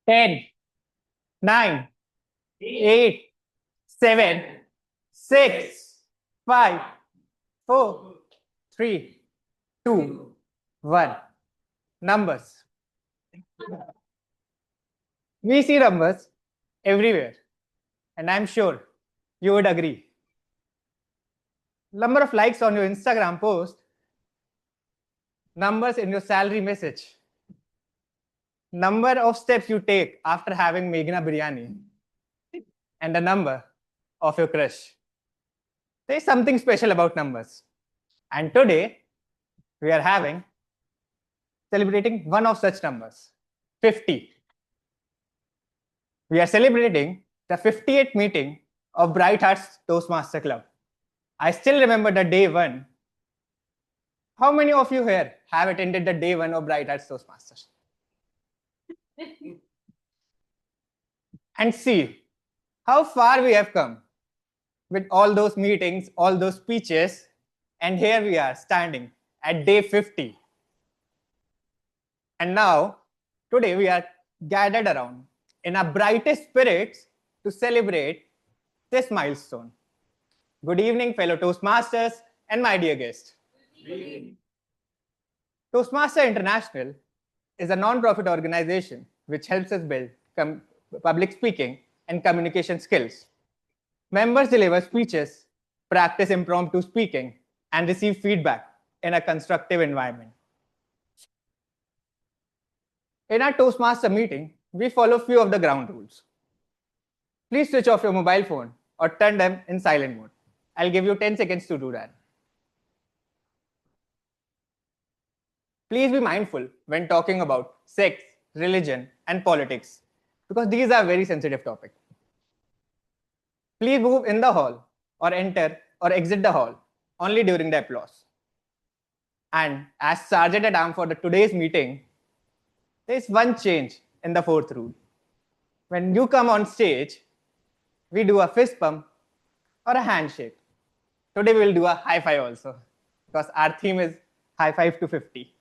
10, 9, 8, 7, 6, 5, 4, 3, 2, 1. Numbers. We see numbers everywhere, and I'm sure you would agree. Number of likes on your Instagram post, numbers in your salary message, number of steps you take after having Meghna biryani, and the number of your crush. There's something special about numbers. And today, we are celebrating one of such numbers, 50. We are celebrating the 58th meeting of Bright Hearts Toastmaster Club. I still remember the day one. How many of you here have attended the day one of Bright Hearts Toastmasters? And see how far we have come with all those meetings, all those speeches, and here we are standing at day 50. And now, today we are gathered around in our brightest spirits to celebrate this milestone. Good evening, fellow Toastmasters and my dear guest. Toastmaster International is a non-profit organization which helps us build public speaking and communication skills. Members deliver speeches, practice impromptu speaking, and receive feedback in a constructive environment. In our Toastmaster meeting, we follow few of the ground rules. Please switch off your mobile phone or turn them in silent mode. I'll give you 10 seconds to do that. Please be mindful when talking about sex, religion, and politics, because these are very sensitive topics. Please move in the hall or enter or exit the hall only during the applause. And as Sergeant at Arms for today's meeting, there is one change in the fourth rule. When you come on stage, we do a fist bump or a handshake. Today we will do a high five also, because our theme is high five to 50.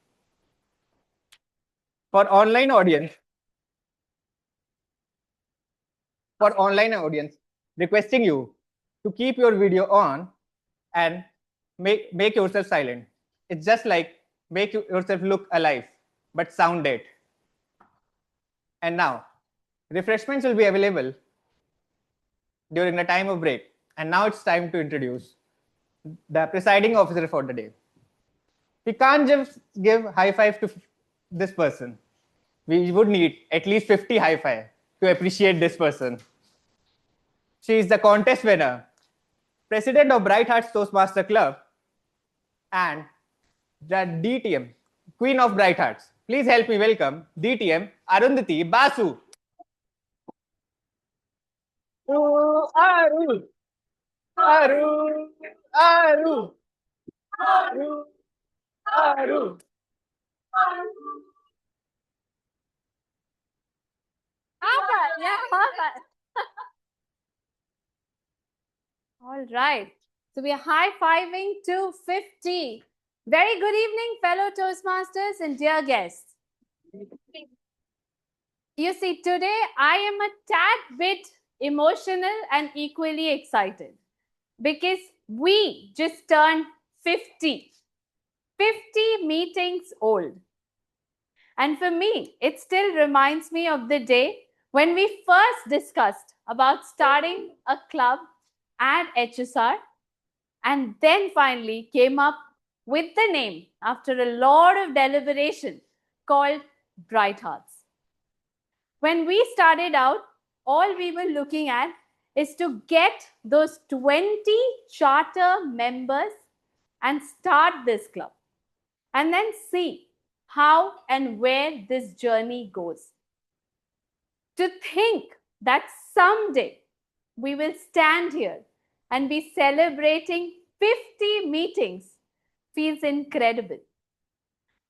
For online audience, requesting you to keep your video on and make yourself silent. It's just like make yourself look alive, but sound dead. And now, refreshments will be available during the time of break. And now it's time to introduce the presiding officer for the day. We can't just give high five to this person. We would need at least 50 high five to appreciate this person. She is the contest winner, president of Bright Hearts Toastmaster Club, and the DTM, Queen of Bright Hearts. Please help me welcome DTM Arundhati Basu. Aru, Aru, Aru, Aru, Aru. All right. So we are high-fiving to 50. Very good evening, fellow Toastmasters and dear guests. You see, today I am a tad bit emotional and equally excited because we just turned 50. 50 meetings old. And for me, it still reminds me of the day when we first discussed about starting a club at HSR and then finally came up with the name after a lot of deliberation called Bright Hearts. When we started out, all we were looking at is to get those 20 charter members and start this club and then see how and where this journey goes. To think that someday we will stand here and be celebrating 50 meetings feels incredible.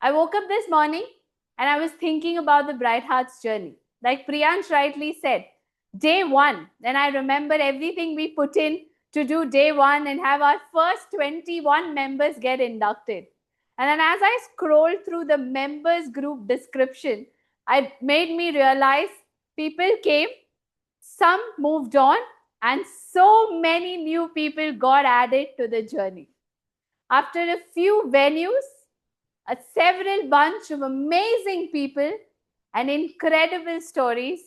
I woke up this morning and I was thinking about the Bright Hearts journey. Like Priyansh rightly said, day one, and I remember everything we put in to do day one and have our first 21 members get inducted. And then as I scrolled through the members group description, it made me realize People came, some moved on, and so many new people got added to the journey. After a few venues, a several bunch of amazing people and incredible stories,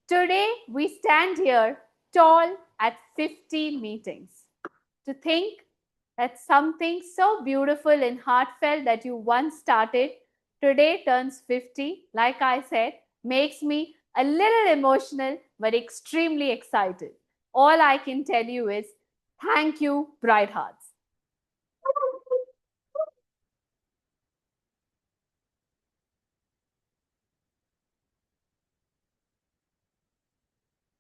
today we stand here tall at 50 meetings. To think that something so beautiful and heartfelt that you once started today turns 50, like I said, makes me a little emotional but extremely excited. All I can tell you is thank you, Bright Hearts.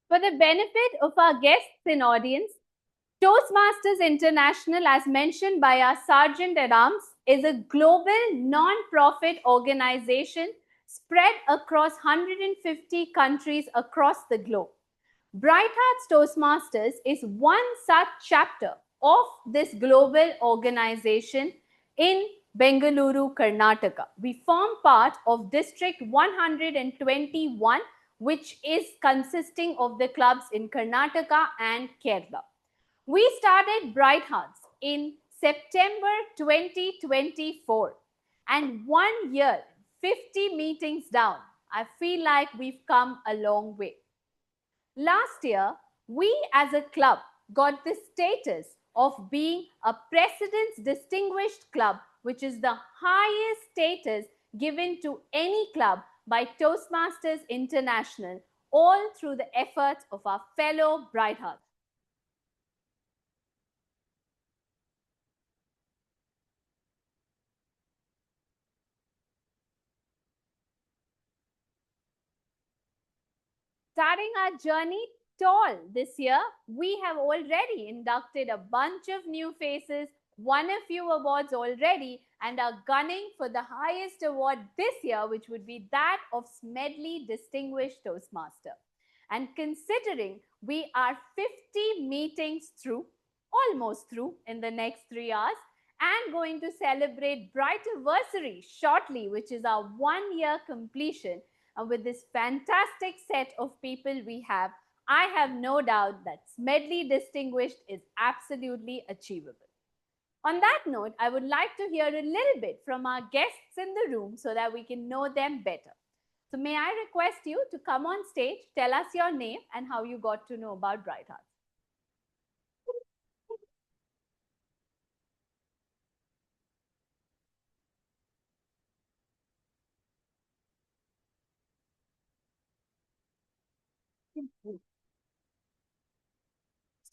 For the benefit of our guests and audience, Toastmasters International, as mentioned by our Sergeant at Arms, is a global non-profit organization spread across 150 countries across the globe. Bright Hearts Toastmasters is one such chapter of this global organization in Bengaluru, Karnataka. We form part of District 121, which is consisting of the clubs in Karnataka and Kerala. We started Bright Hearts in September 2024, and 1 year, 50 meetings down, I feel like we've come a long way. Last year, we as a club got the status of being a President's Distinguished Club, which is the highest status given to any club by Toastmasters International, all through the efforts of our fellow Bright Hearts. Starting our journey tall this year, we have already inducted a bunch of new faces, won a few awards already, and are gunning for the highest award this year, which would be that of Smedley Distinguished Toastmaster. And considering we are 50 meetings through, almost through in the next 3 hours, and going to celebrate Brightiversary shortly, which is our 1 year completion, and with this fantastic set of people we have, I have no doubt that Smedley Distinguished is absolutely achievable. On that note, I would like to hear a little bit from our guests in the room so that we can know them better. So may I request you to come on stage, tell us your name and how you got to know about Bright Hearts.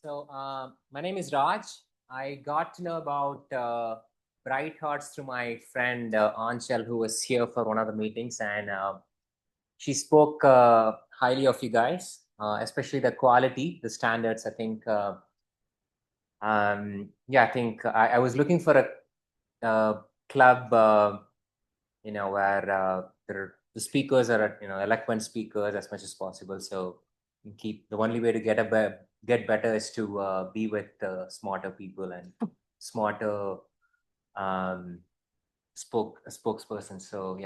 So my name is Raj. I got to know about Bright Hearts through my friend Anchal, who was here for one of the meetings, and she spoke highly of you guys, especially the quality, the standards. I think, I think I was looking for a club, where the speakers are, eloquent speakers as much as possible. So keep the only way to get better is to be with smarter people and smarter spokesperson. So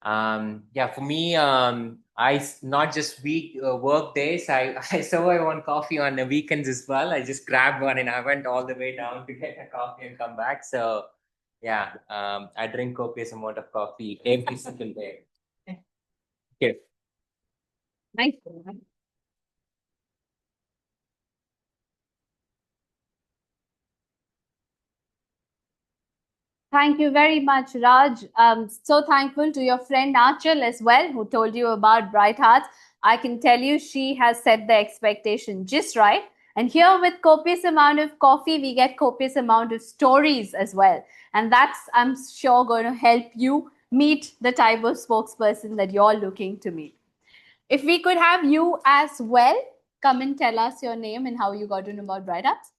for me, I not just work days. I survive on coffee on the weekends as well. I just grabbed one and I went all the way down to get a coffee and come back. So I drink copious amount of coffee every single day. Okay. Nice. Thank you very much, Raj. So thankful to your friend Achal as well, who told you about Bright Hearts. I can tell you she has set the expectation just right. And here with copious amount of coffee, we get copious amount of stories as well. And that's, I'm sure, going to help you meet the type of spokesperson that you're looking to meet. If we could have you as well, come and tell us your name and how you got to know about Bright Hearts.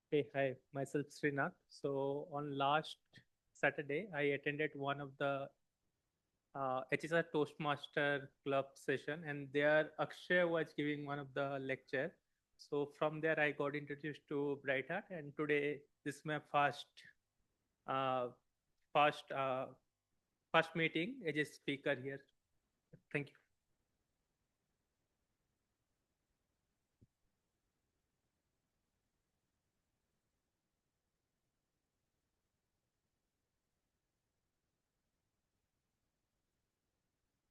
Hey, hi, myself Srinath. So on last Saturday, I attended one of the HSR Toastmaster Club session, and there Akshay was giving one of the lecture. So from there, I got introduced to Bright Heart, and today this is my uh, first, uh, first meeting as a speaker here. Thank you.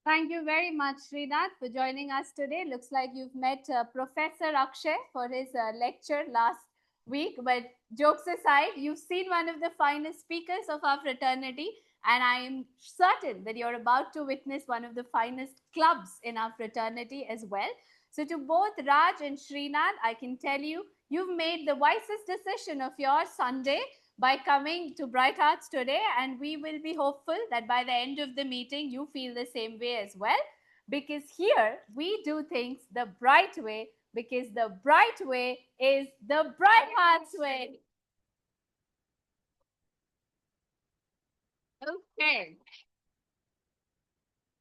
Thank you very much, Srinath, for joining us today. Looks like you've met Professor Akshay for his lecture last week. But jokes aside, you've seen one of the finest speakers of our fraternity, and I am certain that you're about to witness one of the finest clubs in our fraternity as well. So to both Raj and Srinath, I can tell you, you've made the wisest decision of your Sunday by coming to Bright Hearts today, and we will be hopeful that by the end of the meeting, you feel the same way as well. Because here we do things the bright way, because the bright way is the Bright Hearts way. Okay.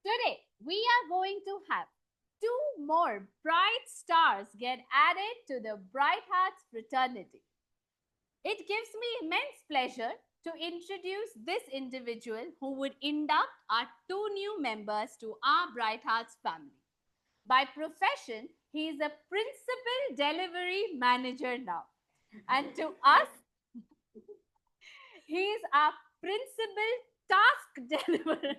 Today, we are going to have 2 more bright stars get added to the Bright Hearts fraternity. It gives me immense pleasure to introduce this individual who would induct our 2 new members to our Bright Hearts family. By profession, he is a principal delivery manager now. And to us, he is our principal task deliverer.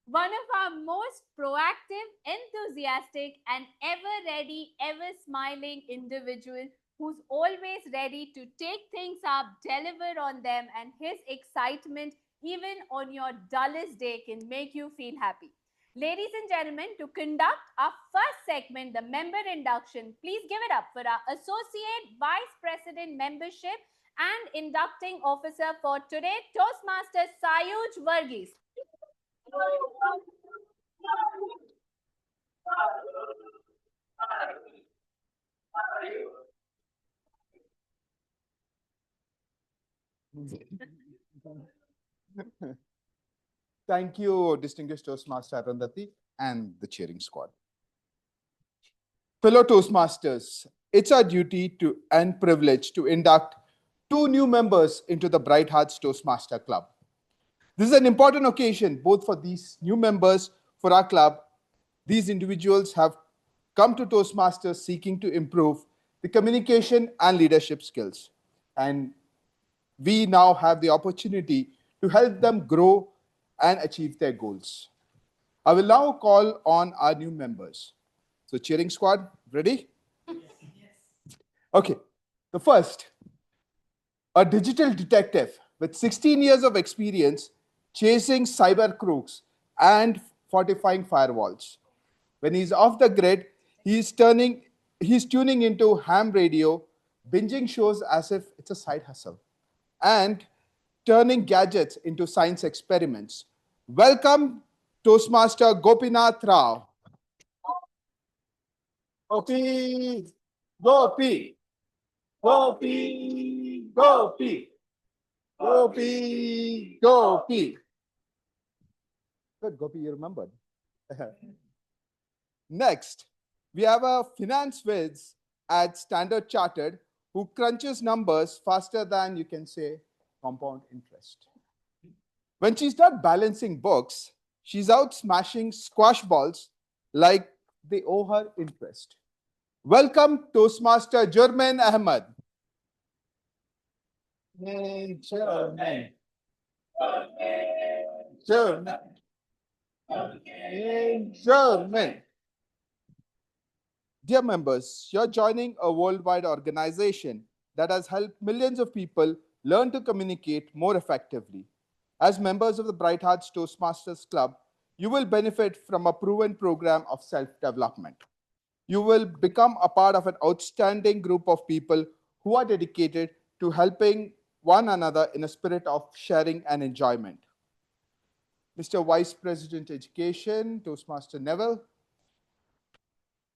One of our most proactive, enthusiastic, and ever ready, ever smiling individual who's always ready to take things up, deliver on them, and his excitement, even on your dullest day, can make you feel happy. Ladies and gentlemen, to conduct our first segment, the member induction, please give it up for our Associate Vice President Membership and Inducting Officer for today, Toastmaster Sayuj Varghese. Thank you, distinguished Toastmaster Arundhati and the cheering squad. Fellow Toastmasters, it's our duty and privilege to induct 2 new members into the Bright Hearts Toastmaster Club. This is an important occasion both for these new members for our club. These individuals have come to Toastmasters seeking to improve the communication and leadership skills. And we now have the opportunity to help them grow and achieve their goals. I will now call on our new members. So cheering squad, ready? Yes. Okay, the first, a digital detective with 16 years of experience chasing cyber crooks and fortifying firewalls. When he's off the grid, he's tuning into ham radio, binging shows as if it's a side hustle, and turning gadgets into science experiments. Welcome, Toastmaster Gopinath Rao. Gopi, Gopi, Gopi, Gopi, Gopi, Gopi. Good, Gopi, you remembered. Next, we have a finance whiz at Standard Chartered who crunches numbers faster than, you can say, compound interest. When she's done balancing books, she's out smashing squash balls like they owe her interest. Welcome, Toastmaster Jermain Ahmed. Jermain. Jermain. Jermain. Dear members, you're joining a worldwide organization that has helped millions of people learn to communicate more effectively. As members of the Bright Hearts Toastmasters Club, you will benefit from a proven program of self-development. You will become a part of an outstanding group of people who are dedicated to helping one another in a spirit of sharing and enjoyment. Mr. Vice President Education, Toastmaster Neville,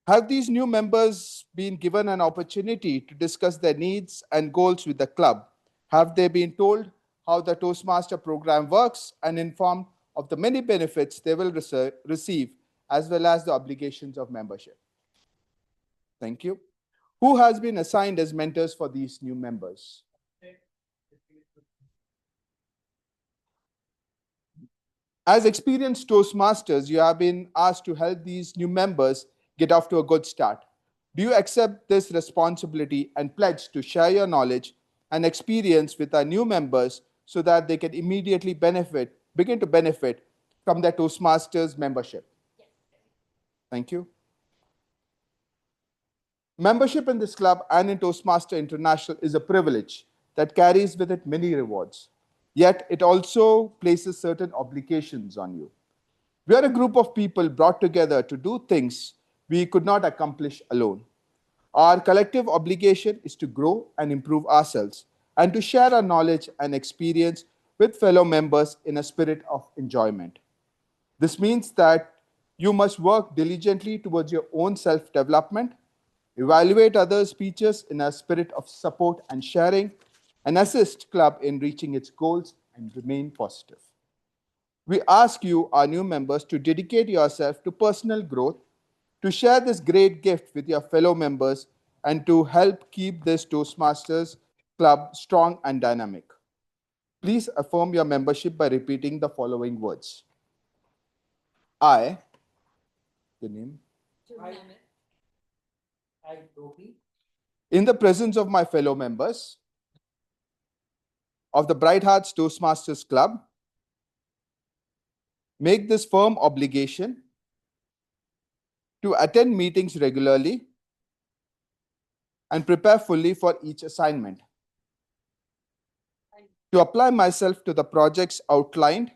have these new members been given an opportunity to discuss their needs and goals with the club? Have they been told how the Toastmaster program works and informed of the many benefits they will receive, as well as the obligations of membership? Thank you. Who has been assigned as mentors for these new members? As experienced Toastmasters, you have been asked to help these new members get off to a good start. Do you accept this responsibility and pledge to share your knowledge and experience with our new members so that they can immediately begin to benefit from their Toastmasters membership? Yes. Thank you. Membership in this club and in Toastmaster International is a privilege that carries with it many rewards. Yet it also places certain obligations on you. We are a group of people brought together to do things we could not accomplish alone. Our collective obligation is to grow and improve ourselves and to share our knowledge and experience with fellow members in a spirit of enjoyment. This means that you must work diligently towards your own self-development, evaluate others' speeches in a spirit of support and sharing, and assist club in reaching its goals and remain positive. We ask you, our new members, to dedicate yourself to personal growth, to share this great gift with your fellow members, and to help keep this Toastmasters club strong and dynamic. Please affirm your membership by repeating the following words. I, the name, I, Gopi, in the presence of my fellow members of the Bright Hearts Toastmasters Club, make this firm obligation to attend meetings regularly and prepare fully for each assignment, to apply myself to the projects outlined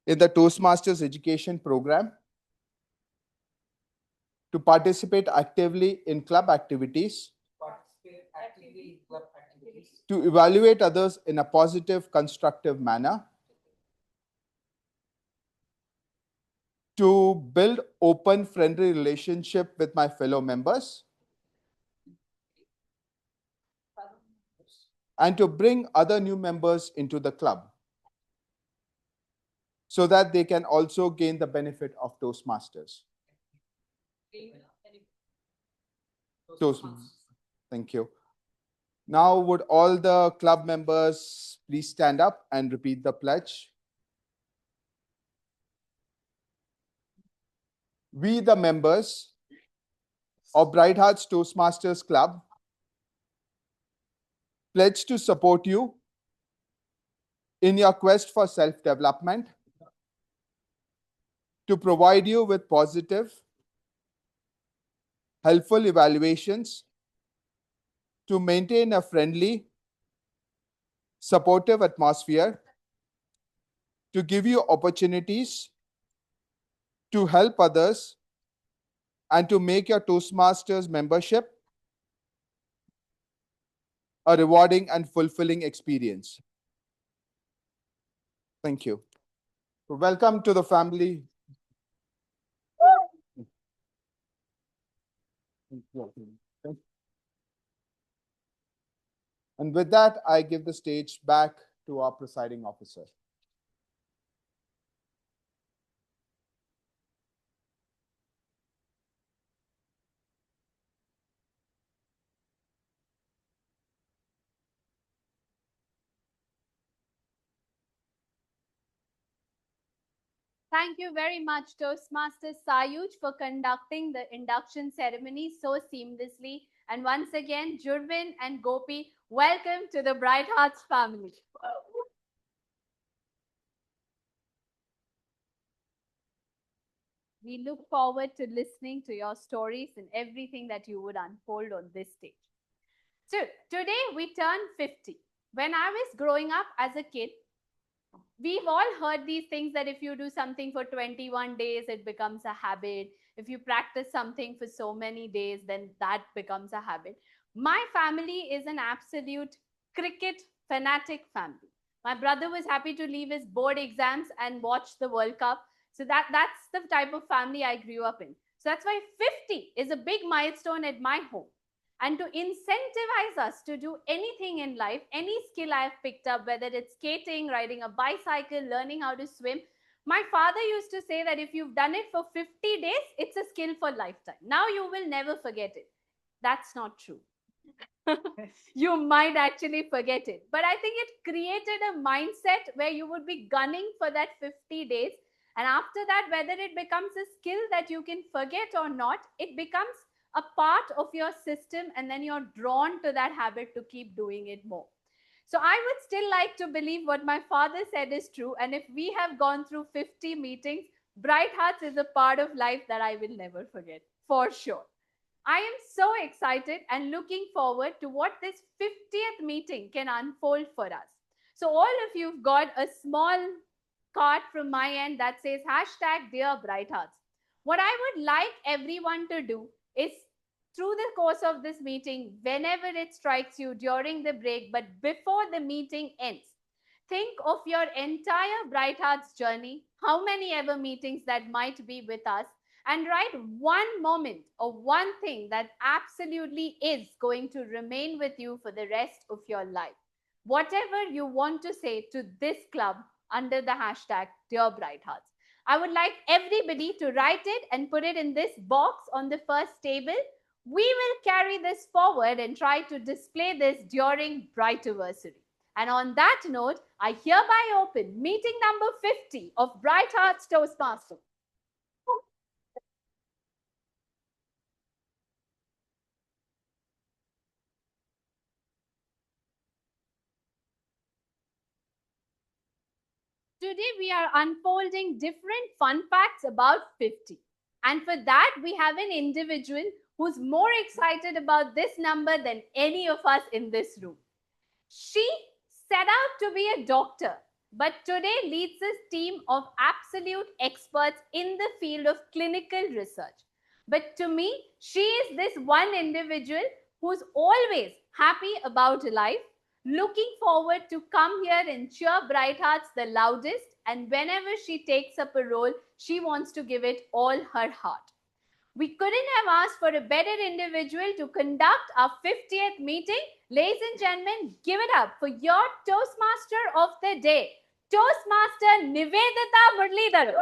in the Toastmasters education program, to participate actively in club activities, to evaluate others in a positive, constructive manner, to build open, friendly relationship with my fellow members, and to bring other new members into the club so that they can also gain the benefit of Toastmasters. Toastmasters. Thank you. Now, would all the club members please stand up and repeat the pledge? We, the members of Bright Hearts Toastmasters Club, pledge to support you in your quest for self-development, to provide you with positive, helpful evaluations, to maintain a friendly, supportive atmosphere, to give you opportunities to help others, and to make your Toastmasters membership a rewarding and fulfilling experience. Thank you. Welcome to the family. And with that, I give the stage back to our presiding officer. Thank you very much, Toastmaster Sayuj, for conducting the induction ceremony so seamlessly. And once again, Jurvin and Gopi, welcome to the Bright Hearts family. We look forward to listening to your stories and everything that you would unfold on this stage. So today we turn 50. When I was growing up as a kid, we've all heard these things that if you do something for 21 days, it becomes a habit. If you practice something for so many days, then that becomes a habit. My family is an absolute cricket fanatic family. My brother was happy to leave his board exams and watch the World Cup. So that's the type of family I grew up in. So that's why 50 is a big milestone at my home. And to incentivize us to do anything in life, any skill I've picked up, whether it's skating, riding a bicycle, learning how to swim, My father used to say that if you've done it for 50 days, it's a skill for lifetime. Now you will never forget it. That's not true. You might actually forget it. But I think it created a mindset where you would be gunning for that 50 days. And after that, whether it becomes a skill that you can forget or not, it becomes a part of your system, and then you're drawn to that habit to keep doing it more. So I would still like to believe what my father said is true. And if we have gone through 50 meetings, Bright Hearts is a part of life that I will never forget, for sure. I am so excited and looking forward to what this 50th meeting can unfold for us. So all of you've got a small card from my end that says #Dear Bright Hearts. What I would like everyone to do is, through the course of this meeting, whenever it strikes you during the break, but before the meeting ends, think of your entire Bright Hearts journey, how many ever meetings that might be with us, and write one moment or one thing that absolutely is going to remain with you for the rest of your life. Whatever you want to say to this club under the #Dear Bright Hearts. I would like everybody to write it and put it in this box on the first table. We will carry this forward and try to display this during Brightiversary. And on that note, I hereby open meeting number 50 of Bright Hearts Toastmasters. Today, we are unfolding different fun facts about 50. And for that, we have an individual who's more excited about this number than any of us in this room. She set out to be a doctor, but today leads a team of absolute experts in the field of clinical research. But to me, she is this one individual who's always happy about life, looking forward to come here and cheer Bright Hearts the loudest, and whenever she takes up a role, she wants to give it all her heart. We couldn't have asked for a better individual to conduct our 50th meeting. Ladies and gentlemen, give it up for your Toastmaster of the day, Toastmaster Nivedita Muralidharan.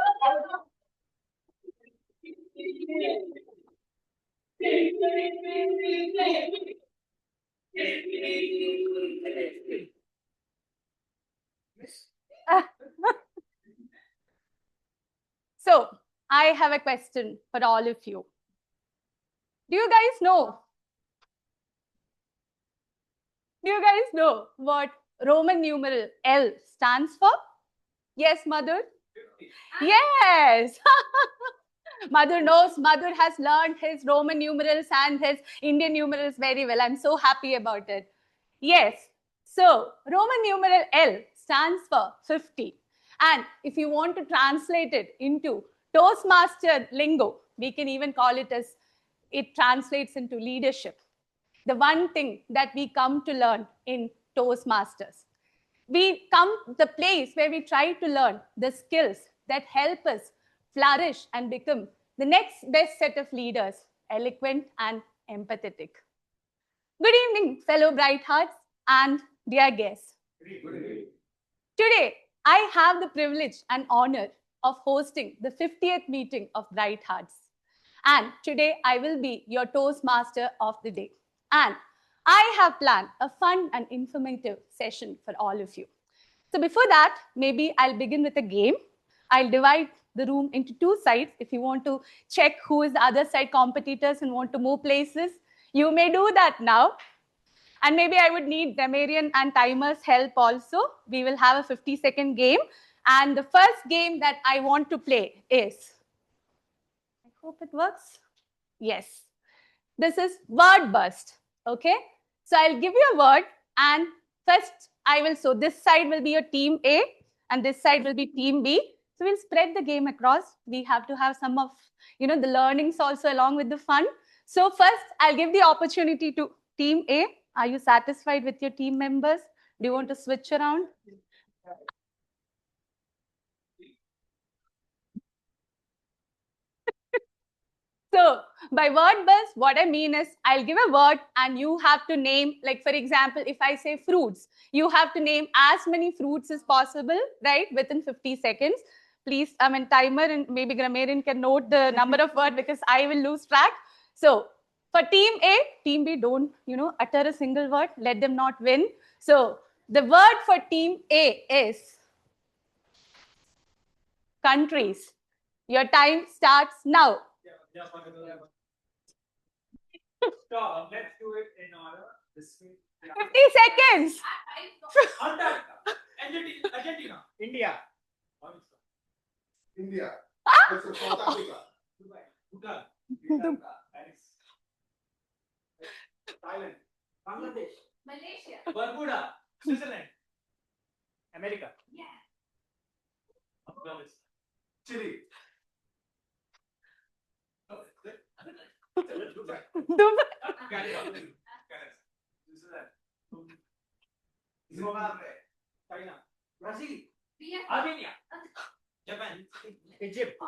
So, I have a question for all of you. Do you guys know? Do you guys know what Roman numeral L stands for? Yes, Mother? Yes! Mother knows. Mother has learned his Roman numerals and his Indian numerals very well. I'm so happy about it. Yes. So, Roman numeral L stands for 50. And if you want to translate it into Toastmaster lingo, we can even call it as, it translates into leadership. The one thing that we come to learn in Toastmasters. We come to the place where we try to learn the skills that help us flourish and become the next best set of leaders, eloquent and empathetic. Good evening, fellow Bright Hearts and dear guests. Today, I have the privilege and honor of hosting the 50th meeting of Bright Hearts. And today, I will be your Toastmaster of the day. And I have planned a fun and informative session for all of you. So before that, maybe I'll begin with a game. I'll divide the room into two sides. If you want to check who is the other side competitors and want to move places, you may do that now. And maybe I would need Demarian and Timer's help also. We will have a 50-second game. And the first game that I want to play is, I hope it works. Yes. This is word burst. Okay. So I'll give you a word, and first I will, so this side will be your team A and this side will be team B. So we'll spread the game across. We have to have some of, the learnings also along with the fun. So first I'll give the opportunity to team A. Are you satisfied with your team members? Do you want to switch around? So by word burst, what I mean is I'll give a word and you have to name, like for example, if I say fruits, you have to name as many fruits as possible, right? Within 50 seconds. please, timer and maybe grammarian can note the number of words because I will lose track. So for team A, team B, don't, utter a single word. Let them not win. So the word for team A is countries. Your time starts now. Stop. Let's do it in order. 50 seconds. Antarctica. Argentina. India. India. Ah! Also South Africa. Dubai. Bhutan. Dum. Sri Lanka, Paris. Thailand. Bangladesh. Malaysia. Bermuda. Switzerland. America. Afghanistan. Chile. Dubai. Canada. Switzerland. Zimbabwe. China. Brazil. Armenia. Japan. Egypt.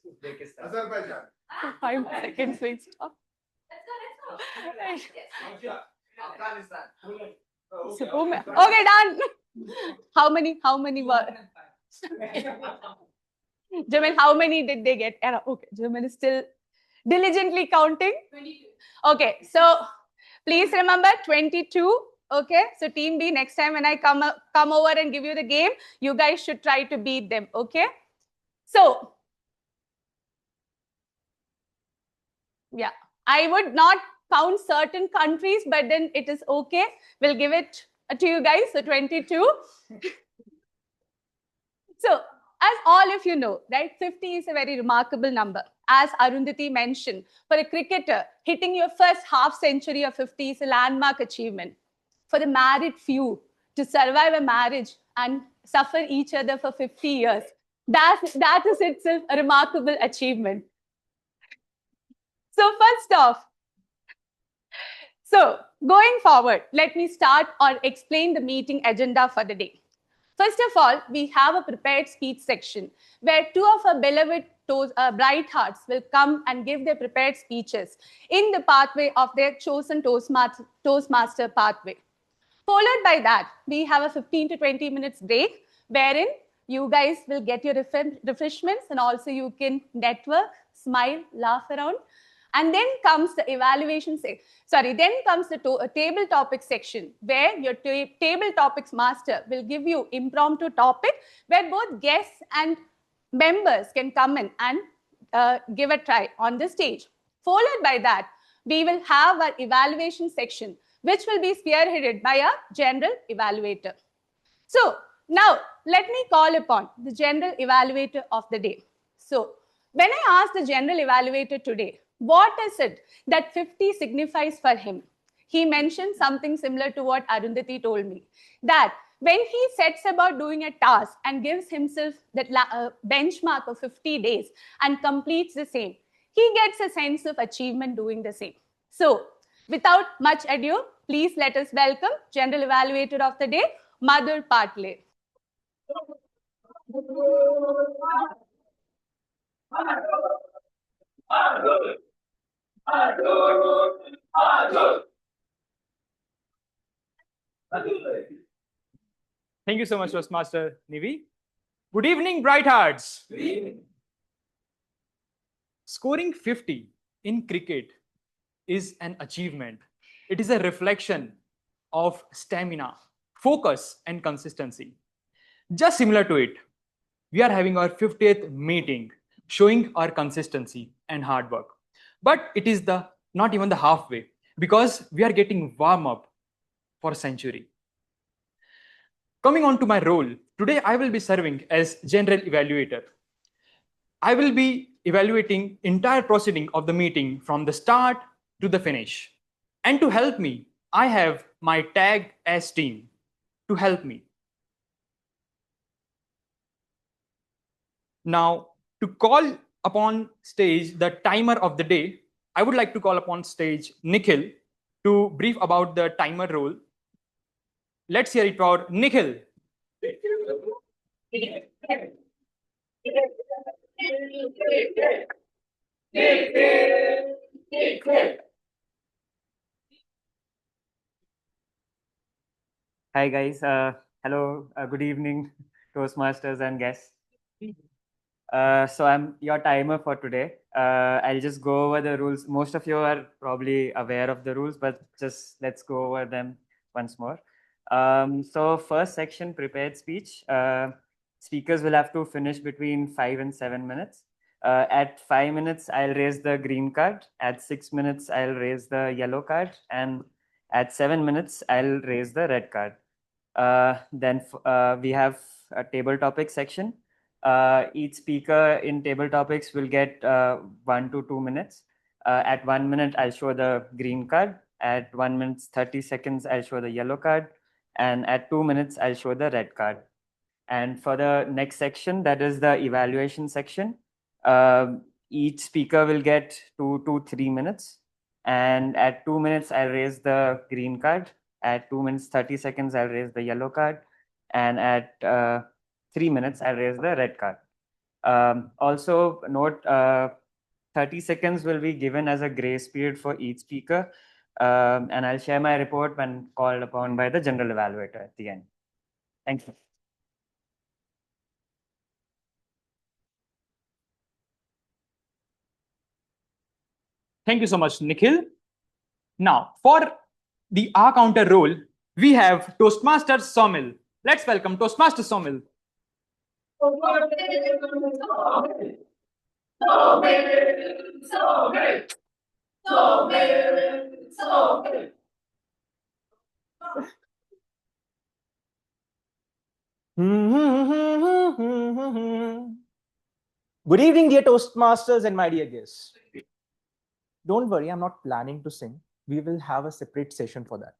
Uzbekistan. Azerbaijan. 5 seconds. Wait, stop. Russia. Afghanistan. Poland. Okay, done. How many were? Jamal, how many did they get? Okay, Jamal is still diligently counting. 22. Okay, so please remember 22. Okay, so team B, next time when I come over and give you the game, you guys should try to beat them. Okay, so yeah, I would not count certain countries, but then it is okay. We'll give it to you guys. So 22. So as all of you know, right, 50 is a very remarkable number. As Arundhati mentioned, for a cricketer, hitting your first half century of 50 is a landmark achievement. For the married few to survive a marriage and suffer each other for 50 years, that is itself a remarkable achievement. So first off, so going forward, let me start or explain the meeting agenda for the day. First of all, we have a prepared speech section where two of our beloved bright hearts will come and give their prepared speeches in the pathway of their chosen Toastmaster pathway. Followed by that, we have a 15 to 20 minutes break wherein you guys will get your refreshments and also you can network, smile, laugh around. And then comes the evaluation then comes the table topic section where your table topics master will give you impromptu topic where both guests and members can come in and give a try on the stage. Followed by that, we will have our evaluation section, which will be spearheaded by a general evaluator. So now let me call upon the general evaluator of the day. So when I asked the general evaluator today, what is it that 50 signifies for him? He mentioned something similar to what Arundhati told me, that when he sets about doing a task and gives himself that benchmark of 50 days and completes the same, he gets a sense of achievement doing the same. So without much ado, please let us welcome General Evaluator of the Day, Madhur Patle. Thank you so much, Toastmaster Nivi. Good evening, bright hearts. Good evening. Scoring 50 in cricket is an achievement. It is a reflection of stamina, focus, and consistency. Just similar to it, we are having our 50th meeting, showing our consistency and hard work. But it is not even the halfway, because we are getting warm up for a century. Coming on to my role, today I will be serving as general evaluator. I will be evaluating entire proceeding of the meeting from the start to the finish. And to help me, I have my tag as team to help me. Now, to call upon stage the timer of the day, I would like to call upon stage Nikhil to brief about the timer role. Let's hear it for Nikhil. Hi guys, hello, good evening, Toastmasters and guests. So I'm your timer for today. I'll just go over the rules. Most of you are probably aware of the rules, but just let's go over them once more. So first section, prepared speech. Speakers will have to finish between 5 and 7 minutes. At 5 minutes, I'll raise the green card. At 6 minutes, I'll raise the yellow card. And at 7 minutes, I'll raise the red card. Then we have a table topic section. Each speaker in table topics will get 1 to 2 minutes. At 1 minute, I'll show the green card. At 1 minute, 30 seconds, I'll show the yellow card. And at 2 minutes, I'll show the red card. And for the next section, that is the evaluation section, each speaker will get 2 to 3 minutes. And at 2 minutes, I'll raise the green card. At 2 minutes, 30 seconds, I'll raise the yellow card. And at 3 minutes, I'll raise the red card. Also note, 30 seconds will be given as a grace period for each speaker. And I'll share my report when called upon by the general evaluator at the end. Thank you. Thank you so much, Nikhil. Now, for the R counter role, we have Toastmaster Somil. Let's welcome Toastmaster Somil. Good evening, dear Toastmasters and my dear guests. Don't worry, I'm not planning to sing. We will have a separate session for that.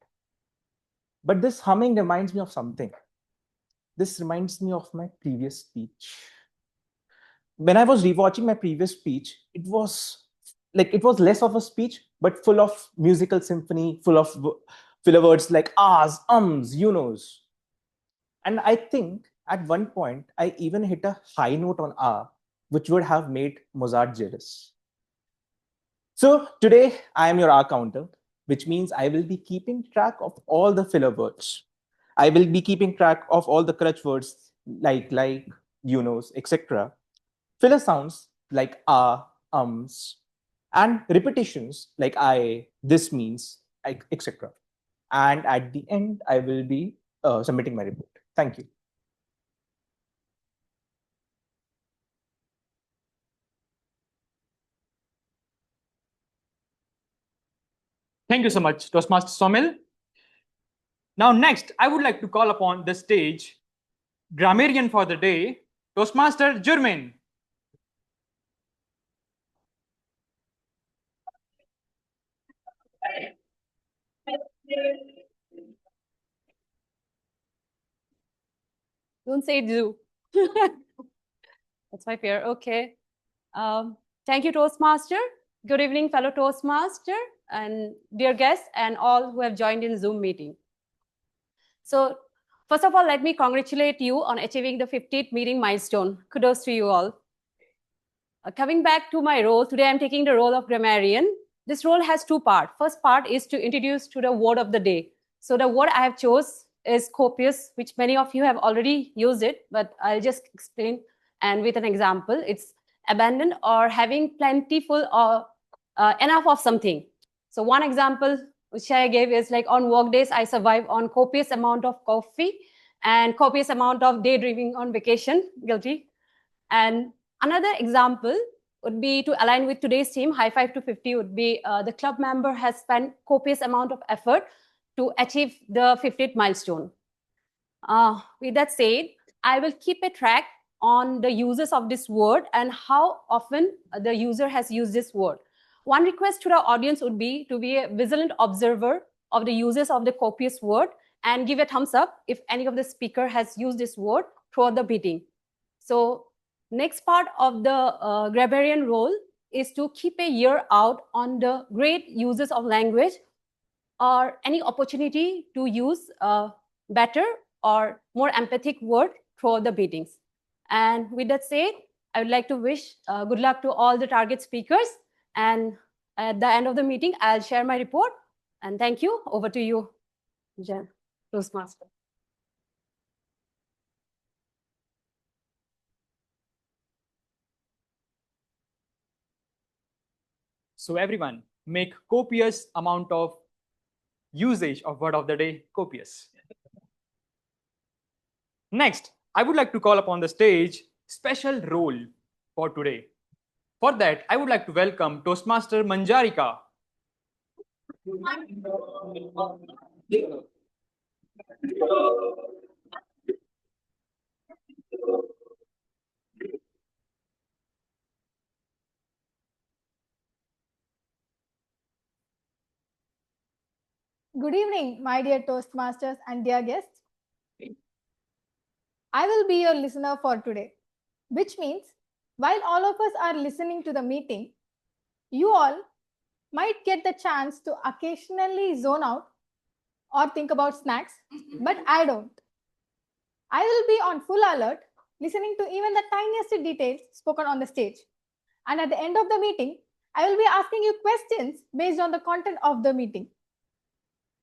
But this humming reminds me of something. This reminds me of my previous speech. When I was rewatching my previous speech, it was less of a speech, but full of musical symphony, full of words like ahs, ums, you knows. And I think at one point, I even hit a high note on ah, which would have made Mozart jealous. So today I am your R counter, which means I will be keeping track of all the filler words. I will be keeping track of all the crutch words like, you knows, etc. Filler sounds like ah, ums, and repetitions like I, this means, etc. And at the end, I will be submitting my report. Thank you. Thank you so much, Toastmaster Somil. Now, next, I would like to call upon the stage grammarian for the day, Toastmaster Jurmin. Don't say do. That's my fear. Okay. Thank you, Toastmaster. Good evening, fellow Toastmaster and dear guests and all who have joined in Zoom meeting. So first of all, let me congratulate you on achieving the 50th meeting milestone. Kudos to you all. Coming back to my role, today I'm taking the role of grammarian. This role has two parts. First part is to introduce to the word of the day. So the word I have chose is copious, which many of you have already used it, but I'll just explain and with an example. It's abundant or having plentiful or enough of something. So one example which I gave is like on work days, I survive on copious amount of coffee and copious amount of daydreaming on vacation, guilty. And another example would be to align with today's theme, high five to 50 would be the club member has spent copious amount of effort to achieve the 50th milestone. With that said, I will keep a track on the uses of this word and how often the user has used this word. One request to the audience would be to be a vigilant observer of the uses of the copious word and give a thumbs up if any of the speaker has used this word throughout the meeting. So next part of the grammarian role is to keep a ear out on the great uses of language or any opportunity to use better or more empathic word throughout the meetings. And with that said, I would like to wish good luck to all the target speakers. And at the end of the meeting, I'll share my report. And thank you. Over to you, Jen, Toastmaster. So everyone, make copious amount of usage of word of the day, copious. Next, I would like to call upon the stage special role for today. For that, I would like to welcome Toastmaster Manjarika. Good evening, my dear Toastmasters and dear guests. I will be your listener for today, which means while all of us are listening to the meeting, you all might get the chance to occasionally zone out or think about snacks, but I don't. I will be on full alert, listening to even the tiniest details spoken on the stage. And at the end of the meeting, I will be asking you questions based on the content of the meeting.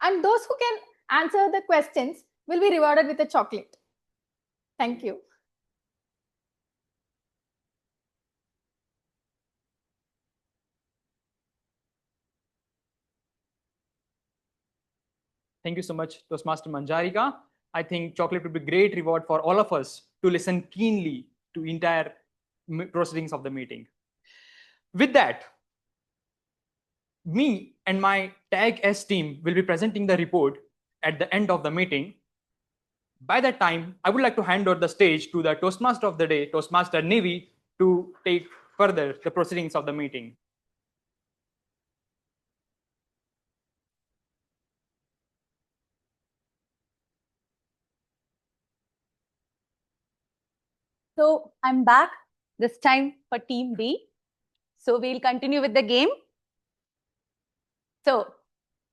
And those who can answer the questions will be rewarded with a chocolate. Thank you. Thank you so much, Toastmaster Manjarika. I think chocolate would be great reward for all of us to listen keenly to entire proceedings of the meeting. With that, me and my Tag S team will be presenting the report at the end of the meeting. By that time, I would like to hand over the stage to the Toastmaster of the day, Toastmaster Nevi, to take further the proceedings of the meeting. So I'm back this time for Team B. So we'll continue with the game. So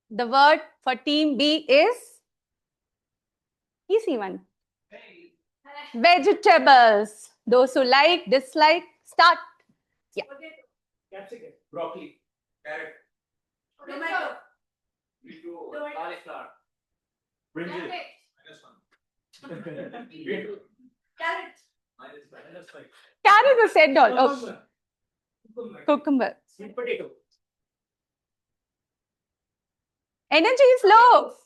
the word for Team B is easy one. Vegetables. Those who like, dislike, start. Yeah. Capsicum, broccoli, carrot, Tomato. cauliflower, brinjal, -1. Beetroot, Carrot. -5. Carrot was said all. Oh, cucumber. Sweet potato. Energy is low.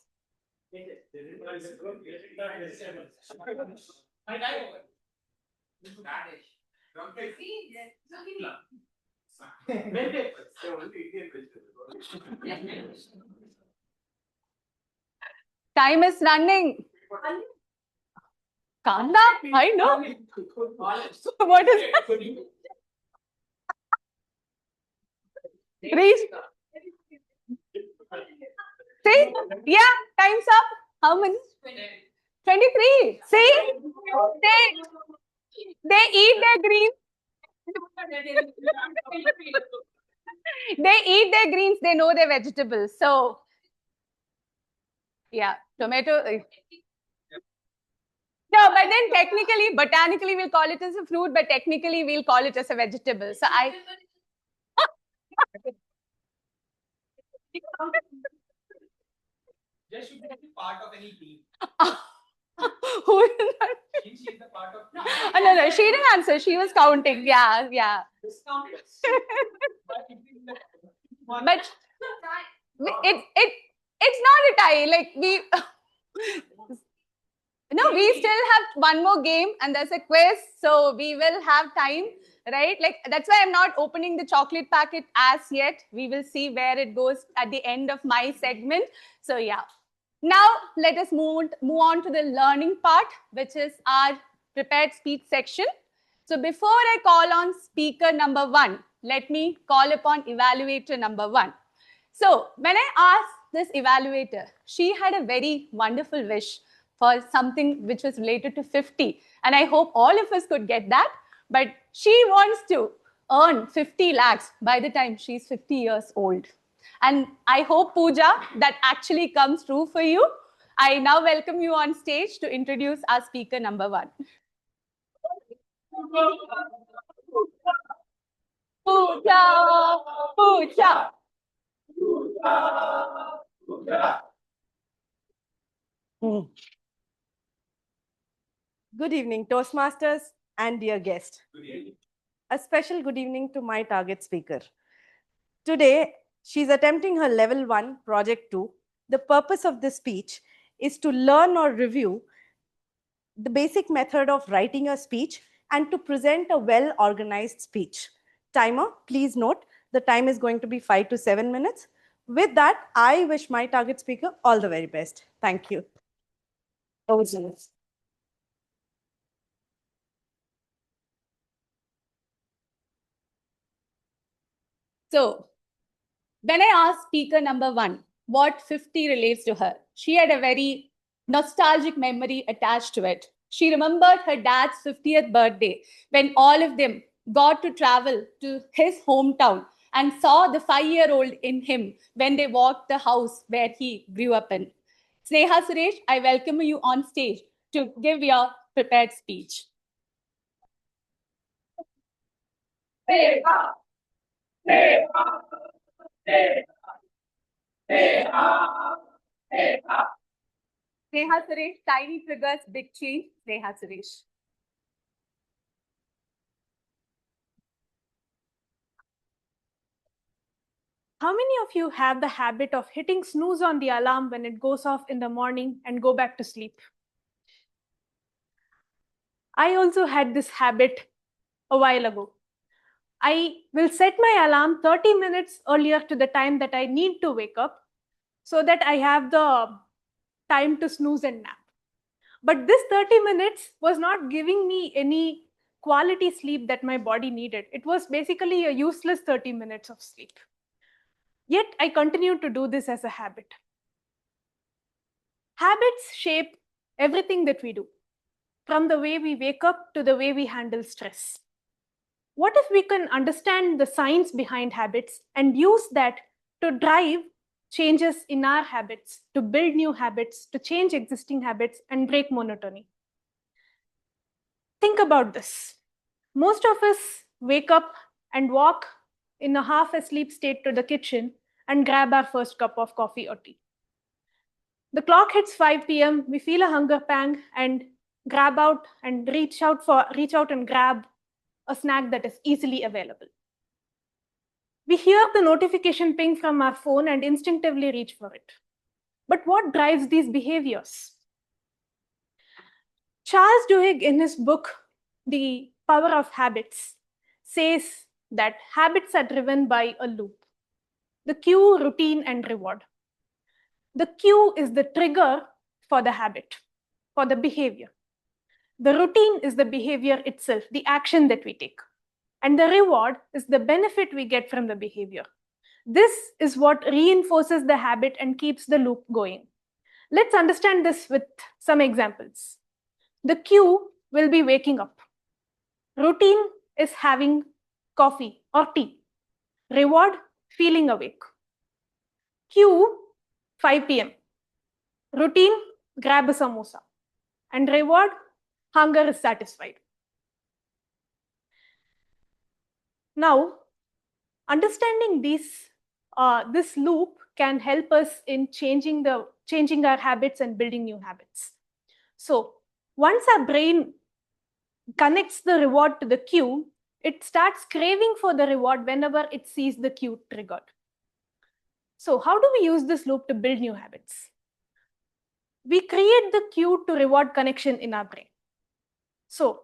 Time is running. Kanda, I know. What is that? Reach. See? Yeah, time's up. How many? 23. See? They eat their greens. They eat their greens, they know their vegetables. So, yeah, tomato. No, but then technically, botanically, we'll call it as a fruit, but technically, we'll call it as a vegetable. So, Just should be part of any team. Who is that? She's the part of. No, she didn't answer. She was counting. Yeah. But it's not a tie. Like we still have one more game and there's a quiz, so we will have time, right? Like that's why I'm not opening the chocolate packet as yet. We will see where it goes at the end of my segment. So yeah. Now let us move on to the learning part, which is our prepared speech section. So before I call on speaker number 1, let me call upon evaluator number 1. So when I asked this evaluator, she had a very wonderful wish for something which was related to 50. And I hope all of us could get that. But she wants to earn 50 lakhs by the time she's 50 years old. And I hope, Pooja, that actually comes true for you. I now welcome you on stage to introduce our speaker number 1. Pooja. Good evening, Toastmasters and dear guest. Good evening. A special good evening to my target speaker. Today, she's attempting her level 1, project 2. The purpose of this speech is to learn or review the basic method of writing a speech and to present a well-organized speech. Timer, please note, the time is going to be 5 to 7 minutes. With that, I wish my target speaker all the very best. Thank you. Over to you. So, when I asked speaker number 1 what 50 relates to her, she had a very nostalgic memory attached to it. She remembered her dad's 50th birthday when all of them got to travel to his hometown and saw the 5-year-old in him when they walked the house where he grew up in. Sneha Suresh, I welcome you on stage to give your prepared speech. Sneha Suresh, tiny triggers, big change. Sneha Suresh. How many of you have the habit of hitting snooze on the alarm when it goes off in the morning and go back to sleep? I also had this habit a while ago. I will set my alarm 30 minutes earlier to the time that I need to wake up so that I have the time to snooze and nap. But this 30 minutes was not giving me any quality sleep that my body needed. It was basically a useless 30 minutes of sleep. Yet I continue to do this as a habit. Habits shape everything that we do, from the way we wake up to the way we handle stress. What if we can understand the science behind habits and use that to drive changes in our habits, to build new habits, to change existing habits and break monotony? Think about this. Most of us wake up and walk in a half asleep state to the kitchen and grab our first cup of coffee or tea. The clock hits 5 p.m. We feel a hunger pang and reach out and grab a snack that is easily available. We hear the notification ping from our phone and instinctively reach for it. But what drives these behaviors? Charles Duhigg, in his book, The Power of Habits, says that habits are driven by a loop. The cue, routine, and reward. The cue is the trigger for the habit, for the behavior. The routine is the behavior itself, the action that we take. And the reward is the benefit we get from the behavior. This is what reinforces the habit and keeps the loop going. Let's understand this with some examples. The cue will be waking up. Routine is having coffee or tea. Reward, feeling awake. Cue, 5 p.m. Routine, grab a samosa. And reward, hunger is satisfied. Now, understanding this loop can help us in changing our habits and building new habits. So once our brain connects the reward to the cue, it starts craving for the reward whenever it sees the cue triggered. So how do we use this loop to build new habits? We create the cue to reward connection in our brain. So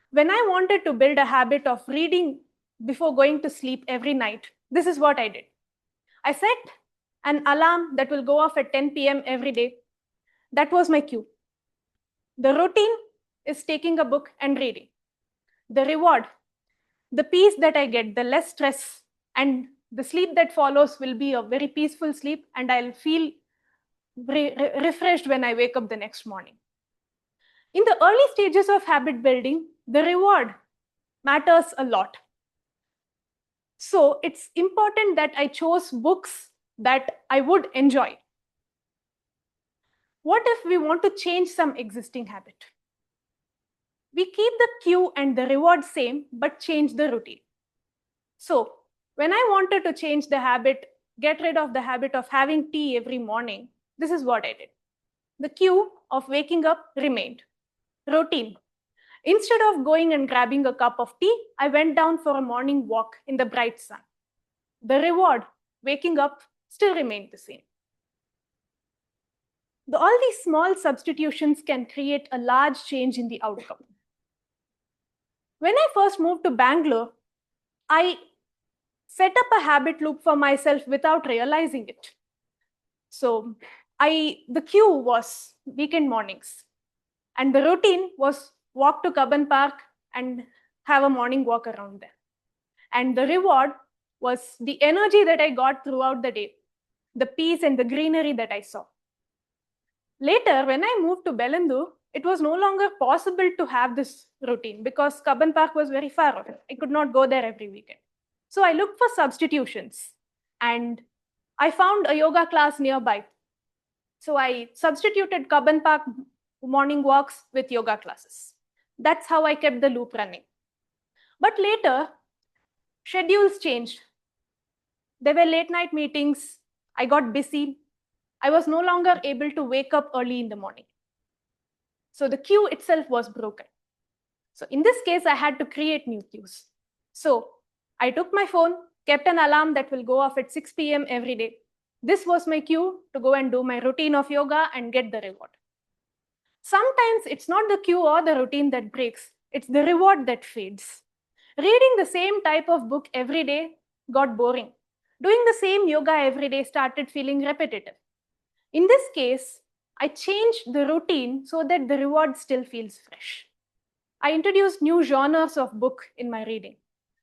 when I wanted to build a habit of reading before going to sleep every night, this is what I did. I set an alarm that will go off at 10 p.m. every day. That was my cue. The routine is taking a book and reading. The reward, the peace that I get, the less stress, and the sleep that follows will be a very peaceful sleep, and I'll feel refreshed when I wake up the next morning. In the early stages of habit building, the reward matters a lot. So it's important that I chose books that I would enjoy. What if we want to change some existing habit? We keep the cue and the reward same, but change the routine. So when I wanted to change the habit, get rid of the habit of having tea every morning, this is what I did. The cue of waking up remained. Routine. Instead of going and grabbing a cup of tea, I went down for a morning walk in the bright sun. the reward, waking up, still remained the same. All these small substitutions can create a large change in the outcome. When I first moved to Bangalore, I set up a habit loop for myself without realizing it. So the cue was weekend mornings, and the routine was walk to Cubbon Park and have a morning walk around there. And the reward was the energy that I got throughout the day, the peace and the greenery that I saw. Later, when I moved to Bellandur, it was no longer possible to have this routine because Cubbon Park was very far away. I could not go there every weekend. So I looked for substitutions, and I found a yoga class nearby. So I substituted Cubbon Park morning walks with yoga classes. That's how I kept the loop running. But later, schedules changed. There were late night meetings. I got busy. I was no longer able to wake up early in the morning. So the cue itself was broken. So in this case, I had to create new cues. So I took my phone, kept an alarm that will go off at 6 p.m. every day. This was my cue to go and do my routine of yoga and get the reward. Sometimes it's not the cue or the routine that breaks, it's the reward that fades. Reading the same type of book every day got boring. Doing the same yoga every day started feeling repetitive. In this case, I changed the routine so that the reward still feels fresh. I introduced new genres of book in my reading.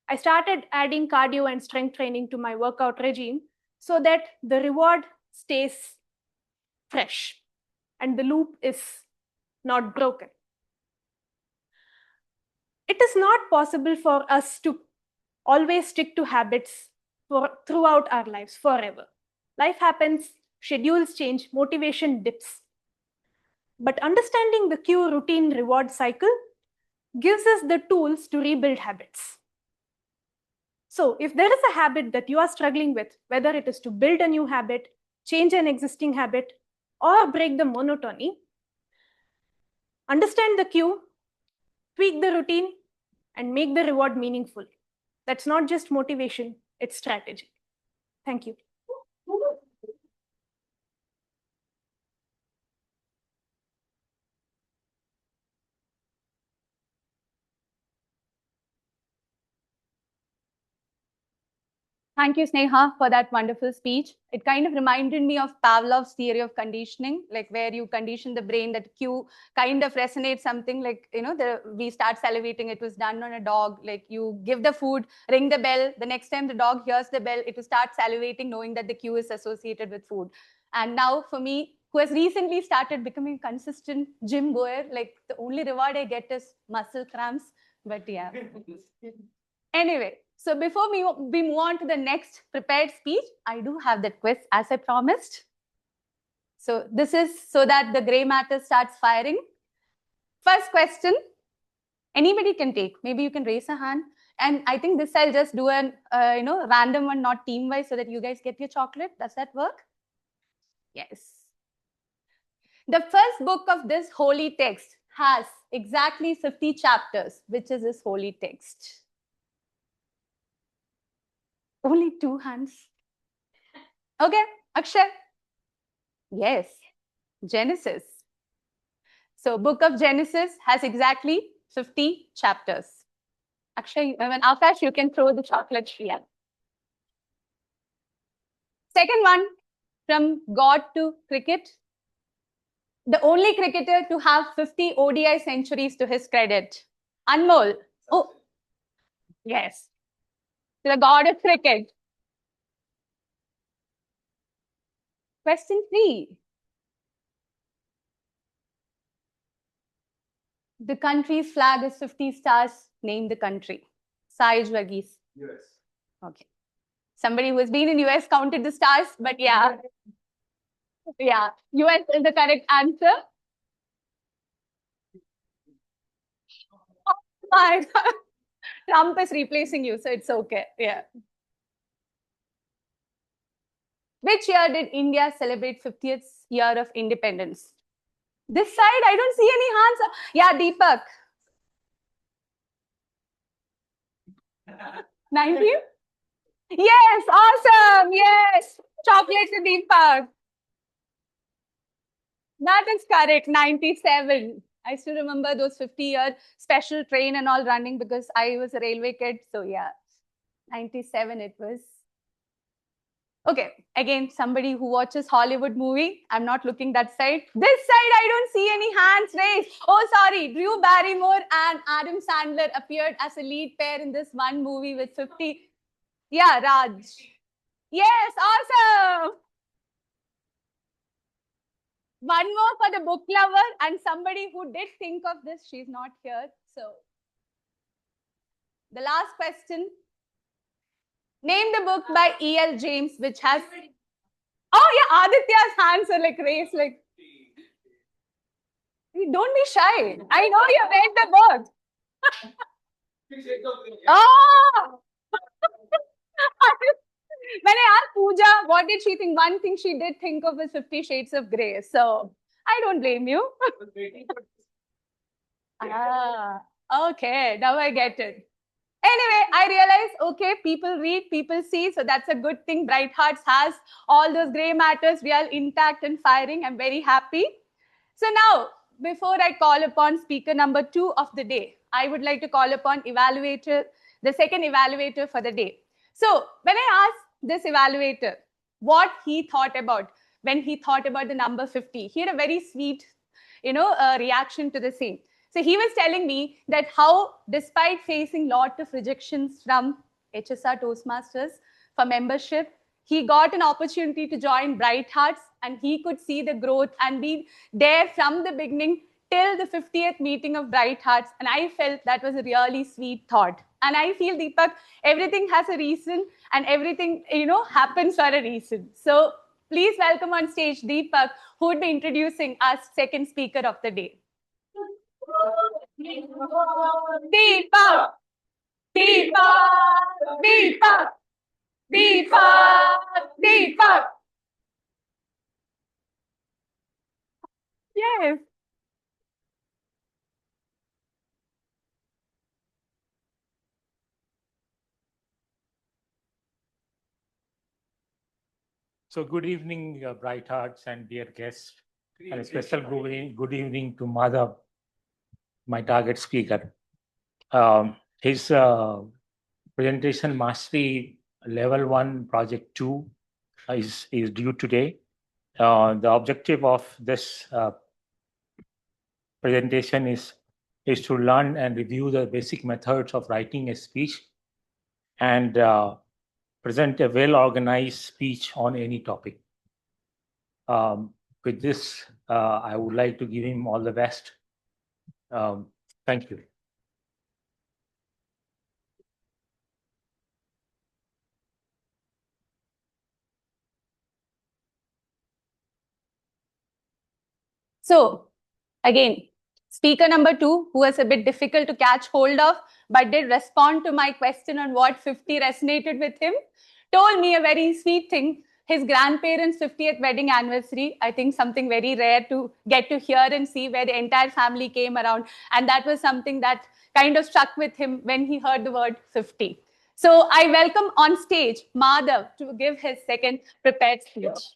I started adding cardio and strength training to my workout regime so that the reward stays fresh and the loop is not broken. It is not possible for us to always stick to habits throughout our lives forever. Life happens, schedules change, motivation dips. But understanding the cue, routine, reward cycle gives us the tools to rebuild habits. So if there is a habit that you are struggling with, whether it is to build a new habit, change an existing habit, or break the monotony, understand the cue, tweak the routine, and make the reward meaningful. That's not just motivation, it's strategy. Thank you. Thank you, Sneha, for that wonderful speech. It kind of reminded me of Pavlov's theory of conditioning, like where you condition the brain that cue kind of resonates something like, we start salivating. It was done on a dog. Like you give the food, ring the bell. The next time the dog hears the bell, it will start salivating, knowing that the cue is associated with food. And now for me, who has recently started becoming a consistent gym goer, like the only reward I get is muscle cramps. But yeah. Anyway. So before we move on to the next prepared speech, I do have that quiz as I promised. So this is so that the gray matter starts firing. First question, anybody can take. Maybe you can raise a hand. And I think this I'll just do an random one, not team-wise, so that you guys get your chocolate. Does that work? Yes. The first book of this holy text has exactly 50 chapters. Which is this holy text? Only 2 hands. Okay, Akshay. Yes, Genesis. So book of Genesis has exactly 50 chapters. Akshay, Akash, you can throw the chocolate here. Second one, from God to cricket. The only cricketer to have 50 ODI centuries to his credit. Anmol. Oh, yes. The god of cricket. Question 3. The country's flag is 50 stars. Name the country. Sahij Varghese. US. Okay. Somebody who has been in US counted the stars, but yeah. Yeah, US is the correct answer. Oh my God. Trump is replacing you, so it's okay. Yeah. Which year did India celebrate 50th year of independence? This side, I don't see any hands. Yeah, Deepak. 19? Yes, awesome. Yes, chocolate to Deepak. That is correct. 97. I still remember those 50-year special train and all running because I was a railway kid. So yeah, 97 it was. Okay, again, somebody who watches Hollywood movie. I'm not looking that side. This side, I don't see any hands raised. Oh, sorry. Drew Barrymore and Adam Sandler appeared as a lead pair in this one movie with 50. Yeah, Raj. Yes, awesome. One more for the book lover and somebody who did think of this. She's not here. So, the last question. Name the book by E.L. James, which has. Oh, yeah, Aditya's hands are like raised. Like, don't be shy. I know you read the book. Oh! When I asked Pooja, what did she think? One thing she did think of is 50 Shades of Grey. So I don't blame you. Okay. Now I get it. Anyway, I realized, okay, people read, people see. So that's a good thing. Bright Hearts has all those gray matters real intact and firing. I'm very happy. So now, before I call upon speaker number 2 of the day, I would like to call upon the second evaluator for the day. So when I asked this evaluator what he thought about when he thought about the number 50, he had a very sweet, reaction to the same. So he was telling me that how, despite facing lot of rejections from HSR Toastmasters for membership, he got an opportunity to join Bright Hearts and he could see the growth and be there from the beginning till the 50th meeting of Bright Hearts. And I felt that was a really sweet thought. And I feel, Deepak, everything has a reason and everything, happens for a reason. So please welcome on stage Deepak, who would be introducing us second speaker of the day. Deepak! Deepak! Deepak! Deepak! Deepak! Yes. So good evening, Bright Hearts and dear guests, and a special good evening to Madhav, my target speaker. His presentation mastery level 1 project 2 is due today. The objective of this presentation is to learn and review the basic methods of writing a speech and present a well-organized speech on any topic. With this, I would like to give him all the best. Thank you. So, again, speaker number 2, who was a bit difficult to catch hold of, but did respond to my question on what 50 resonated with him, told me a very sweet thing. His grandparents' 50th wedding anniversary, I think something very rare to get to hear and see, where the entire family came around. And that was something that kind of stuck with him when he heard the word 50. So I welcome on stage Madhav to give his second prepared speech.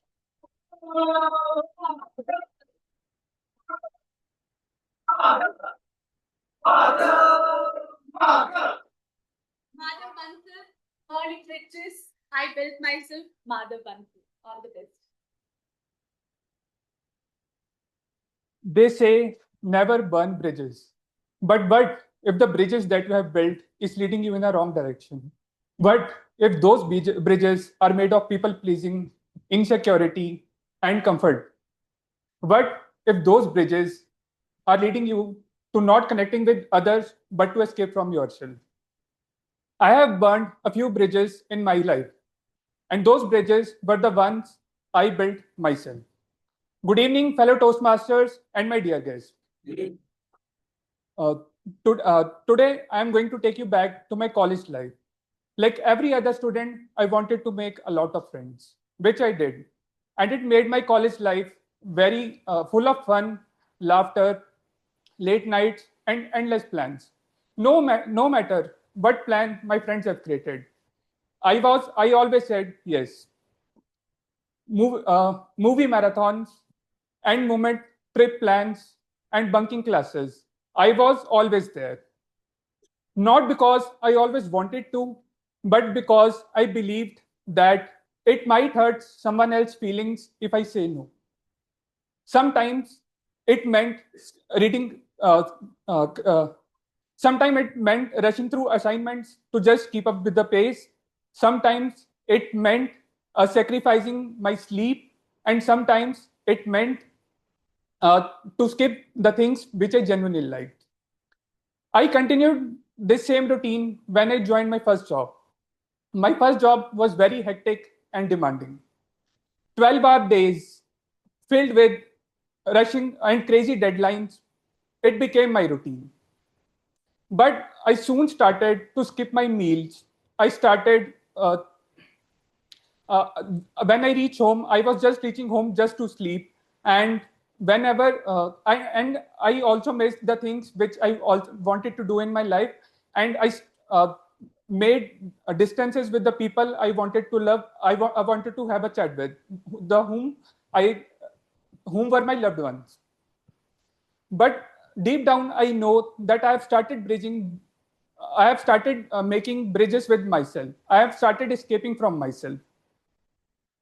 Madhav Bansal, all it riches, I built myself, Madhav Bansal. All the best. They say never burn bridges. But if the bridges that you have built is leading you in a wrong direction? But if those bridges are made of people pleasing, insecurity, and comfort? But if those bridges are leading you to not connecting with others, but to escape from yourself? I have burned a few bridges in my life, and those bridges were the ones I built myself. Good evening, fellow Toastmasters and my dear guests. Today, I am going to take you back to my college life. Like every other student, I wanted to make a lot of friends, which I did. And it made my college life very full of fun, laughter, late nights, and endless plans. No matter what plan my friends have created, I always said yes. Movie marathons and moment trip plans and bunking classes. I was always there. Not because I always wanted to, but because I believed that it might hurt someone else's feelings if I say no. Sometimes it meant reading, sometimes it meant rushing through assignments to just keep up with the pace. Sometimes it meant sacrificing my sleep, and sometimes it meant to skip the things which I genuinely liked. I continued this same routine when I joined my first job. My first job was very hectic and demanding. 12-hour days filled with rushing and crazy deadlines. It became my routine. But I soon started to skip my meals. I started, when I reach home, I was just reaching home just to sleep. And whenever I also missed the things which I also wanted to do in my life. And I made distances with the people I wanted to love. I wanted to have a chat with, whom were my loved ones. But deep down, I know that I have started making bridges with myself. I have started escaping from myself.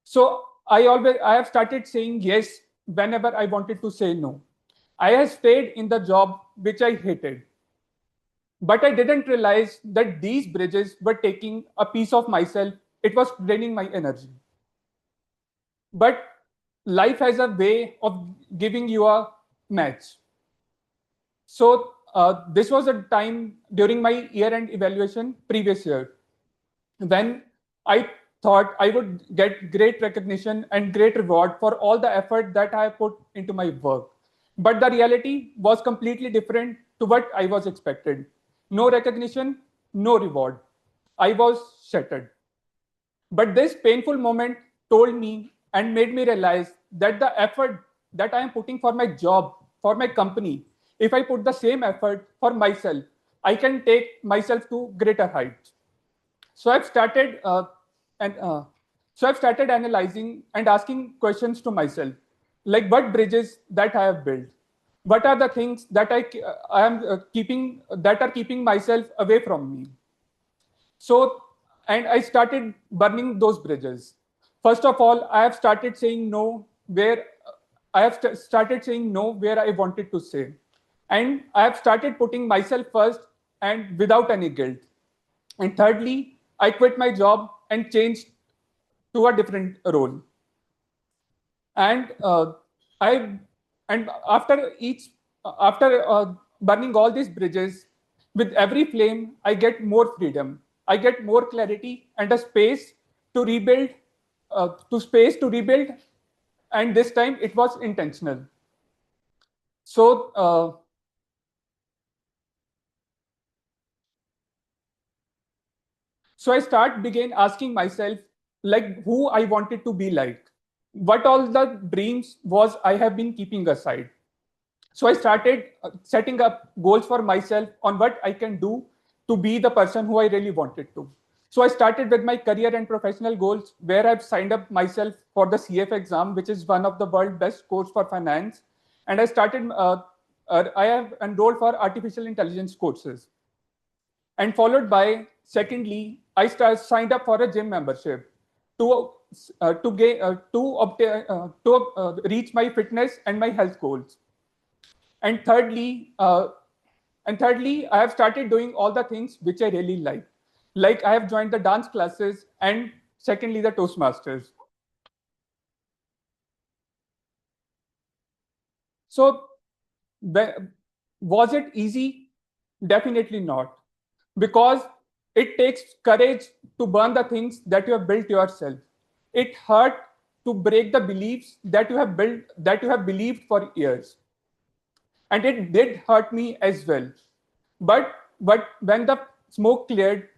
So I have started saying yes whenever I wanted to say no. I have stayed in the job which I hated. But I didn't realize that these bridges were taking a piece of myself. It was draining my energy. But life has a way of giving you a match. So this was a time during my year-end evaluation previous year when I thought I would get great recognition and great reward for all the effort that I put into my work. But the reality was completely different to what I was expected. No recognition, no reward. I was shattered. But this painful moment told me and made me realize that the effort that I am putting for my job, for my company, if I put the same effort for myself, I can take myself to greater heights. So I've started analyzing and asking questions to myself, like what bridges that I have built. What are the things that I am keeping that are keeping myself away from me? So, and I started burning those bridges. First of all, I have started saying no where started saying no where I wanted to say, and I have started putting myself first and without any guilt. And thirdly, I quit my job and changed to a different role. And after burning all these bridges, with every flame, I get more freedom. I get more clarity and a space to rebuild, and this time it was intentional. So I began asking myself like who I wanted to be like, what all the dreams was I have been keeping aside. So I started setting up goals for myself on what I can do to be the person who I really wanted to. So I started with my career and professional goals, where I've signed up myself for the CF exam, which is one of the world's best course for finance. And I have enrolled for artificial intelligence courses. And followed by, secondly, I signed up for a gym membership to reach my fitness and my health goals. And thirdly, I have started doing all the things which I really like. Like I have joined the dance classes, and secondly, the Toastmasters. So was it easy? Definitely not. Because it takes courage to burn the things that you have built yourself. It hurt to break the beliefs that you have built, that you have believed for years. And it did hurt me as well. But when the smoke cleared,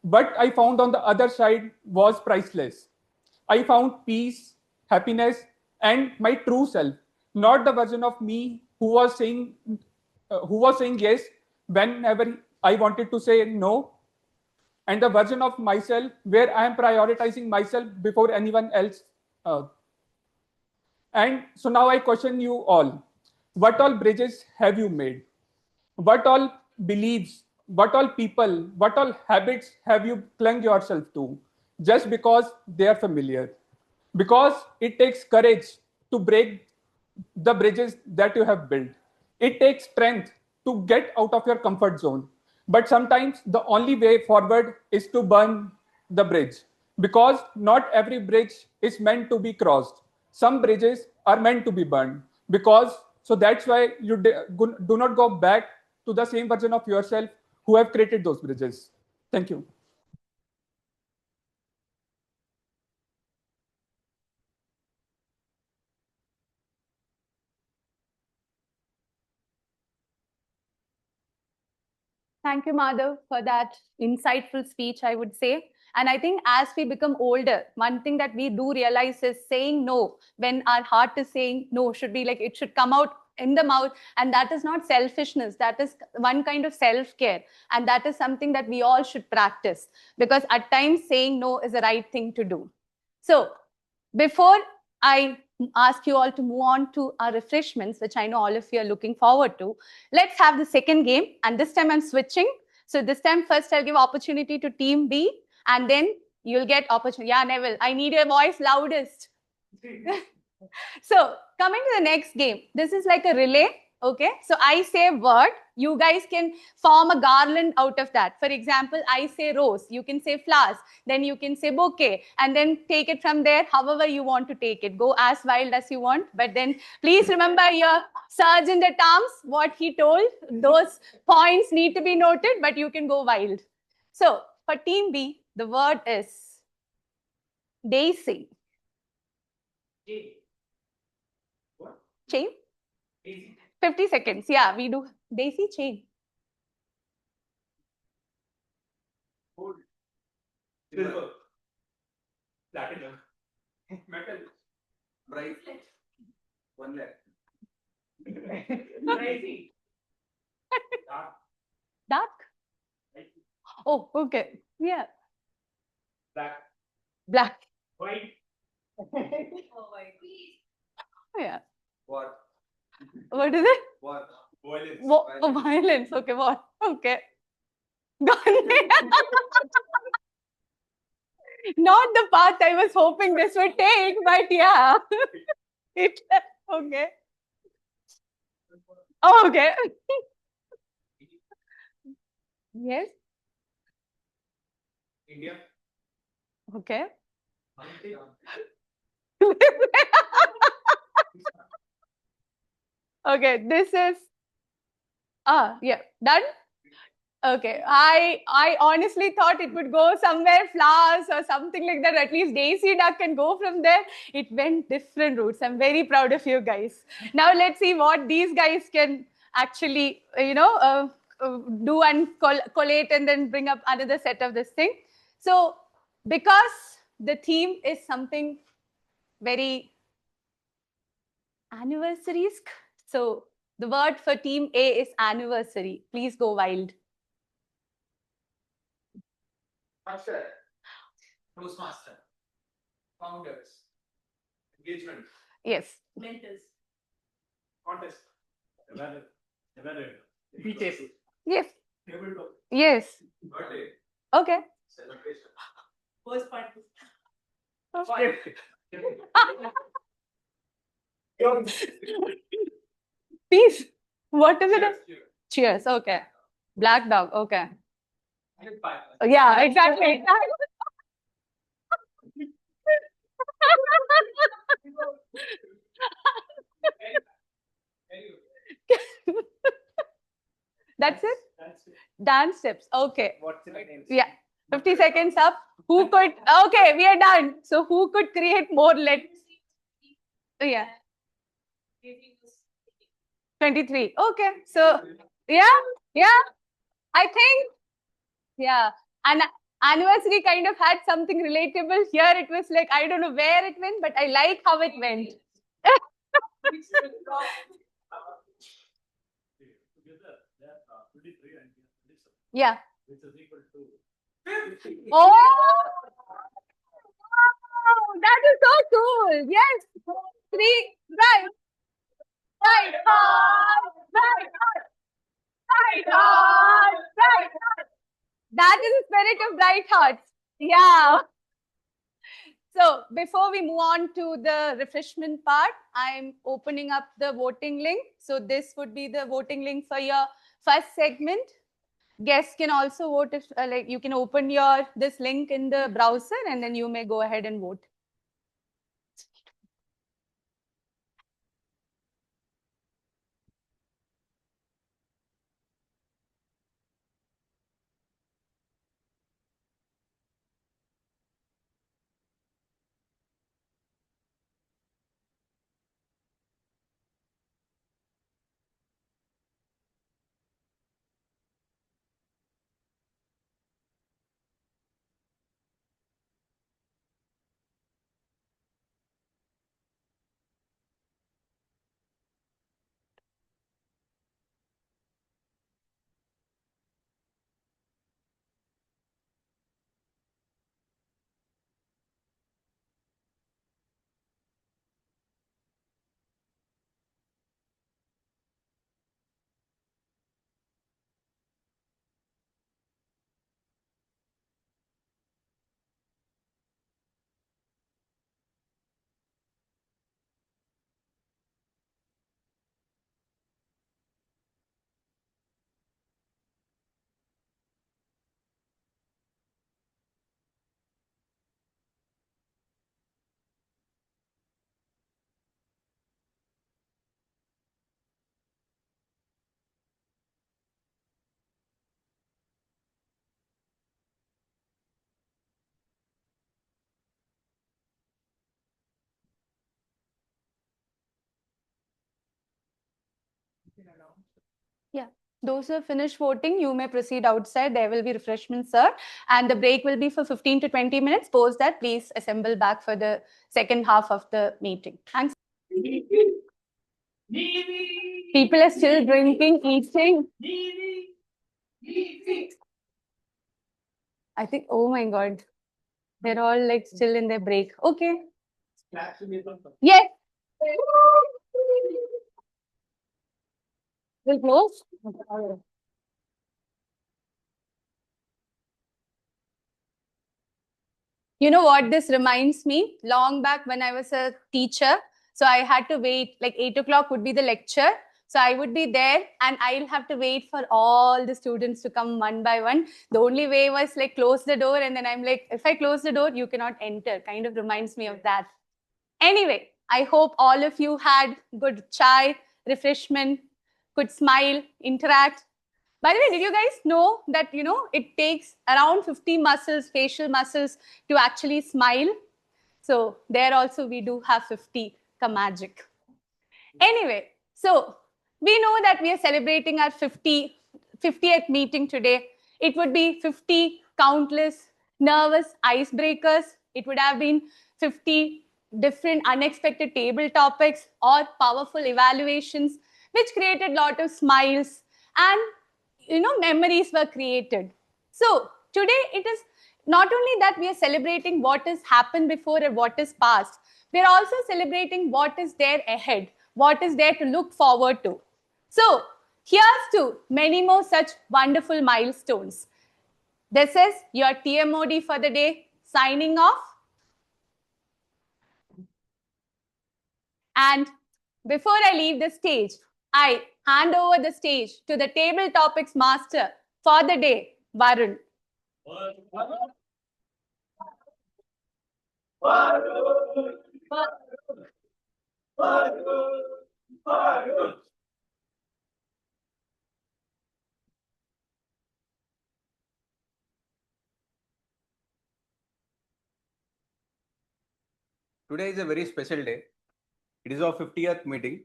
what I found on the other side was priceless. I found peace, happiness, and my true self, not the version of me who was saying yes whenever I wanted to say no. and the version of myself where I am prioritizing myself before anyone else. And so now I question you all. What all bridges have you made? What all beliefs, what all people, what all habits have you clung yourself to just because they are familiar? Because it takes courage to break the bridges that you have built. It takes strength to get out of your comfort zone. But sometimes the only way forward is to burn the bridge, because not every bridge is meant to be crossed. Some bridges are meant to be burned, because so that's why you do not go back to the same version of yourself who have created those bridges. Thank you. Thank you, Madhav, for that insightful speech, I would say. And I think as we become older, one thing that we do realize is saying no when our heart is saying no should be like, it should come out in the mouth. And that is not selfishness. That is one kind of self-care. And that is something that we all should practice, because at times saying no is the right thing to do. So before I ask you all to move on to our refreshments, which I know all of you are looking forward to, let's have the second game. And this time I'm switching. So this time first I'll give opportunity to team B, and then you'll get opportunity. Yeah, Neville, I need your voice loudest. So coming to the next game, this is like a relay. Okay, so I say a word, you guys can form a garland out of that. For example, I say rose, you can say flowers, then you can say bouquet, and then take it from there however you want to take it. Go as wild as you want, but then please remember your sergeant at arms, what he told, those points need to be noted, but you can go wild. So for team B, the word is daisy. Chain? 50 seconds. Yeah, we do. Daisy chain. Gold. Silver. Platinum. Metal. Bracelet. 1 lakh. Crazy. Dark. Dark? Oh, okay. Yeah. Black. Black. White. Yeah. What? What is it? What? Violence. Oh, violence. Okay, what? Okay. Not the path I was hoping this would take, but yeah. Okay. Oh, okay. Yes. India. Okay. Okay, this is yeah, done. Okay, I honestly thought it would go somewhere flowers or something like that. At least Daisy Duck can go from there. It went different routes. I'm very proud of you guys. Now let's see what these guys can actually, do and collate and then bring up another set of this thing. So because the theme is something very anniversaries, so the word for team A is anniversary. Please go wild. Master. Toastmaster. Founders. Engagement. Yes. Mentors. Contest. Teachers. Yes. Tabletop. Yes. Birthday. Okay. Celebration. First party. Peace. What is it? Cheers. Okay. Black dog. Okay. Yeah, exactly. That's it? Dance steps. Okay. What's the name? Yeah. 50 seconds up. Who could? Okay, we are done. So who could create more? Yeah. 23. Okay. So yeah. I think, yeah. And anniversary kind of had something relatable. Here it was like, I don't know where it went, but I like how it went. Yeah. Which is equal to Oh, wow, that is so cool. Yes. 3, right. Right heart, right heart, right heart, right heart. That is the spirit of Bright Hearts. Yeah. So before we move on to the refreshment part, I'm opening up the voting link. So this would be the voting link for your first segment. Guests can also vote if like you can open your this link in the browser and then you may go ahead and vote. Yeah. Those who have finished voting, you may proceed outside. There will be refreshments served, and the break will be for 15 to 20 minutes. Post that, please assemble back for the second half of the meeting. Thanks. People are still drinking, eating. I think, oh my God, they're all like still in their break. Okay. Yes. We'll close. You know what this reminds me? Long back when I was a teacher, so I had to wait, like 8 o'clock would be the lecture. So I would be there and I'll have to wait for all the students to come one by one. The only way was like close the door and then I'm like, if I close the door, you cannot enter. Kind of reminds me of that. Anyway, I hope all of you had good chai, refreshment, could smile, interact. By the way, did you guys know that, it takes around 50 muscles, facial muscles to actually smile? So there also we do have 50 ka magic. Anyway, so we know that we are celebrating our 50th meeting today. It would be 50 countless nervous icebreakers. It would have been 50 different unexpected table topics or powerful evaluations, which created a lot of smiles and memories were created. So today it is not only that we are celebrating what has happened before and what is past, we are also celebrating what is there ahead, what is there to look forward to. So here's to many more such wonderful milestones. This is your TMOD for the day, signing off. And before I leave the stage, I hand over the stage to the table topics master for the day, Varun. Today is a very special day. It is our 50th meeting.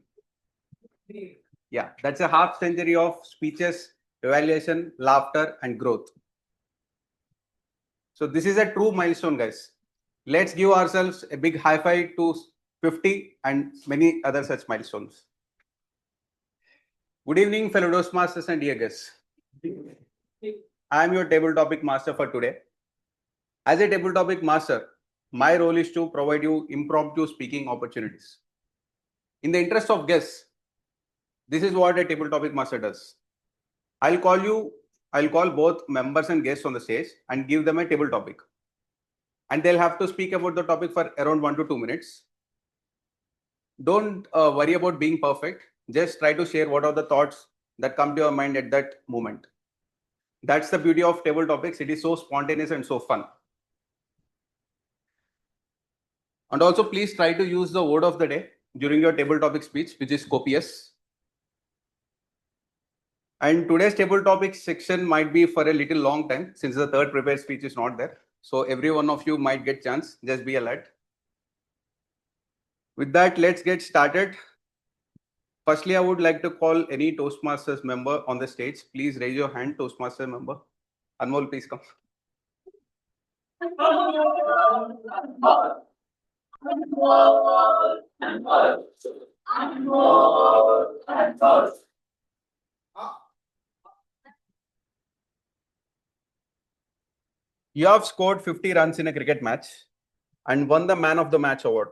Yeah, that's a half century of speeches, evaluation, laughter, and growth. So this is a true milestone, guys. Let's give ourselves a big high five to 50 and many other such milestones. Good evening, fellow Toastmasters and dear guests. I am your table topic master for today. As a table topic master, my role is to provide you impromptu speaking opportunities. In the interest of guests, this is what a table topic master does. I'll call both members and guests on the stage and give them a table topic. And they'll have to speak about the topic for around 1 to 2 minutes. Don't worry about being perfect. Just try to share what are the thoughts that come to your mind at that moment. That's the beauty of table topics. It is so spontaneous and so fun. And also, please try to use the word of the day during your table topic speech, which is copious. And today's table topic section might be for a little long time since the third prepared speech is not there. So every one of you might get chance. Just be alert. With that, let's get started. Firstly, I would like to call any Toastmasters member on the stage. Please raise your hand, Toastmaster member. Anmol, please come. You have scored 50 runs in a cricket match and won the Man of the Match award.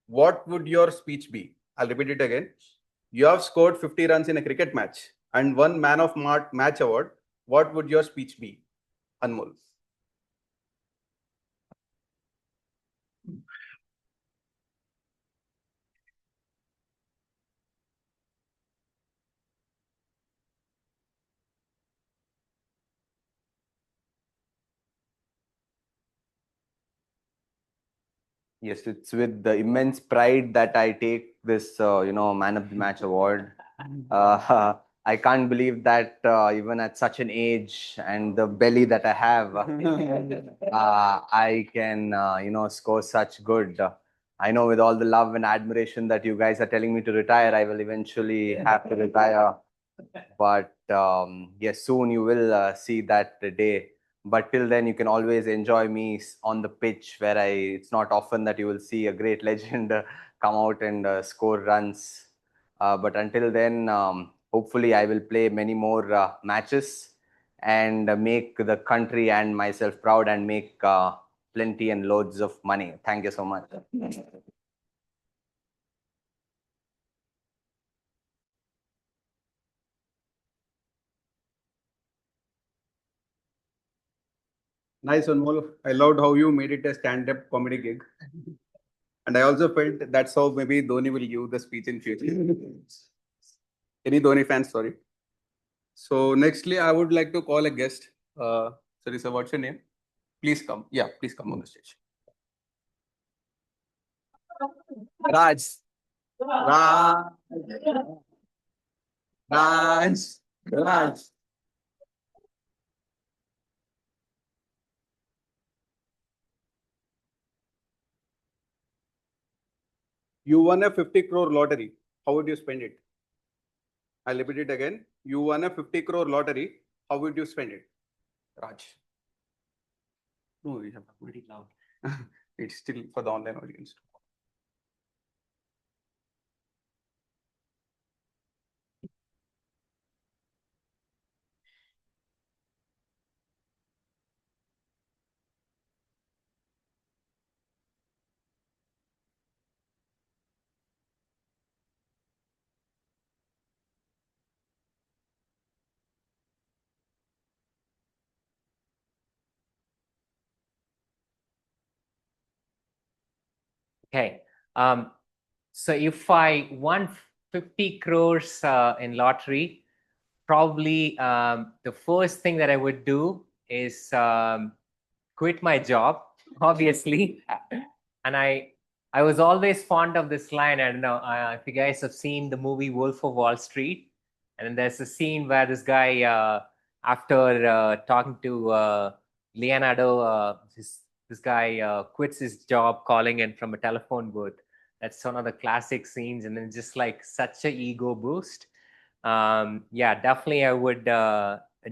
What would your speech be? I'll repeat it again. You have scored 50 runs in a cricket match and won Man of Match award. What would your speech be? Anmol. Yes, it's with the immense pride that I take this, Man of the Match award. I can't believe that even at such an age and the belly that I have, I can, score such good. I know with all the love and admiration that you guys are telling me to retire, I will eventually have to retire. But yes, soon you will see that day. But till then, you can always enjoy me on the pitch where it's not often that you will see a great legend come out and score runs. But until then, hopefully I will play many more matches and make the country and myself proud and make plenty and loads of money. Thank you so much. Nice, Anmol. I loved how you made it a stand-up comedy gig. And I also felt that's how maybe Dhoni will give the speech in future. Any Dhoni fans, sorry. So nextly, I would like to call a guest. Sorry, sir, what's your name? Please come. Yeah, please come on the stage. Raj. Raj. Raj. Raj. You won a 50 crore lottery. How would you spend it? I'll repeat it again. You won a 50 crore lottery. How would you spend it? Raj. No, we have very loud. It's still for the online audience. Okay. So if I won 50 crores in lottery, probably the first thing that I would do is quit my job, obviously. And I was always fond of this line. I don't know if you guys have seen the movie Wolf of Wall Street. And there's a scene where this guy, after talking to Leonardo, this guy quits his job calling in from a telephone booth. That's one of the classic scenes. And then just like such a ego boost. Yeah, definitely I would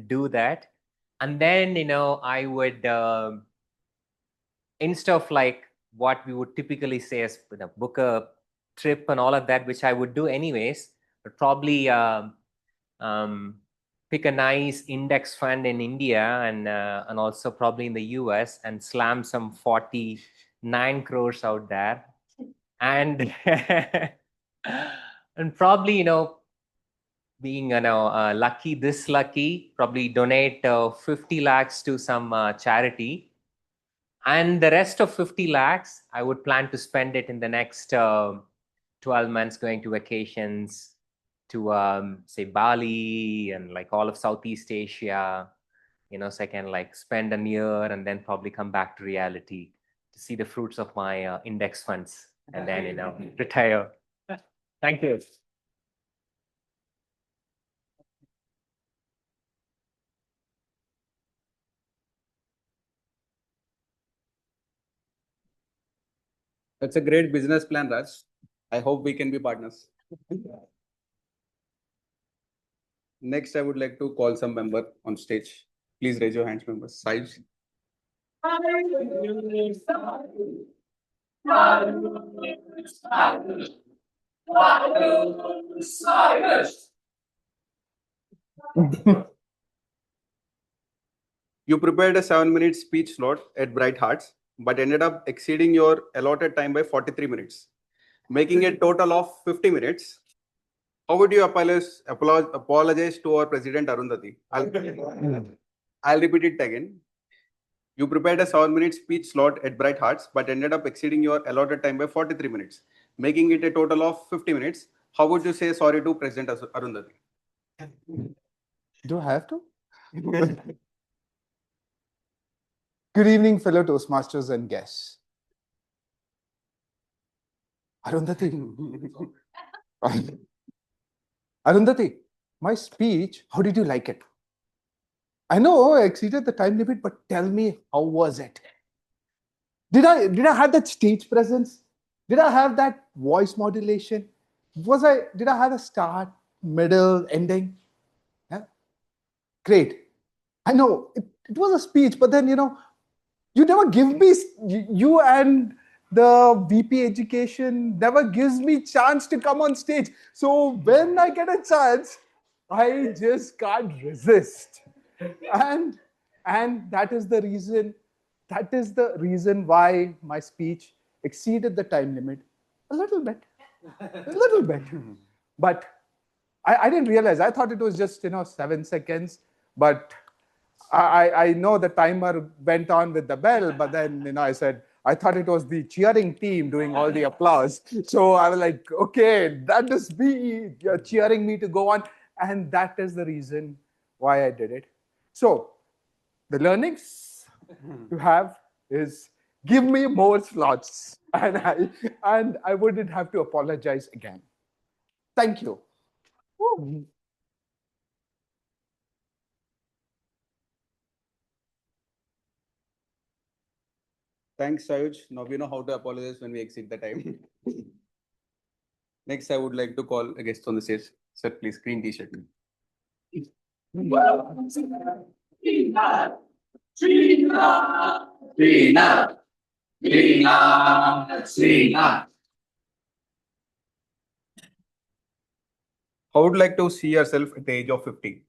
do that. And then, I would, instead of like what we would typically say as book a trip and all of that, which I would do anyways, but probably pick a nice index fund in India and also probably in the US and slam some 49 crores out there. And and probably, being lucky, this lucky, probably donate 50 lakhs to some charity. And the rest of 50 lakhs, I would plan to spend it in the next 12 months going to vacations to say Bali and like all of Southeast Asia, so I can like spend a year and then probably come back to reality to see the fruits of my index funds and then, retire. Thank you. That's a great business plan, Raj. I hope we can be partners. Next, I would like to call some member on stage. Please raise your hands, members. Saj. You prepared a 7-minute speech slot at Bright Hearts, but ended up exceeding your allotted time by 43 minutes, making a total of 50 minutes. How would you apologize to our President Arundhati? I'll repeat it again. You prepared a 7-minute speech slot at Bright Hearts, but ended up exceeding your allotted time by 43 minutes, making it a total of 50 minutes. How would you say sorry to President Arundhati? Do I have to? Good evening, fellow Toastmasters and guests. Arundhati. Arundhati, my speech, how did you like it? I know I exceeded the time limit, but tell me, how was it? Did I have that stage presence? Did I have that voice modulation? Did I have a start, middle, ending? Yeah? Great. I know it was a speech, but then, you never give me, you and the VP education never gives me chance to come on stage. So when I get a chance, I just can't resist. And that is the reason why my speech exceeded the time limit a little bit. But I didn't realize. I thought it was just 7 seconds. But I know the timer went on with the bell. But then I said I thought it was the cheering team doing all the applause. So I was like, okay, that is me cheering me to go on, and that is the reason why I did it. So the learnings to have is give me more slots, and I wouldn't have to apologize again. Thank you. Thanks, Sayuj. Now we know how to apologize when we exceed the time. Next, I would like to call a guest on the stage. Sir, please, green t-shirt. How would you like to see yourself at the age of 50?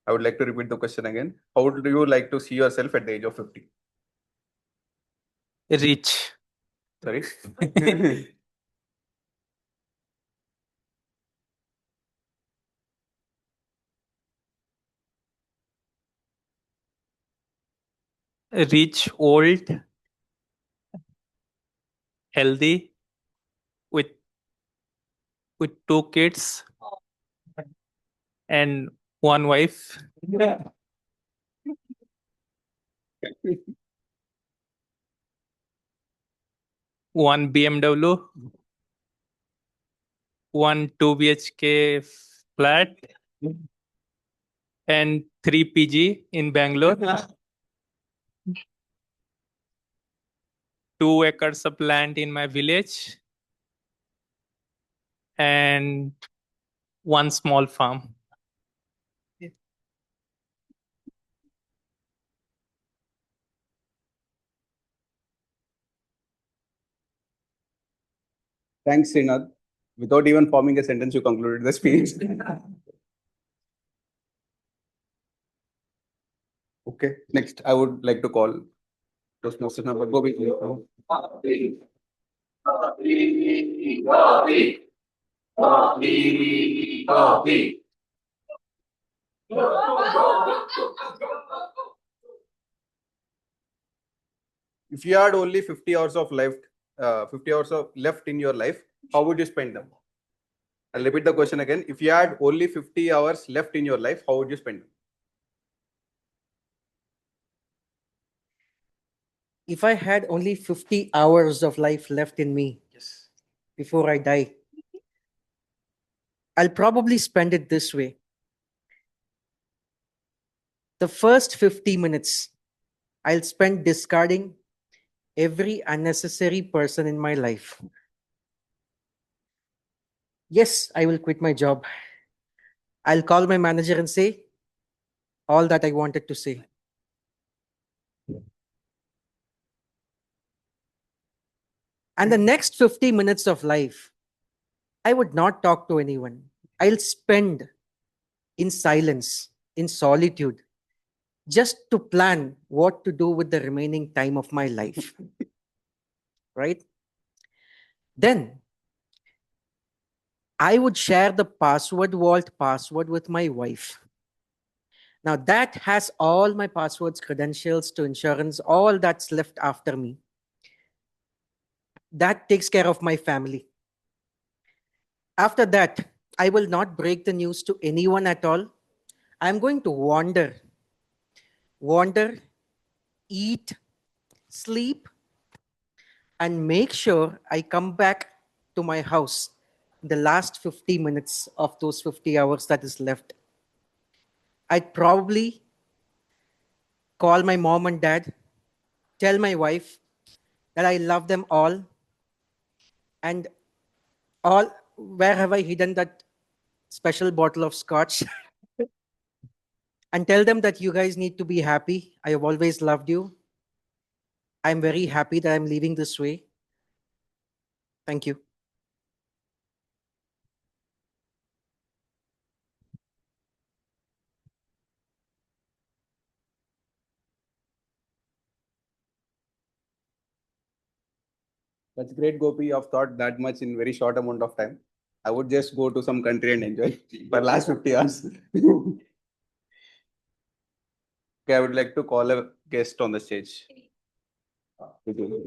I would like to repeat the question again. How would you like to see yourself at the age of 50? Rich. Sorry? Rich, old, healthy, with 2 kids and 1 wife. One BMW, 1 2 BHK flat, and 3 PG in Bangalore. 2 acres of land in my village, and 1 small farm. Thanks, Srinath. Without even forming a sentence, you concluded the speech. Okay. Next, I would like to call Toastmasters member Gobi. If you had only 50 hours of life, 50 hours of left in your life, how would you spend them? I'll repeat the question again. If you had only 50 hours left in your life, how would you spend them? If I had only 50 hours of life left in me before I die, I'll probably spend it this way. The first 50 minutes, I'll spend discarding every unnecessary person in my life. Yes, I will quit my job. I'll call my manager and say all that I wanted to say. And the next 50 minutes of life, I would not talk to anyone. I'll spend in silence, in solitude, just to plan what to do with the remaining time of my life. Right? Then, I would share the password vault password with my wife. Now that has all my passwords, credentials to insurance, all that's left after me. That takes care of my family. After that, I will not break the news to anyone at all. I'm going to wander, eat, sleep, and make sure I come back to my house the last 50 minutes of those 50 hours that is left. I'd probably call my mom and dad, tell my wife that I love them all, and where have I hidden that special bottle of scotch? And tell them that you guys need to be happy. I have always loved you. I'm very happy that I'm leaving this way. Thank you. That's great, Gopi. You've thought that much in very short amount of time. I would just go to some country and enjoy for last 50 hours. Okay, I would like to call a guest on the stage. Thank you.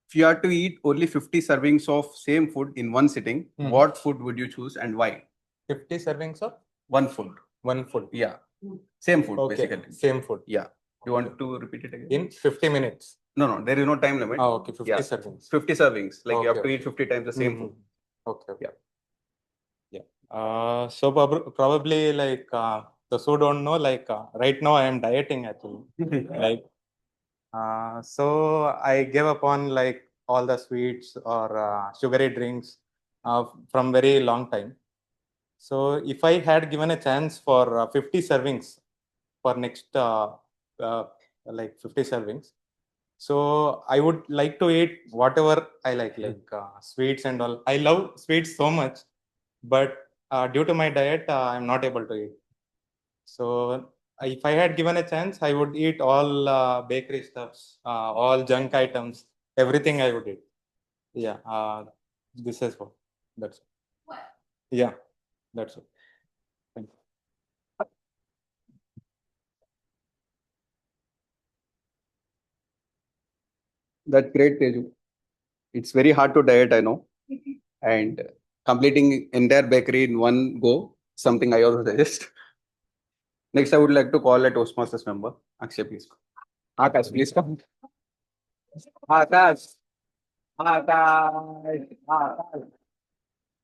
If you had to eat only 50 servings of same food in one sitting, what food would you choose and why? 50 servings of one food. One food. Yeah. Same food, Okay, basically. same food. Yeah. You want to repeat it again? In 50 minutes. No, there is no time limit. Oh, okay, 50 Yeah. servings. 50 servings. Like you have Okay, to eat 50 times the same food. Okay. Yeah. So probably like those who don't know, like right now I am dieting actually. Like so I gave up on like all the sweets or sugary drinks from very long time. So if I had given a chance for 50 servings for next like 50 servings, so I would like to eat whatever I like sweets and all. I love sweets so much, but due to my diet, I'm not able to eat. So if I had given a chance, I would eat all bakery stuffs, all junk items, everything I would eat. Yeah, this is what. That's it. What? Yeah, that's it. Thank you. That's great, Teju. It's very hard to diet, I know. And completing entire bakery in one go, something I also suggest. Next, I would like to call a Toastmasters member. Akshay, please. Akash, please come. Akash. Akash. Akash.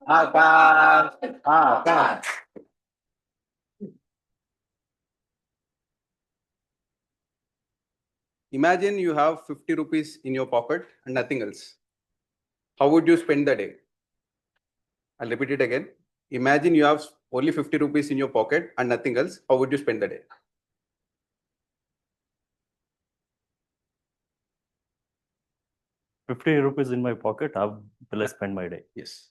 Akash. Akash. Imagine you have 50 rupees in your pocket and nothing else. How would you spend the day? I'll repeat it again. Imagine you have only 50 rupees in your pocket and nothing else. How would you spend the day? 50 rupees in my pocket, how will I spend my day? Yes.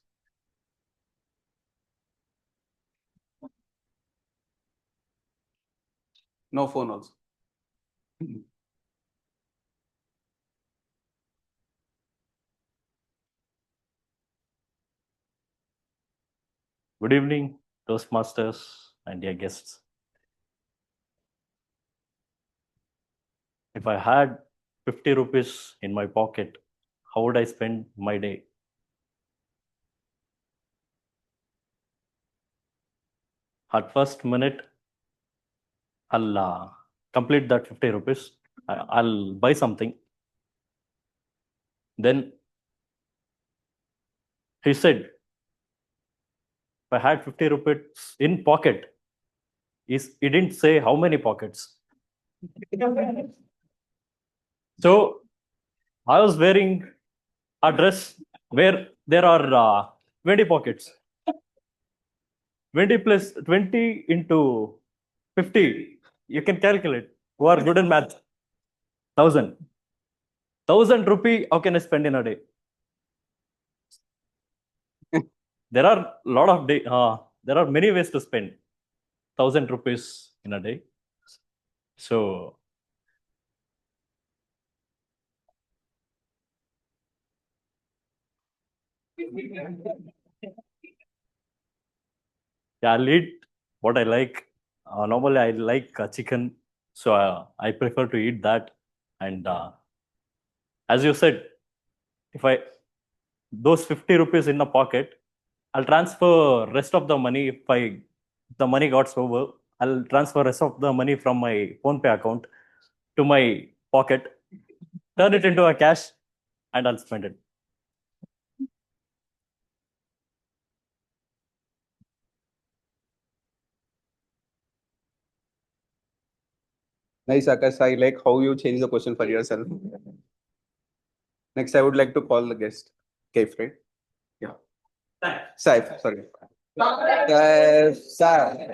No phone also. Good evening, Toastmasters and dear guests. If I had 50 rupees in my pocket, how would I spend my day? At first minute, I'll complete that 50 rupees. I'll buy something. Then he said, if I had 50 rupees in pocket, he didn't say how many pockets. So I was wearing a dress where there are 20 pockets. 20 plus 20 into 50, you can calculate. Who are good in math? 1,000. 1,000 rupee, how can I spend in a day? There are there are many ways to spend 1,000 rupees in a day. So yeah, I'll eat what I like. Normally, I like chicken, so I prefer to eat that. And as you said, if those 50 rupees in the pocket, I'll transfer rest of the money. If the money got over, I'll transfer rest of the money from my PhonePe account to my pocket, turn it into a cash, and I'll spend it. Nice, Akash. I like how you change the question for yourself. Next, I would like to call the guest. Kaif, right? Yeah. Saif, sorry. Saif.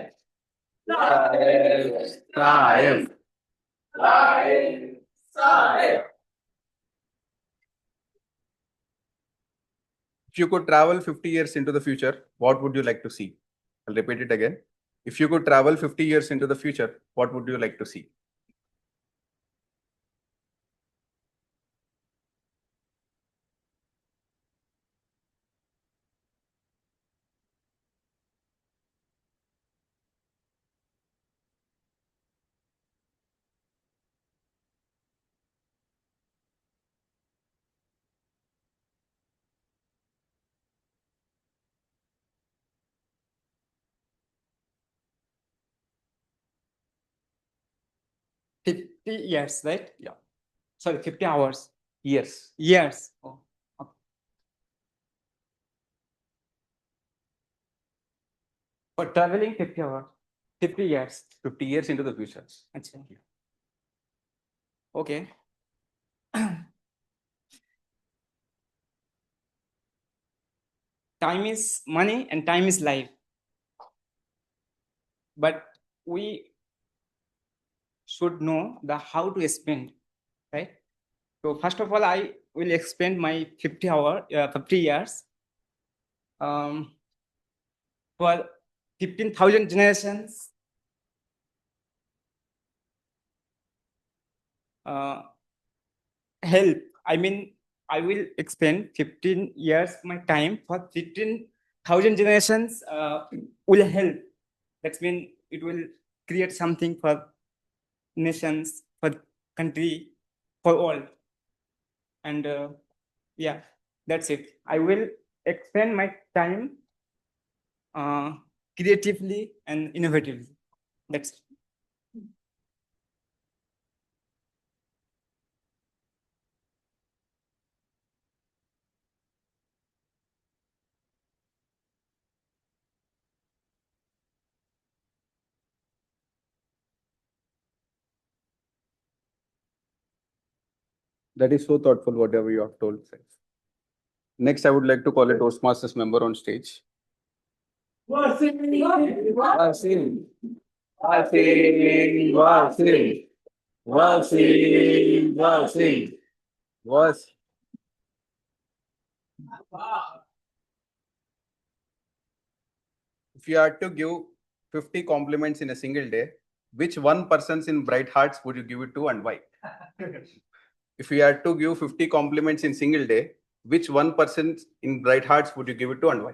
If you could travel 50 years into the future, what would you like to see? I'll repeat it again. If you could travel 50 years into the future, what would you like to see? Years, right? Yeah. Sorry, 50 hours. Years. Years. Oh, okay. For traveling 50 hours. 50 years. 50 years into the future. Achha. Okay. Time is money and time is life. But we should know how to spend, right? So first of all, I will expend my 50 years for 15,000 generations. Help. I mean, I will expend 15 years my time for 15,000 generations will help. That means it will create something for nations, for country, for all. And yeah, that's it. I will expend my time creatively and innovatively. That's it. That is so thoughtful, whatever you have told. Next, I would like to call a Toastmasters member on stage. Wasim. If you had to give 50 compliments in a single day, which one person's in Bright Hearts would you give it to and why? If you had to give 50 compliments in single day, which one person in Bright Hearts would you give it to and why?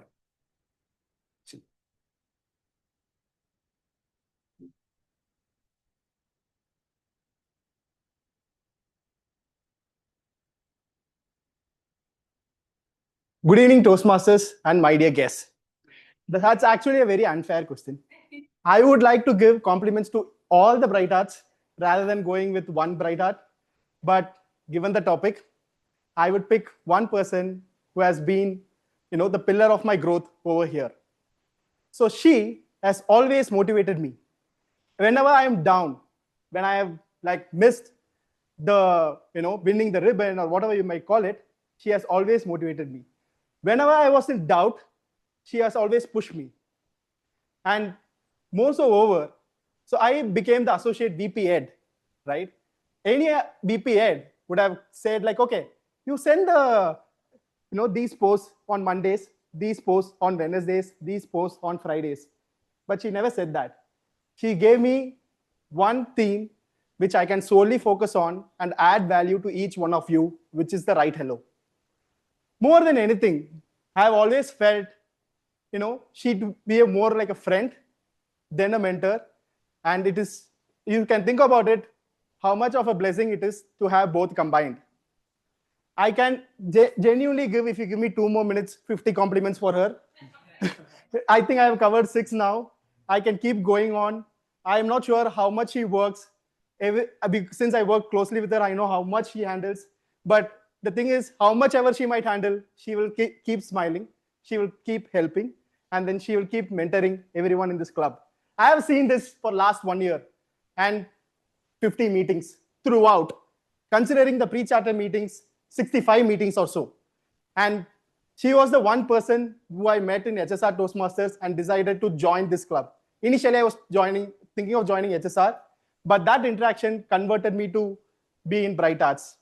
Good evening, Toastmasters and my dear guests. That's actually a very unfair question. I would like to give compliments to all the Bright Hearts rather than going with one Bright Heart. But given the topic, I would pick one person who has been, the pillar of my growth over here. So she has always motivated me. Whenever I am down, when I have missed the, winning the ribbon or whatever you might call it, she has always motivated me. Whenever I was in doubt, she has always pushed me. And more so over, so I became the associate VP Ed, right? Any VP Ed would have said okay, you send the, these posts on Mondays, these posts on Wednesdays, these posts on Fridays. But she never said that. She gave me one theme which I can solely focus on and add value to each one of you, which is the Write Hello. More than anything, I have always felt, she'd be more like a friend than a mentor. And it is, you can think about it, how much of a blessing it is to have both combined. I can genuinely give, if you give me 2 more minutes, 50 compliments for her. I think I have covered 6 now. I can keep going on. I am not sure how much she works. Since I work closely with her, I know how much she handles. But the thing is, how much ever she might handle, she will keep smiling. She will keep helping. And then she will keep mentoring everyone in this club. I have seen this for last 1 year and 50 meetings throughout. Considering the pre-charter meetings, 65 meetings or so. And she was the one person who I met in HSR Toastmasters and decided to join this club. Initially, I was thinking of joining HSR, but that interaction converted me to be in Bright Hearts.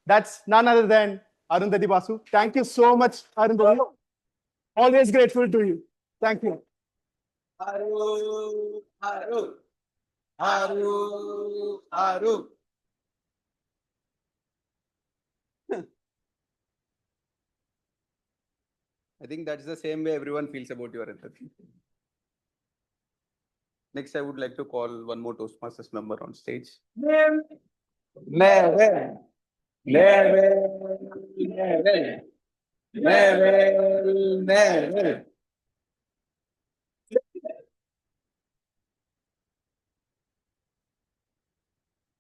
That's none other than Arundhati Basu. Thank you so much, Arundhati. Always grateful to you. Thank you. Aru, Aru, Aru, Aru. I think that's the same way everyone feels about your empathy. Next, I would like to call one more Toastmasters member on stage. Never, never, never, never, never.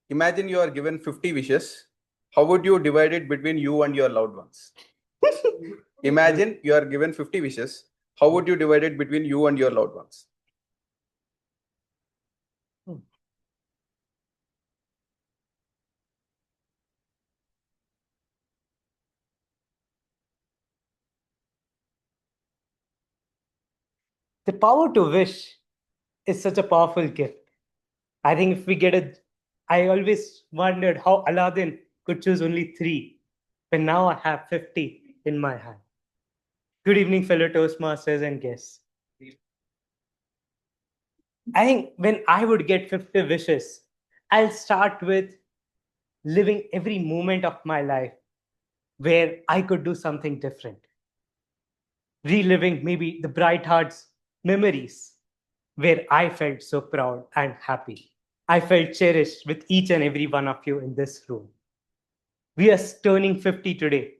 Imagine you are given 50 wishes. How would you divide it between you and your loved ones? Imagine you are given 50 wishes. How would you divide it between you and your loved ones? The power to wish is such a powerful gift. I think if we get it, I always wondered how Aladdin could choose only 3, but now I have 50 in my hand. Good evening, fellow Toastmasters and guests. I think when I would get 50 wishes, I'll start with living every moment of my life where I could do something different. Reliving maybe the Bright Hearts memories where I felt so proud and happy. I felt cherished with each and every one of you in this room. We are turning 50 today,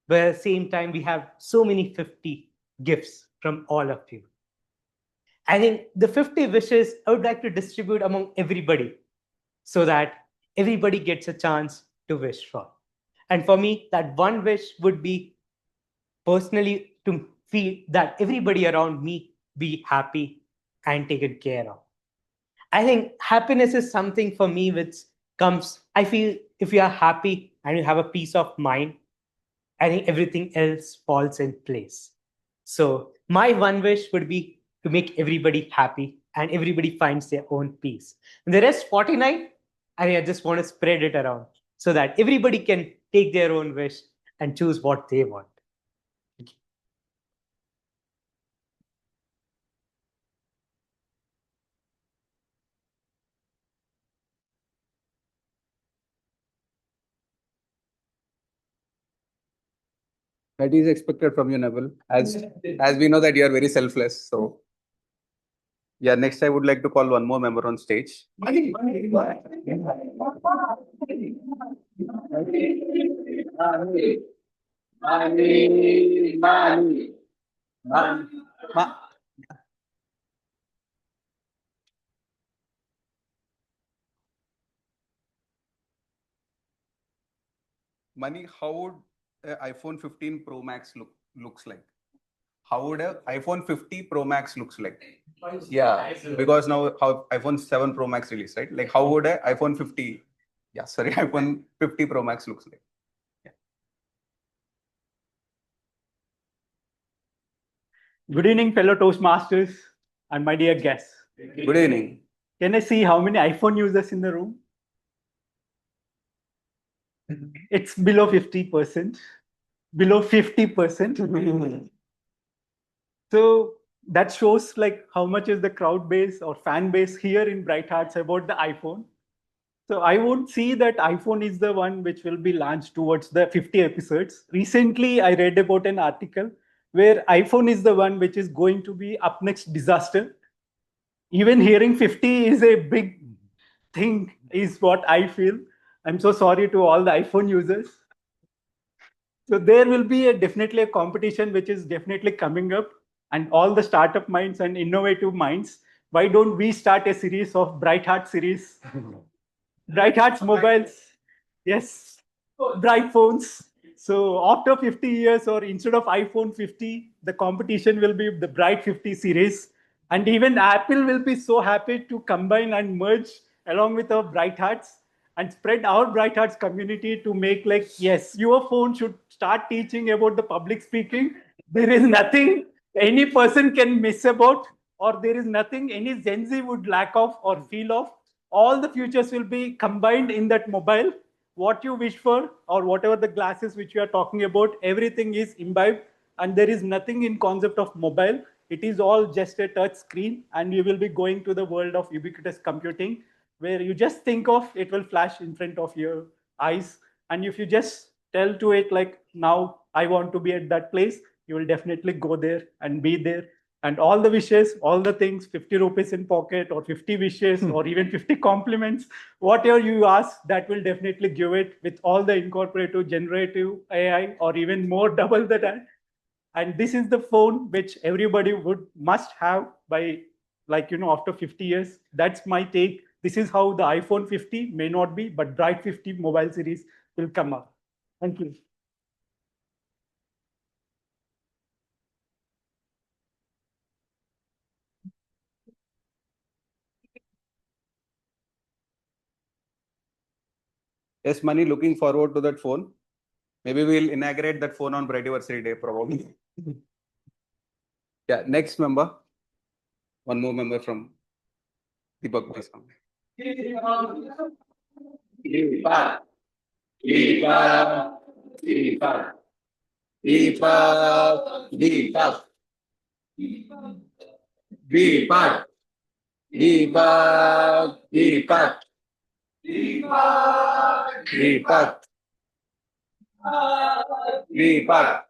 but at the same time, we have so many 50 gifts from all of you. I think the 50 wishes I would like to distribute among everybody so that everybody gets a chance to wish for. And for me, that one wish would be personally to feel that everybody around me be happy and taken care of. I think happiness is something for me which comes, I feel if you are happy and you have a peace of mind, I think everything else falls in place. So my one wish would be to make everybody happy and everybody finds their own peace. And the rest 49, I think I just want to spread it around so that everybody can take their own wish and choose what they want. That is expected from you, Nabil. As we know that you are very selfless. So yeah, next I would like to call one more member on stage. Mani, how would an iPhone 15 Pro Max looks like? How would an iPhone 50 Pro Max looks like? Yeah, because now how iPhone 7 Pro Max released, right? Like how would an iPhone 50, yeah, sorry, iPhone 50 Pro Max looks like? Good evening, fellow Toastmasters and my dear guests. Good evening. Can I see how many iPhone users in the room? It's below 50%, below 50%. So that shows like how much is the crowd base or fan base here in Bright Hearts about the iPhone. So I would see that iPhone is the one which will be launched towards the 50 episodes. Recently, I read about an article where iPhone is the one which is going to be up next disaster. Even hearing 50 is a big thing, is what I feel. I'm so sorry to all the iPhone users. So there will be definitely a competition which is definitely coming up, and all the startup minds and innovative minds. Why don't we start a series of Bright Heart series? Bright Hearts mobiles, yes, Bright phones. So after 50 years, or instead of iPhone 50, the competition will be the Bright 50 series. And even Apple will be so happy to combine and merge along with our Bright Hearts and spread our Bright Hearts community to make like, yes, your phone should start teaching about the public speaking. There is nothing any person can miss about, or there is nothing any Gen Z would lack of or feel of. All the futures will be combined in that mobile. What you wish for, or whatever the glasses which you are talking about, everything is imbibed, and there is nothing in concept of mobile. It is all just a touch screen, and you will be going to the world of ubiquitous computing, where you just think of it will flash in front of your eyes. And if you just tell to it like, now I want to be at that place, you will definitely go there and be there. And all the wishes, all the things, 50 rupees in pocket, or 50 wishes, or even 50 compliments, whatever you ask, that will definitely give it with all the incorporative generative AI, or even more double that. And this is the phone which everybody must have by, like, after 50 years. That's my take. This is how the iPhone 50 may not be, but Bright 50 mobile series will come up. Thank you. Yes, Mani, looking forward to that phone. Maybe we'll inaugurate that phone on Brightiversary Day, probably. Yeah, next member. One more member from Deepak, please come. Deepak. Deepak. Deepak. Deepak. Deepak. Deepak. Deepak. Deepak. Deepak. Deepak. Deepak.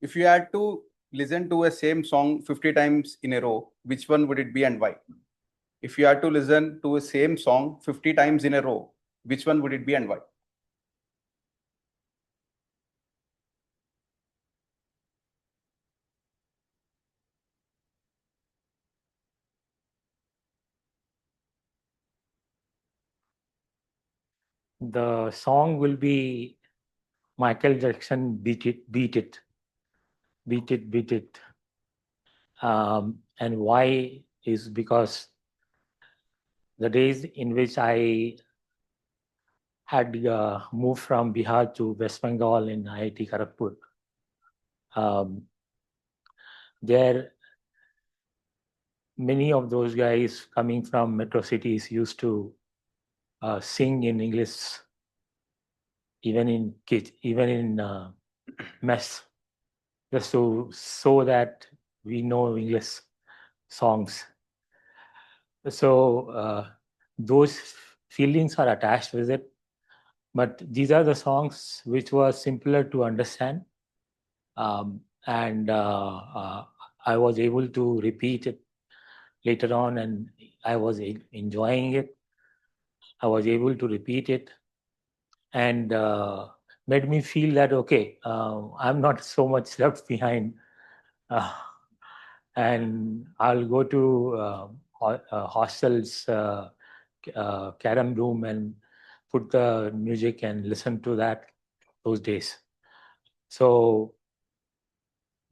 If you had to listen to a same song 50 times in a row, which one would it be and why? If you had to listen to a same song 50 times in a row, which one would it be and why? The song will be Michael Jackson, Beat It, Beat It, Beat It, Beat It. And why is because the days in which I had moved from Bihar to West Bengal in IIT Kharagpur, there many of those guys coming from metro cities used to sing in English, even in mess, just so that we know English songs. So those feelings are attached with it. But these are the songs which were simpler to understand. And I was able to repeat it later on, and I was enjoying it. I was able to repeat it, and made me feel that, okay, I'm not so much left behind. And I'll go to hostels, carom room, and put the music and listen to that those days. So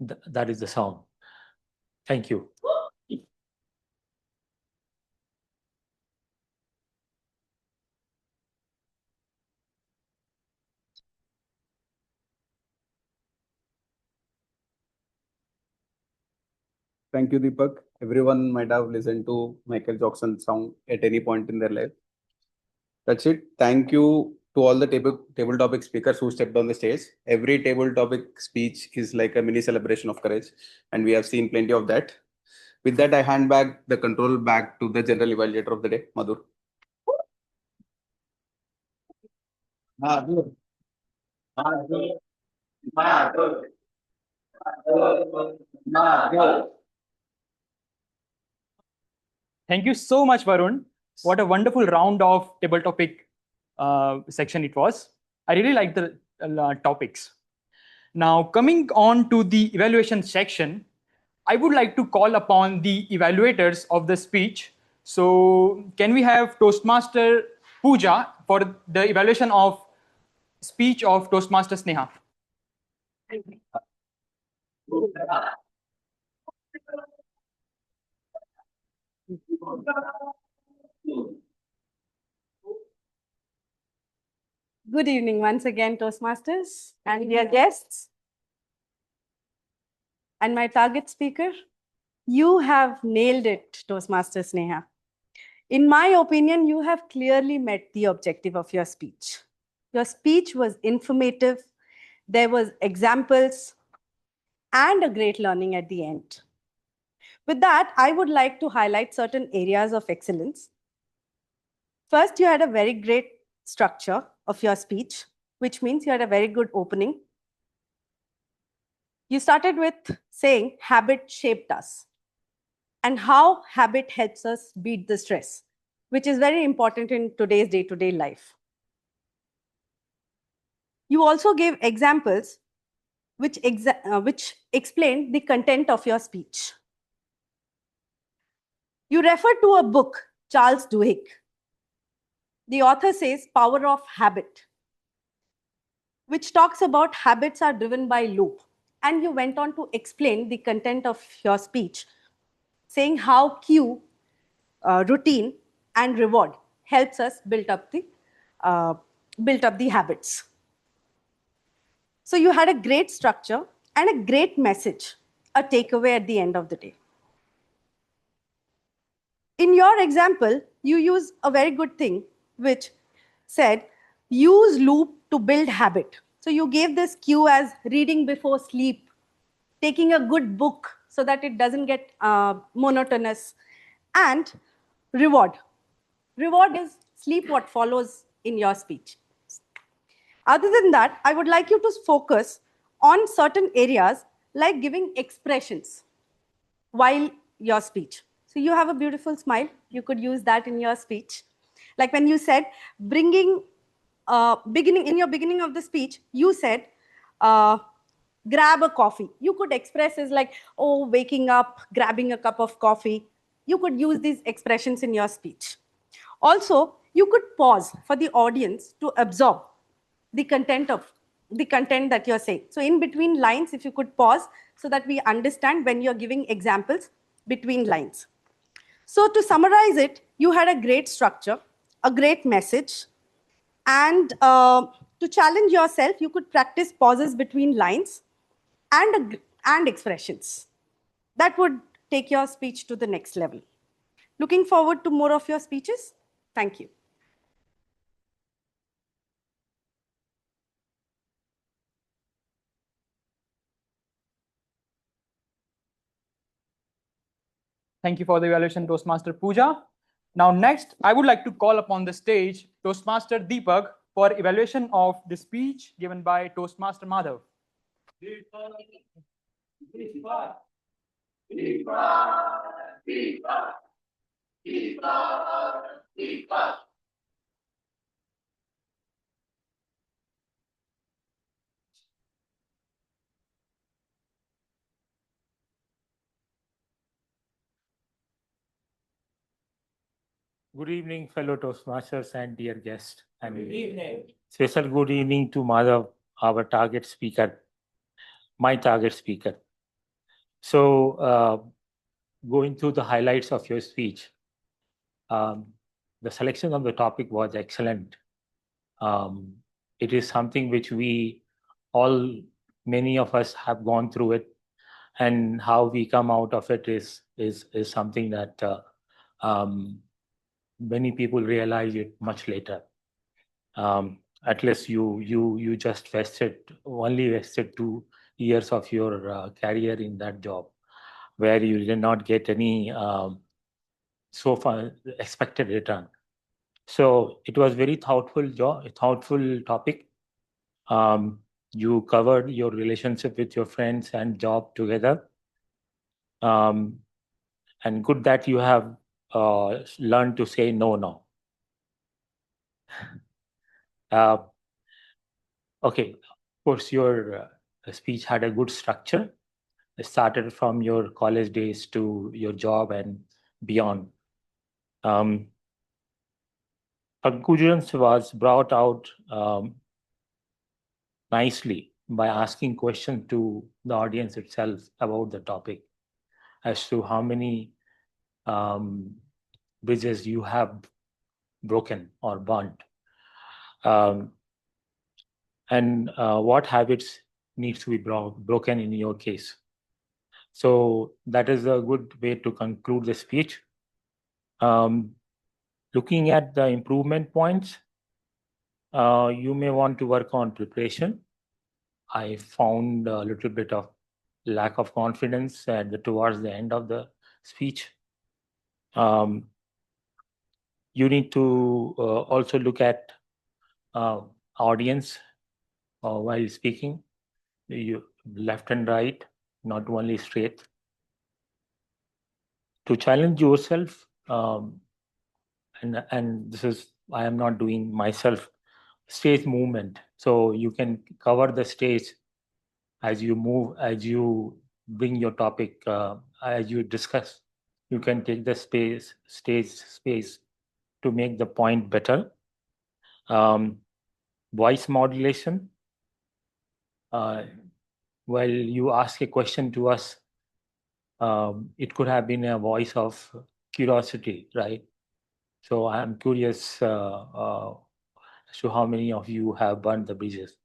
that is the song. Thank you. Thank you, Deepak. Everyone might have listened to Michael Jackson song at any point in their life. That's it. Thank you to all the table topic speakers who stepped on the stage. Every table topic speech is like a mini celebration of courage, and we have seen plenty of that. With that, I hand back the control back to the general evaluator of the day, Madhur. Madhur. Madhur. Madhur. Madhur. Thank you so much, Varun. What a wonderful round of table topic section it was. I really like the topics. Now, coming on to the evaluation section, I would like to call upon the evaluators of the speech. So, can we have Toastmaster Pooja for the evaluation of speech of Toastmaster Sneha? Good evening once again, Toastmasters and dear guests. And my target speaker, you have nailed it, Toastmaster Sneha. In my opinion, you have clearly met the objective of your speech. Your speech was informative, there was examples, and a great learning at the end. With that, I would like to highlight certain areas of excellence. First, you had a very great structure of your speech, which means you had a very good opening. You started with saying habit shaped us and how habit helps us beat the stress, which is very important in today's day-to-day life. You also gave examples which explain the content of your speech. You referred to a book, Charles Duhigg. The author says Power of Habit, which talks about habits are driven by loop. And you went on to explain the content of your speech, saying how cue, routine, and reward helps us build up the habits. So you had a great structure and a great message, a takeaway at the end of the day. In your example, you use a very good thing, which said, use loop to build habit. So you gave this cue as reading before sleep, taking a good book so that it doesn't get monotonous, and reward. Reward is sleep what follows in your speech. Other than that, I would like you to focus on certain areas like giving expressions while your speech. So you have a beautiful smile. You could use that in your speech. Like when you said, in your beginning of the speech, you said, grab a coffee. You could express as like, oh, waking up, grabbing a cup of coffee. You could use these expressions in your speech. Also, you could pause for the audience to absorb the content that you're saying. So in between lines, if you could pause so that we understand when you're giving examples between lines. So to summarize it, you had a great structure, a great message, and to challenge yourself, you could practice pauses between lines and expressions. That would take your speech to the next level. Looking forward to more of your speeches. Thank you. Thank you for the evaluation, Toastmaster Pooja. Now, next, I would like to call upon the stage Toastmaster Deepak for evaluation of the speech given by Toastmaster Madhav. Good evening, fellow Toastmasters and dear guests. And Good evening. special good evening to Madhav, our target speaker, my target speaker. So, going through the highlights of your speech, the selection of the topic was excellent. It is something which many of us have gone through it, and how we come out of it is something that many people realize it much later. At least you just only vested 2 years of your career in that job, where you did not get any so far expected return. So it was very thoughtful topic. You covered your relationship with your friends and job together. And good that you have learned to say no now. Okay, of course, your speech had a good structure. It started from your college days to your job and beyond. Conclusions was brought out nicely by asking questions to the audience itself about the topic, as to how many bridges you have broken or burnt, and what habits needs to be broken in your case. So that is a good way to conclude the speech. Looking at the improvement points, you may want to work on preparation. I found a little bit of lack of confidence towards the end of the speech. You need to also look at audience while speaking, you left and right, not only straight. To challenge yourself, and this is, I am not doing myself, stage movement. So you can cover the stage as you move, as you bring your topic, as you discuss. You can take the stage space to make the point better. Voice modulation. While you ask a question to us, it could have been a voice of curiosity, right? So I'm curious as to how many of you have burned the bridges.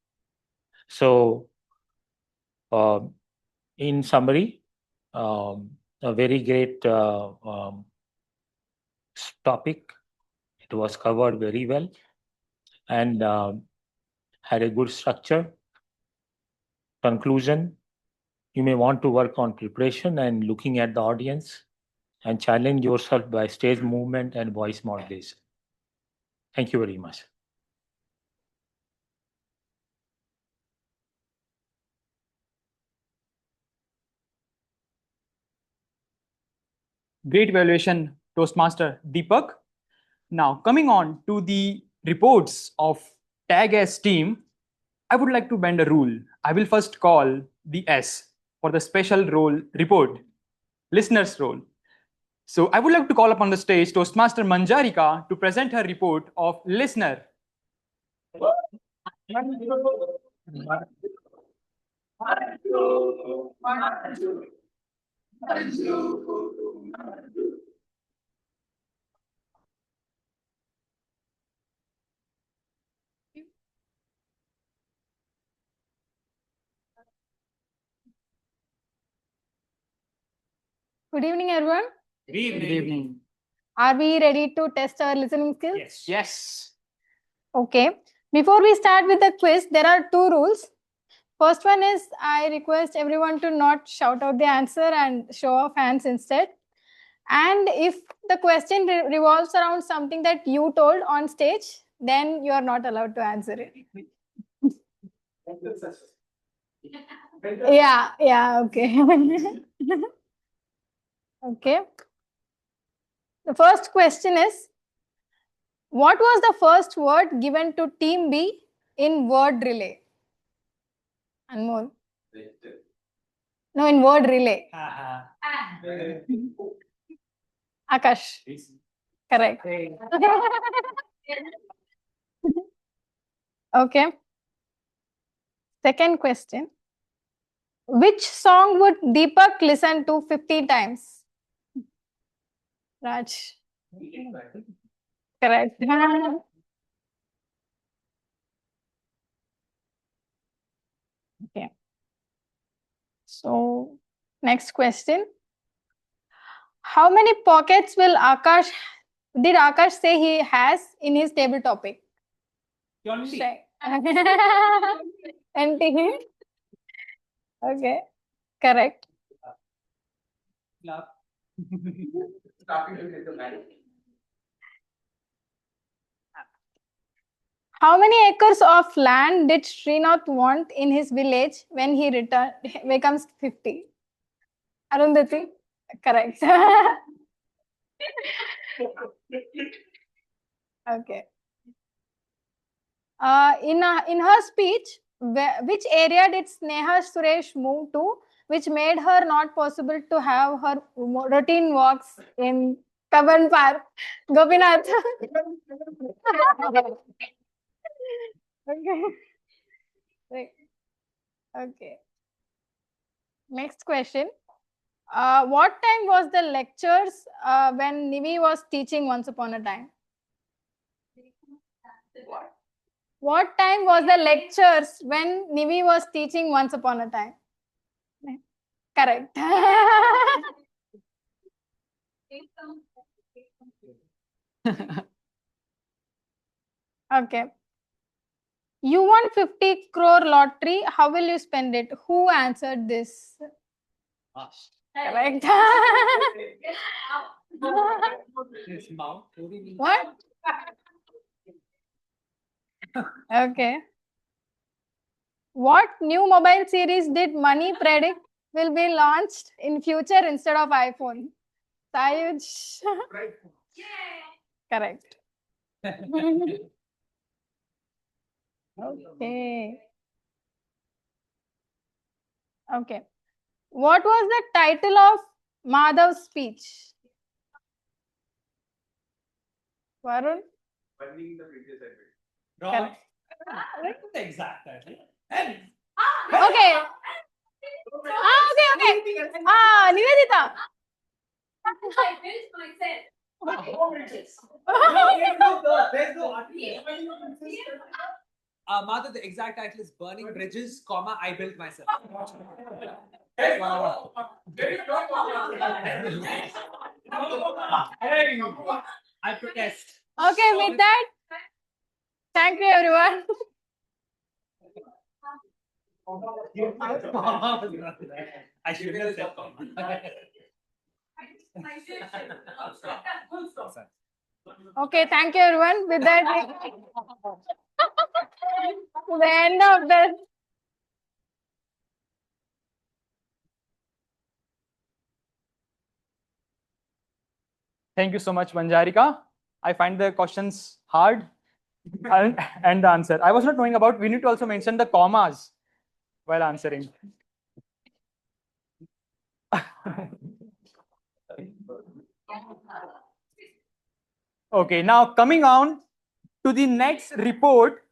So in summary, a very great topic. It was covered very well and had a good structure. Conclusion, you may want to work on preparation and looking at the audience and challenge yourself by stage movement and voice modulation. Thank you very much. Great evaluation, Toastmaster Deepak. Now, coming on to the reports of Tag S team, I would like to bend a rule. I will first call the S for the special role report, listener's role. So I would like to call upon the stage Toastmaster Manjarika to present her report of listener. Good evening, everyone. Good evening. Are we ready to test our listening skills? Yes. Okay. Before we start with the quiz, there are 2 rules. First one is I request everyone to not shout out the answer and show of hands instead. And if the question revolves around something that you told on stage, then you are not allowed to answer it. Yeah, okay. Okay. The first question is, what was the first word given to Team B in word relay? Anmol. No, in word relay. Akash. Correct. Okay. Second question. Which song would Deepak listen to 50 times? Raj. Correct. Okay. So, next question. How many pockets did Akash say he has in his table topic? 20. NT. Okay. Correct. How many acres of land did Srinath want in his village when he becomes 50? Arundhati? Correct. Okay. In her speech, which area did Sneha Suresh move to, which made her not possible to have her routine walks in Kaban Park? Gopinath. Okay. Right. Okay. Next question. What time was the lectures when Nivi was teaching once upon a time? What time was the lectures when Nivi was teaching once upon a time? Correct. Okay. You won 50 crore lottery. How will you spend it? Who answered this? Correct. What? Okay. What new mobile series did Money predict will be launched in future instead of iPhone? Sayuj. Correct. Okay. Okay. What was the title of Madhav's speech? Varun? Burning the bridges I built. Correct. The exact title. Okay. Okay. Nivedita. I built myself. Madhav, the exact title is Burning Bridges, comma, I built myself. I protest. Okay, with that, thank you everyone. I should have said comma. Okay, thank you everyone. With that, the end of this. Thank you so much, Manjarika. I find the questions hard and the answer. I was not knowing about, we need to also mention the commas while answering. Okay, now coming on to the next report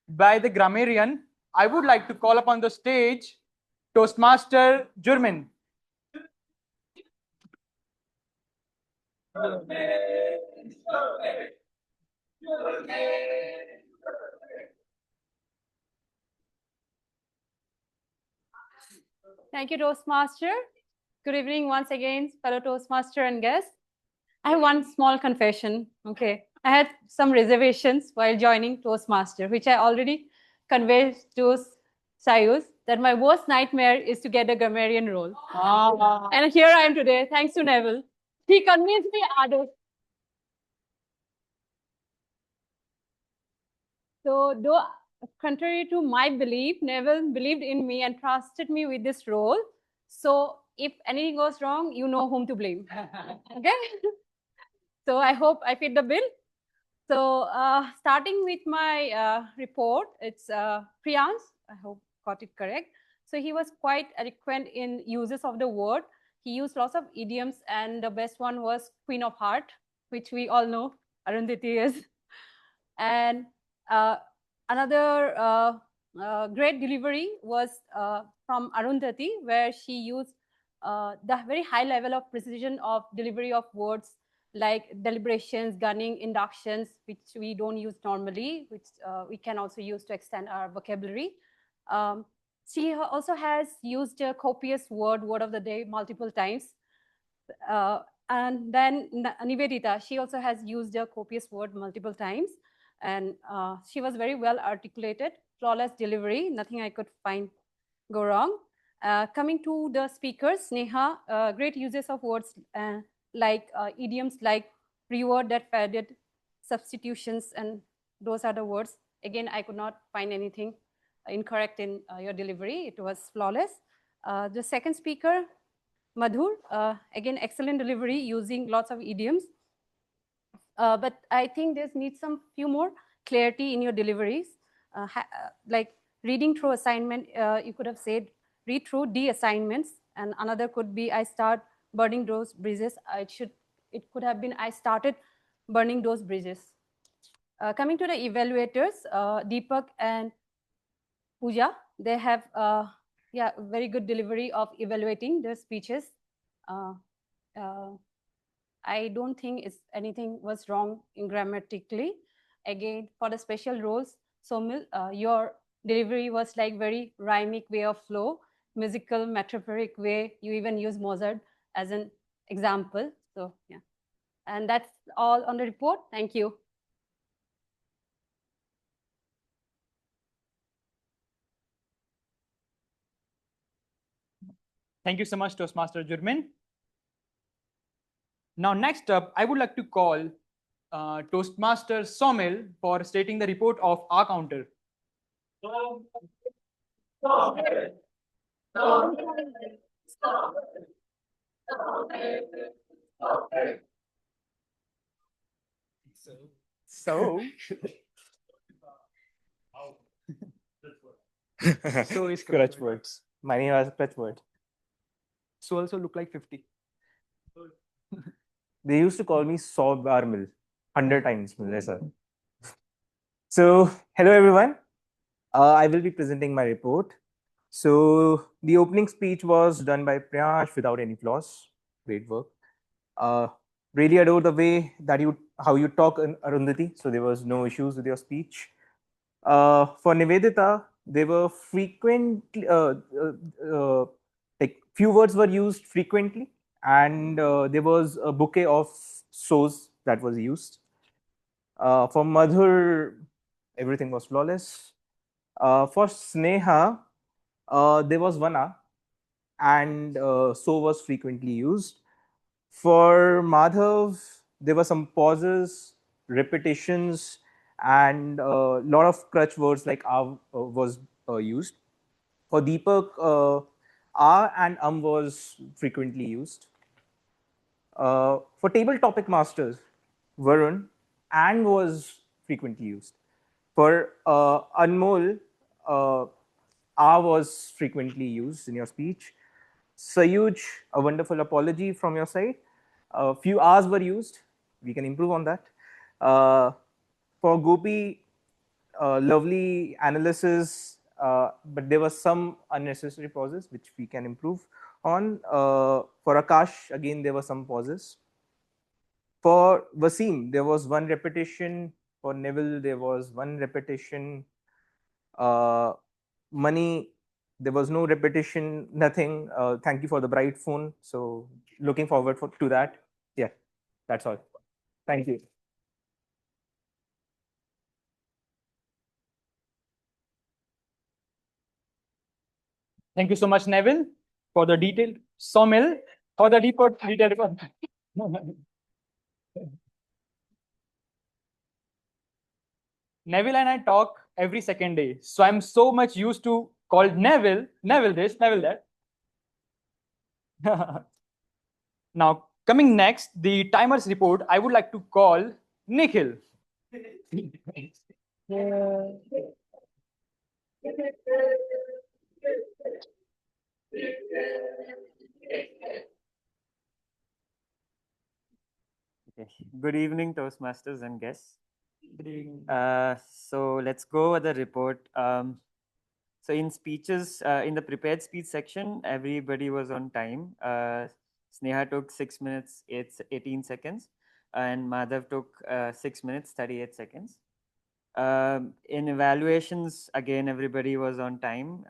by the grammarian, I would like to call upon the stage Toastmaster Jurmin. Thank you, Toastmaster. Good evening once again, fellow Toastmaster and guests. I have one small confession. Okay, I had some reservations while joining Toastmaster, which I already conveyed to Sayus, that my worst nightmare is to get a grammarian role. And here I am today, thanks to Neville. He convinced me, Adarsh. So, though contrary to my belief, Neville believed in me and trusted me with this role. So, if anything goes wrong, you know whom to blame. Okay. So, I hope I fit the bill. So, starting with my report, it's Priyansh. I hope got it correct. So, he was quite eloquent in uses of the word. He used lots of idioms, and the best one was Queen of Heart, which we all know Arundhati is. And another great delivery was from Arundhati, where she used the very high level of precision of delivery of words like deliberations, gunning, inductions, which we don't use normally, which we can also use to extend our vocabulary. She also has used a copious word of the day multiple times. And then Nivedita, she also has used a copious word multiple times. And she was very well articulated, flawless delivery, nothing I could find go wrong. Coming to the speakers, Neha, great uses of words like idioms like reward that faded, substitutions, and those are the words. Again, I could not find anything incorrect in your delivery. It was flawless. The second speaker, Madhur, again, excellent delivery using lots of idioms. But I think there's needs some few more clarity in your deliveries. Like reading through assignment, you could have said, read through the assignments, and another could be, I start burning those bridges. It could have been, I started burning those bridges. Coming to the evaluators, Deepak and Pooja, they have very good delivery of evaluating their speeches. I don't think anything was wrong in grammatically. Again, for the special roles, Somil, your delivery was like very rhymic way of flow, musical, metaphoric way. You even use Mozart as an example. So yeah, and that's all on the report. Thank you. Thank you so much, Toastmaster Jurmin. Now, next up, I would like to call Toastmaster Somil for stating the report of our counter. So is Crutch words. My name is Crutch word. So also look like 50. They used to call me Saw Barmil 100 times. Sir. So, hello everyone. I will be presenting my report. So, the opening speech was done by Priyansh without any flaws. Great work. Really adore the way that how you talk in Arundhati. So, there was no issues with your speech. For Nivedita, they were frequently, like few words were used frequently, and there was a bouquet of so's that was used. For Madhur, everything was flawless. For Sneha, there was one A, and so was frequently used. For Madhav, there were some pauses, repetitions, and a lot of crutch words like was used. For Deepak, and was frequently used. For table topic masters, Varun, and was frequently used. For Anmol, was frequently used in your speech. Sayuj, a wonderful apology from your side. A few R's were used. We can improve on that. For Gopi, lovely analysis, but there were some unnecessary pauses which we can improve on. For Akash, again, there were some pauses. For Wasim, there was one repetition. For Neville, there was one repetition. Money, there was no repetition, nothing. Thank you for the bright phone. So looking forward to that. Yeah, that's all. Thank you. Thank you so much, Neville, for the detailed Somil for the detailed report. Neville and I talk every second day. So I'm so much used to call Neville, Neville this, Neville that. Now, coming next, the timers report, I would like to call Nikhil. Okay. Good evening, Toastmasters and guests. Good evening. So let's go over the report. So in speeches, in the prepared speech section, everybody was on time. Sneha took 6 minutes, 18 seconds, and Madhav took 6 minutes, 38 seconds. In evaluations, again, everybody was on time.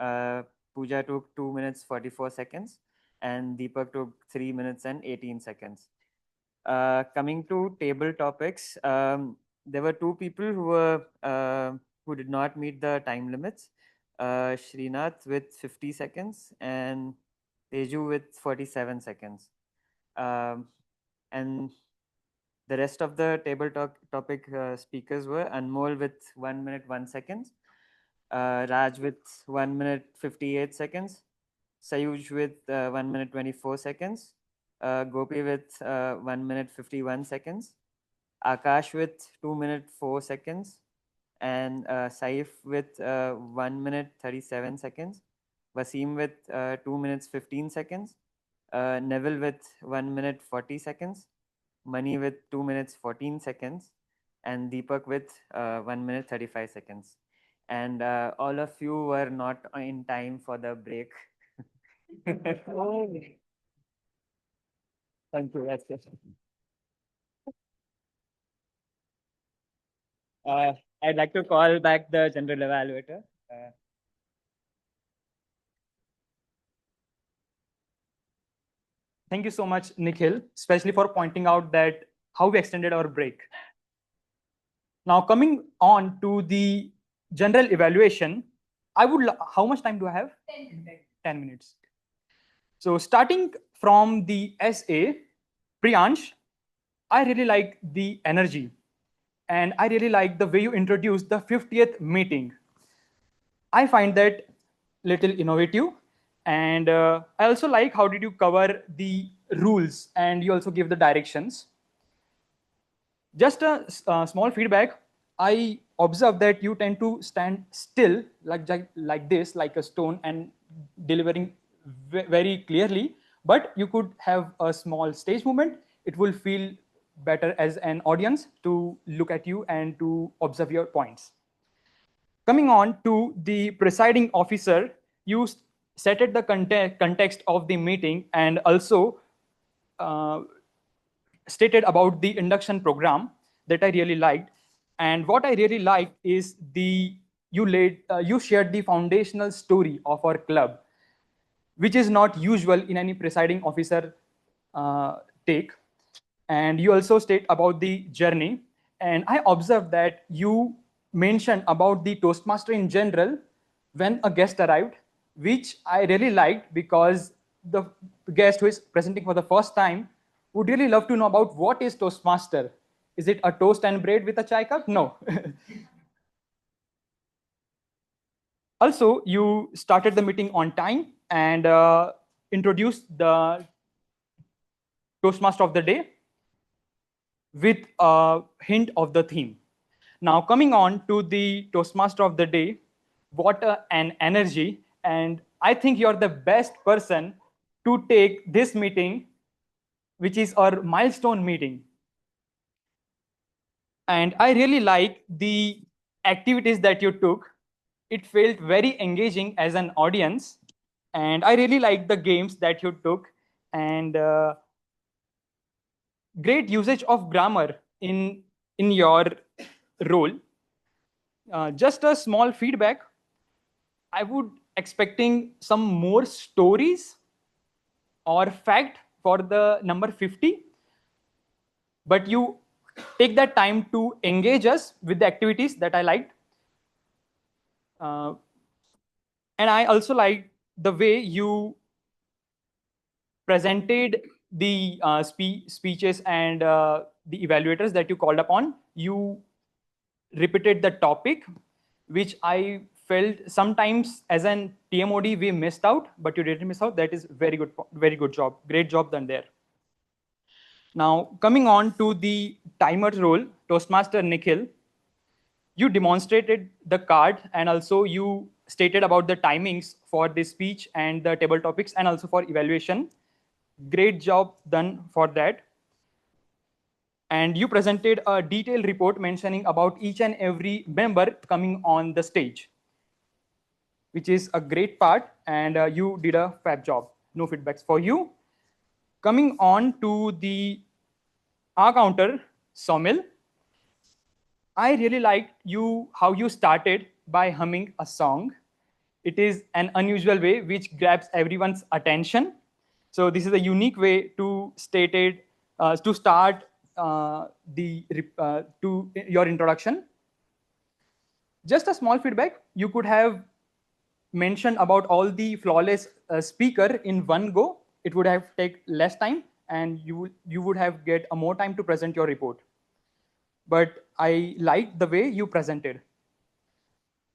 Pooja took 2 minutes, 44 seconds, and Deepak took 3 minutes and 18 seconds. Coming to table topics, there were two people who did not meet the time limits. Srinath with 50 seconds and Teju with 47 seconds. And the rest of the table topic speakers were Anmol with 1 minute 1 second, Raj with 1 minute 58 seconds, Sayuj with 1 minute 24 seconds, Gopi with 1 minute 51 seconds, Akash with 2 minute 4 seconds, and Saif with 1 minute 37 seconds, Wasim with 2 minutes 15 seconds, Neville with 1 minute 40 seconds, Mani with 2 minutes 14 seconds, and Deepak with 1 minute 35 seconds. And all of you were not in time for the break. Thank you. That's it. I'd like to call back the general evaluator. Thank you so much, Nikhil, especially for pointing out that how we extended our break. Now, coming on to the general evaluation, how much time do I have? 10 minutes. So starting from the SA, Priyansh, I really like the energy and I really like the way you introduced the 50th meeting. I find that little innovative, and I also like how did you cover the rules and you also give the directions. Just a small feedback, I observe that you tend to stand still like this, like a stone, and delivering very clearly, but you could have a small stage movement. It will feel better as an audience to look at you and to observe your points. Coming on to the presiding officer, you set the context of the meeting and also stated about the induction program that I really liked. And what I really liked is you shared the foundational story of our club, which is not usual in any presiding officer take. And you also state about the journey. And I observed that you mentioned about the Toastmaster in general when a guest arrived, which I really liked because the guest who is presenting for the first time would really love to know about what is Toastmaster. Is it a toast and bread with a chai cup? No. Also, you started the meeting on time and introduced the Toastmaster of the day with a hint of the theme. Now, coming on to the Toastmaster of the day, what an energy. And I think you're the best person to take this meeting, which is our milestone meeting. And I really like the activities that you took. It felt very engaging as an audience. And I really like the games that you took and great usage of grammar in your role. Just a small feedback. I would expecting some more stories or fact for the number 50, but you take that time to engage us with the activities that I liked. And I also like the way you presented the speeches and the evaluators that you called upon, you repeated the topic, which I felt sometimes as an TMOD we missed out, but you didn't miss out. That is very good job. Great job done there. Now, coming on to the timer role, Toastmaster Nikhil, you demonstrated the card and also you stated about the timings for the speech and the table topics and also for evaluation. Great job done for that. And you presented a detailed report mentioning about each and every member coming on the stage, which is a great part, and you did a fab job. No feedbacks for you. Coming on to the R counter, Somil, I really liked how you started by humming a song. It is an unusual way which grabs everyone's attention. So this is a unique way to start to your introduction. Just a small feedback, you could have mentioned about all the flawless speaker in one go. It would have taken less time and you would have get a more time to present your report. But I liked the way you presented.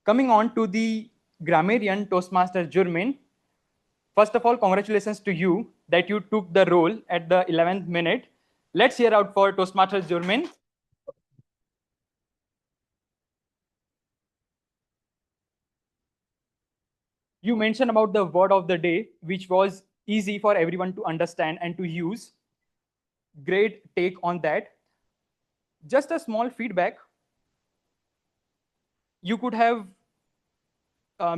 Coming on to the grammarian Toastmaster Jurmin, first of all, congratulations to you that you took the role at the 11th minute. Let's hear out for Toastmaster Jurmin. You mentioned about the word of the day, which was easy for everyone to understand and to use. Great take on that. Just a small feedback. You could have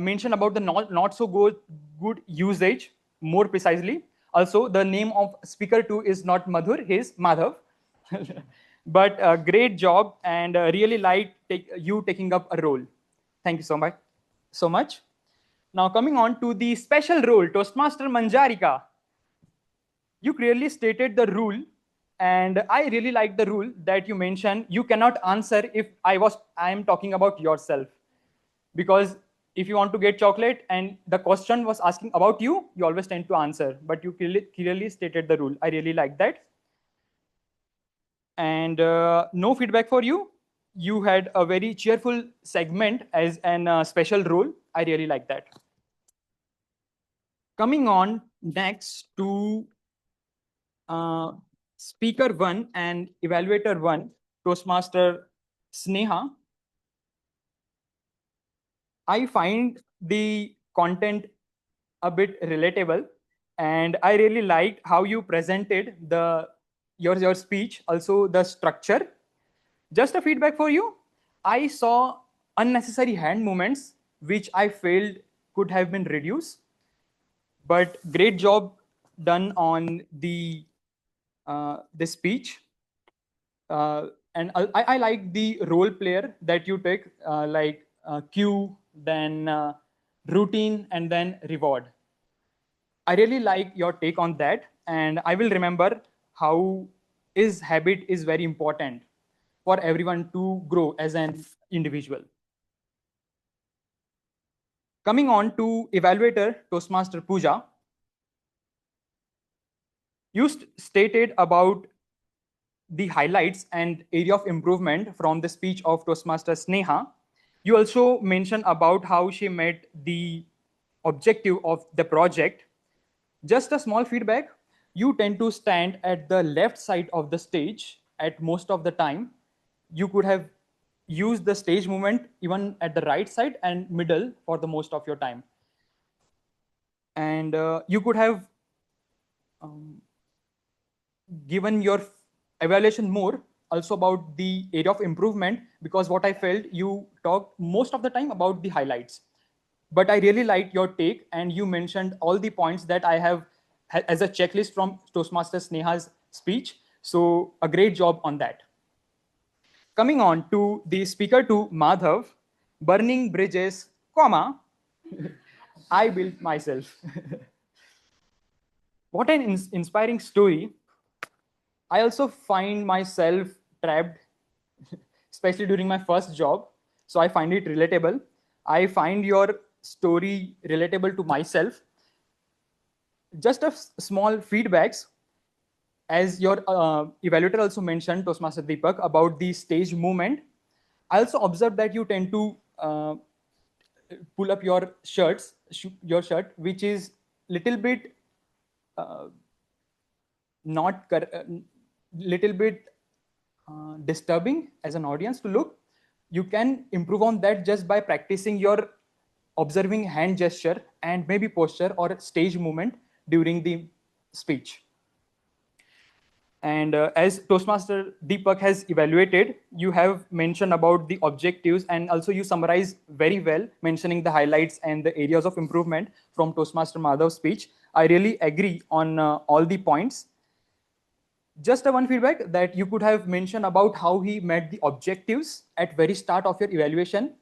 mentioned about the not so good usage more precisely. Also, the name of speaker 2 is not Madhur, he is Madhav. But great job and really liked you taking up a role. Thank you so much. Now coming on to the special role, Toastmaster Manjarika. You clearly stated the rule, and I really like the rule that you mentioned. You cannot answer if I am talking about yourself, because if you want to get chocolate and the question was asking about you, you always tend to answer. But you clearly stated the rule. I really like that. And no feedback for you. You had a very cheerful segment as an special role. I really like that. Coming on next to Speaker 1 and Evaluator 1, Toastmaster Sneha. I find the content a bit relatable, and I really liked how you presented your speech, also the structure. Just a feedback for you. I saw unnecessary hand movements, which I felt could have been reduced. But great job done on the speech. And I like the role player that you take, like cue, then routine, and then reward. I really like your take on that, and I will remember how habit is very important for everyone to grow as an individual. Coming on to Evaluator Toastmaster Pooja. You stated about the highlights and area of improvement from the speech of Toastmaster Sneha. You also mentioned about how she met the objective of the project. Just a small feedback. You tend to stand at the left side of the stage at most of the time. You could have used the stage movement even at the right side and middle for the most of your time. And you could have given your evaluation more also about the area of improvement, because what I felt, you talked most of the time about the highlights. But I really liked your take, and you mentioned all the points that I have as a checklist from Toastmaster Sneha's speech. So a great job on that. Coming on to the speaker 2, Madhav, burning bridges, comma, I built myself. What an inspiring story. I also find myself trapped, especially during my first job. So I find it relatable. I find your story relatable to myself. Just a small feedbacks. as your evaluator also mentioned, Toastmaster Deepak, about the stage movement, I also observed that you tend to pull up your shirt, which is little bit little bit disturbing as an audience to look. You can improve on that just by practicing your observing hand gesture and maybe posture or stage movement during the speech. And as Toastmaster Deepak has evaluated, you have mentioned about the objectives, and also you summarize very well, mentioning the highlights and the areas of improvement from Toastmaster Madhav's speech. I really agree on all the points. Just a one feedback that you could have mentioned about how he met the objectives at very start of your evaluation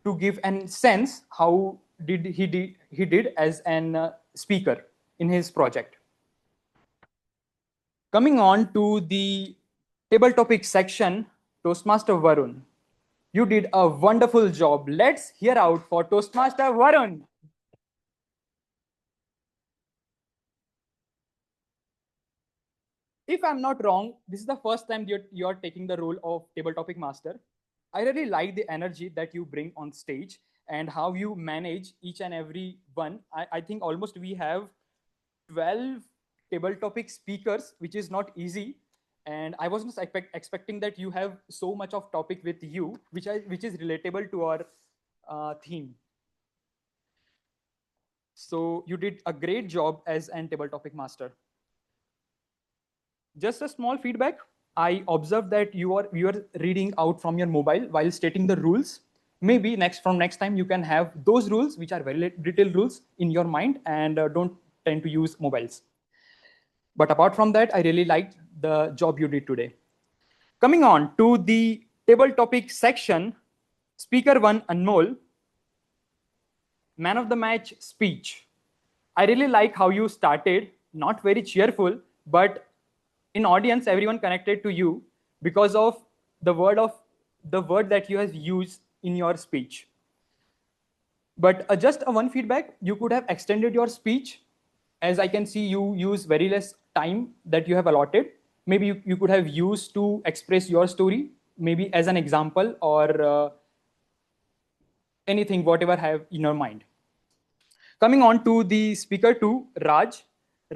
to give a sense how he did as an speaker in his project. Coming on to the table topic section, Toastmaster Varun, you did a wonderful job. Let's hear out for Toastmaster Varun. If I'm not wrong, this is the first time you're taking the role of table topic master. I really like the energy that you bring on stage and how you manage each and every one. I think almost we have 12 table topic speakers, which is not easy. And I wasn't expecting that you have so much of topic with you, which is relatable to our theme. So you did a great job as an table topic master. Just a small feedback. I observed that you are reading out from your mobile while stating the rules. Maybe from next time you can have those rules, which are very detailed rules, in your mind, and don't tend to use mobiles. But apart from that, I really liked the job you did today. Coming on to the table topic section, Speaker 1, Anmol, man of the match speech. I really like how you started, not very cheerful, but in audience, everyone connected to you because of the word that you have used in your speech. But just one feedback, you could have extended your speech. As I can see, you use very less time that you have allotted. Maybe you could have used to express your story, maybe as an example or anything, whatever have in your mind. Coming on to the speaker 2, Raj.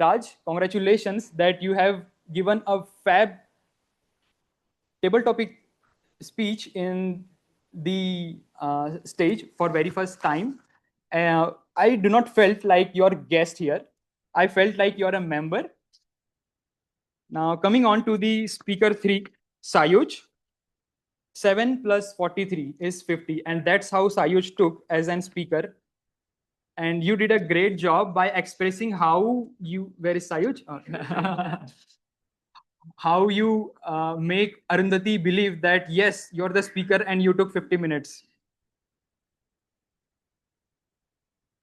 Raj, congratulations that you have given a fab table topic speech in the stage for very first time. I do not felt like you're a guest here. I felt like you're a member. Now coming on to the speaker 3, Sayuj. 7 plus 43 is 50, and that's how Sayuj took as an speaker. And you did a great job by expressing how you, where is Sayuj? How you make Arundhati believe that, yes, you're the speaker and you took 50 minutes.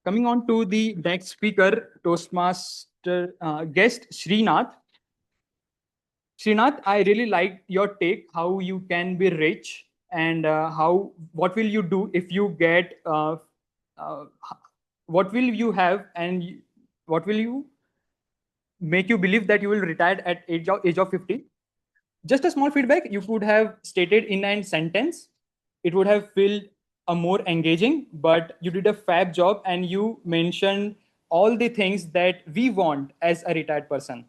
Coming on to the next speaker, Toastmaster guest, Srinath. Srinath, I really liked your take, how you can be rich and what will you do if you get, what will you have and what will you make you believe that you will retire at age of 50. Just a small feedback, you could have stated in a sentence. It would have felt more engaging, but you did a fab job and you mentioned all the things that we want as a retired person.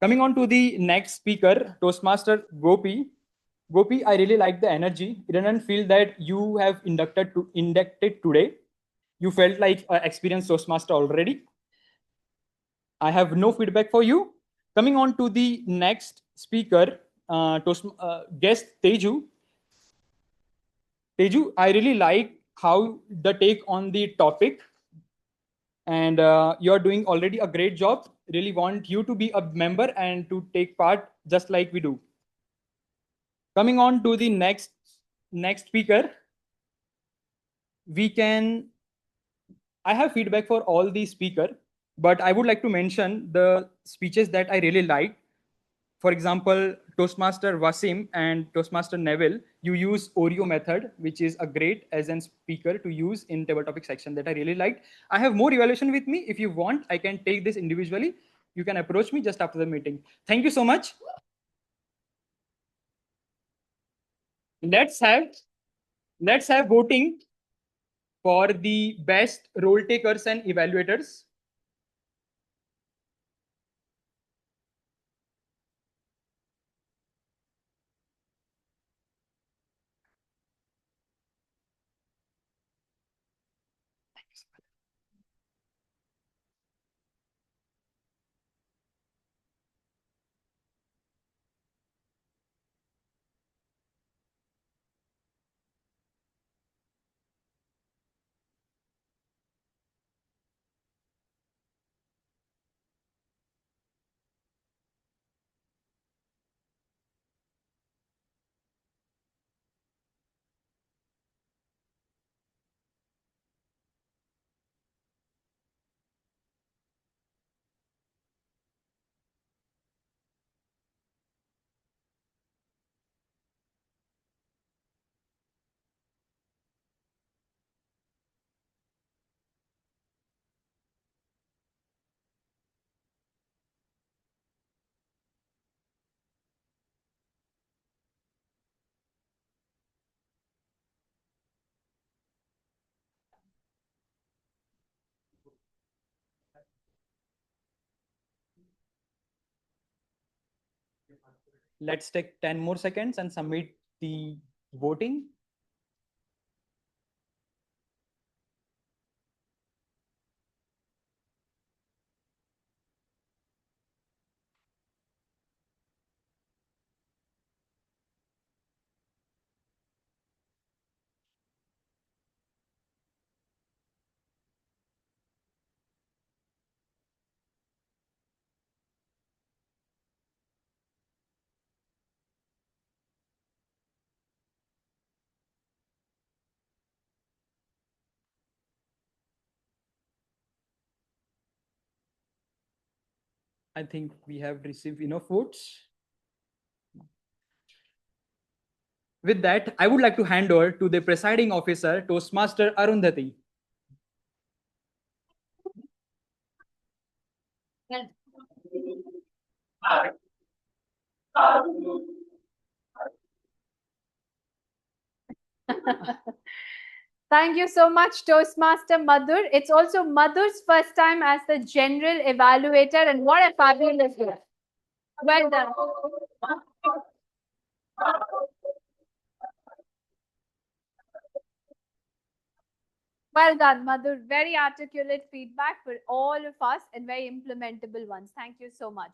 Coming on to the next speaker, Toastmaster Gopi. Gopi, I really like the energy. It didn't feel that you have inducted today. You felt like an experienced Toastmaster already. I have no feedback for you. Coming on to the next speaker, guest Teju. Teju, I really like how the take on the topic, and you're doing already a great job. Really want you to be a member and to take part just like we do. Coming on to the next speaker, I have feedback for all the speaker, but I would like to mention the speeches that I really liked. For example, Toastmaster Wasim and Toastmaster Neville, you use Oreo method, which is a great as a speaker to use in table topic section that I really liked. I have more evaluation with me. If you want, I can take this individually. you can approach me just after the meeting. Thank you so much. Let's have voting for the best role takers and evaluators. Let's take 10 more seconds and submit the voting. I think we have received enough votes. With that, I would like to hand over to the presiding officer, Toastmaster Arundhati. Thank you so much, Toastmaster Madhur. It's also Madhur's first time as the general evaluator, and what a fabulous work. Well done. Well done, Madhur. Very articulate feedback for all of us and very implementable ones. Thank you so much.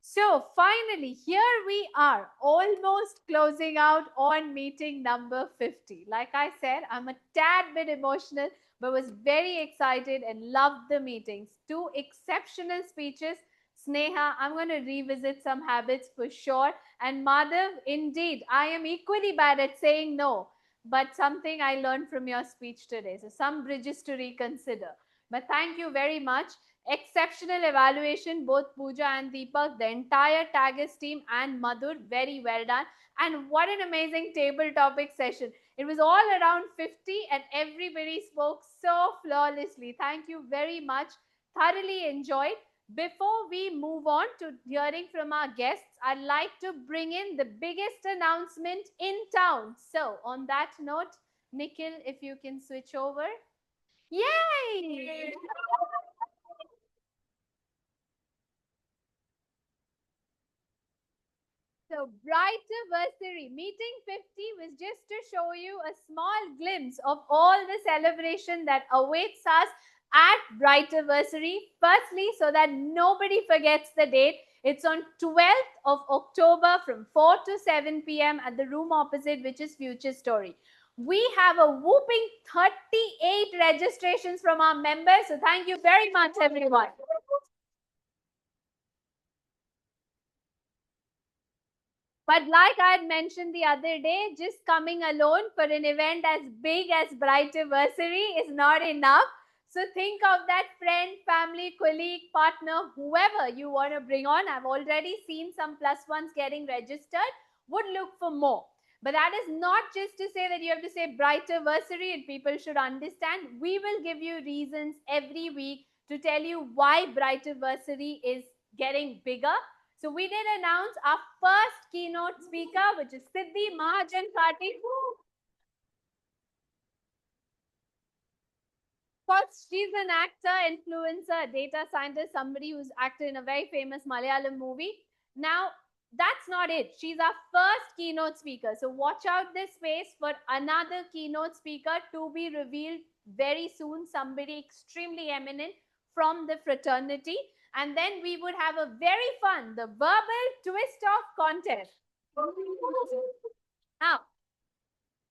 So finally, here we are, almost closing out on meeting number 50. Like I said, I'm a tad bit emotional, but was very excited and loved the meetings. 2 exceptional speeches. Sneha, I'm going to revisit some habits for sure. And Madhav, indeed, I am equally bad at saying no, but something I learned from your speech today. So some bridges to reconsider. But thank you very much. Exceptional evaluation, both Pooja and Deepak, the entire Taggers team and Madhur, very well done. And what an amazing table topic session. It was all around 50 and everybody spoke so flawlessly. Thank you very much. Thoroughly enjoyed. Before we move on to hearing from our guests, I'd like to bring in the biggest announcement in town. So on that note, Nikhil, if you can switch over. Yay! So Brighterversary meeting 50 was just to show you a small glimpse of all the celebration that awaits us at Brighterversary. Firstly, so that nobody forgets the date, it's on 12th of October from 4 to 7 p.m. at the room opposite, which is Future Story. We have a whooping 38 registrations from our members. So thank you very much, everyone. But like I had mentioned the other day, just coming alone for an event as big as Brighterversary is not enough. So think of that friend, family, colleague, partner, whoever you want to bring on. I've already seen some +1s getting registered. Would look for more. But that is not just to say that you have to say Brighterversary, and people should understand. We will give you reasons every week to tell you why Brighterversary is getting bigger. So we did announce our first keynote speaker, which is Siddhi Mahajan Kati. First, she's an actor, influencer, data scientist, somebody who's acted in a very famous Malayalam movie. Now, that's not it. She's our first keynote speaker. So watch out this space for another keynote speaker to be revealed very soon. Somebody extremely eminent from the fraternity. And then we would have a very fun, the verbal twist-off contest. Now,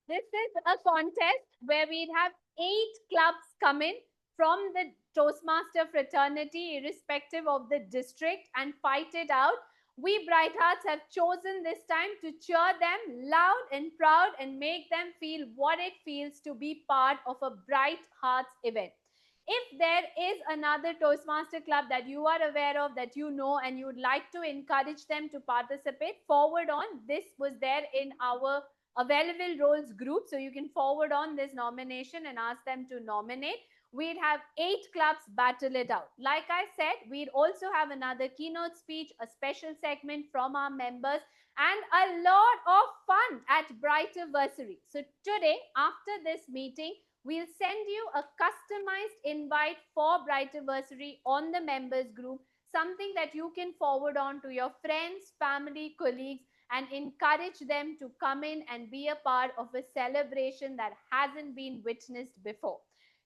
this is a contest where we'd have 8 clubs come in from the Toastmaster fraternity, irrespective of the district, and fight it out. We Bright Hearts have chosen this time to cheer them loud and proud and make them feel what it feels to be part of a Bright Hearts event. If there is another Toastmaster club that you are aware of, that you know, and you would like to encourage them to participate, forward on. This was there in our available roles group. So you can forward on this nomination and ask them to nominate. We'd have 8 clubs battle it out. Like I said, we'd also have another keynote speech, a special segment from our members, and a lot of fun at Brighterversary. So today, after this meeting, we'll send you a customized invite for Brighterversary on the members group, something that you can forward on to your friends, family, colleagues, and encourage them to come in and be a part of a celebration that hasn't been witnessed before.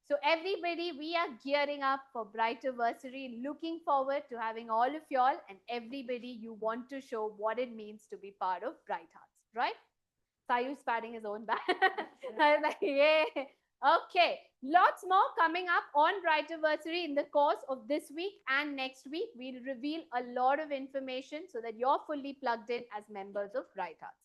So everybody, we are gearing up for Brighterversary, looking forward to having all of y'all and everybody you want to show what it means to be part of Bright Hearts, right? Sayu's patting his own back. I was like, yeah. Okay, lots more coming up on Brighterversary in the course of this week and next week. We'll reveal a lot of information so that you're fully plugged in as members of Bright Hearts.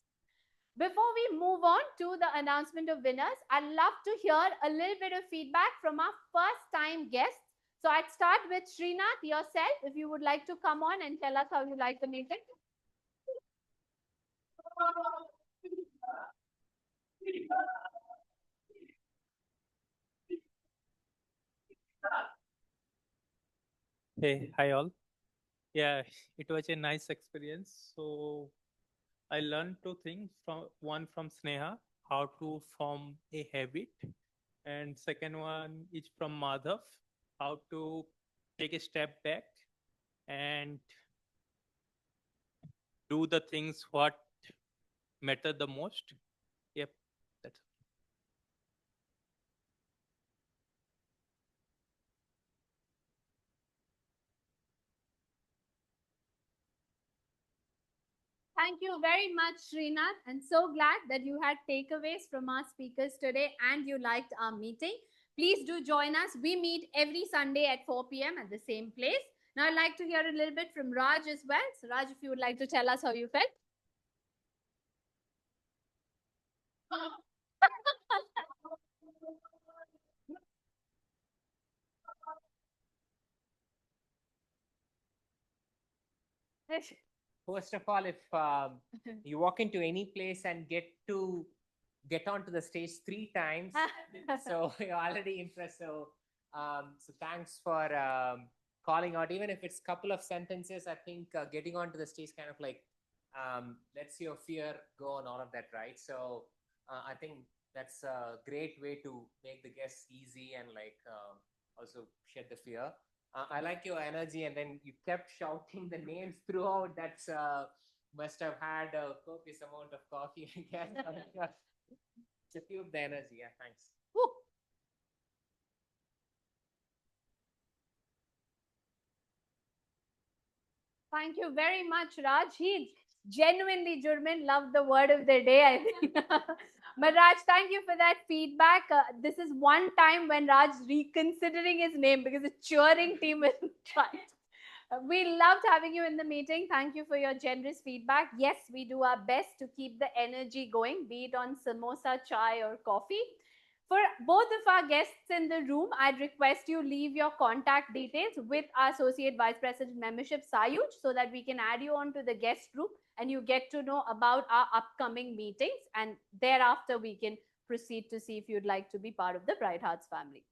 Before we move on to the announcement of winners, I'd love to hear a little bit of feedback from our first time guests. So I'd start with Srinath, yourself, if you would like to come on and tell us how you like the meeting. Hey, hi all. Yeah, it was a nice experience. So I learned 2 things from Sneha, how to form a habit, and second one is from Madhav, how to take a step back and do the things what matter the most. Yep, that's it. Thank you very much, Srinath, and so glad that you had takeaways from our speakers today and you liked our meeting. Please do join us. We meet every Sunday at 4 p.m. at the same place. Now, I'd like to hear a little bit from Raj as well. So, Raj, if you would like to tell us how you felt. First of all, if you walk into any place and get onto the stage 3 times, so you're already impressed. So, so thanks for calling out. Even if it's a couple of sentences, I think getting onto the stage kind of like lets your fear go and all of that, right? So I think that's a great way to make the guests easy and like also shed the fear. I like your energy, and then you kept shouting the names throughout. That's must have had a copious amount of coffee again. To keep the energy. Yeah, thanks. Woo. Thank you very much, Raj. He genuinely, Jurmin, loved the word of the day, I think. But Raj, thank you for that feedback. This is one time when Raj reconsidering his name because the cheering team was right. We loved having you in the meeting. Thank you for your generous feedback. Yes, we do our best to keep the energy going, be it on samosa, chai, or coffee. For both of our guests in the room, I'd request you leave your contact details with our Associate Vice President Membership, Sayuj, so that we can add you onto the guest group and you get to know about our upcoming meetings. And thereafter, we can proceed to see if you'd like to be part of the Bright Hearts family.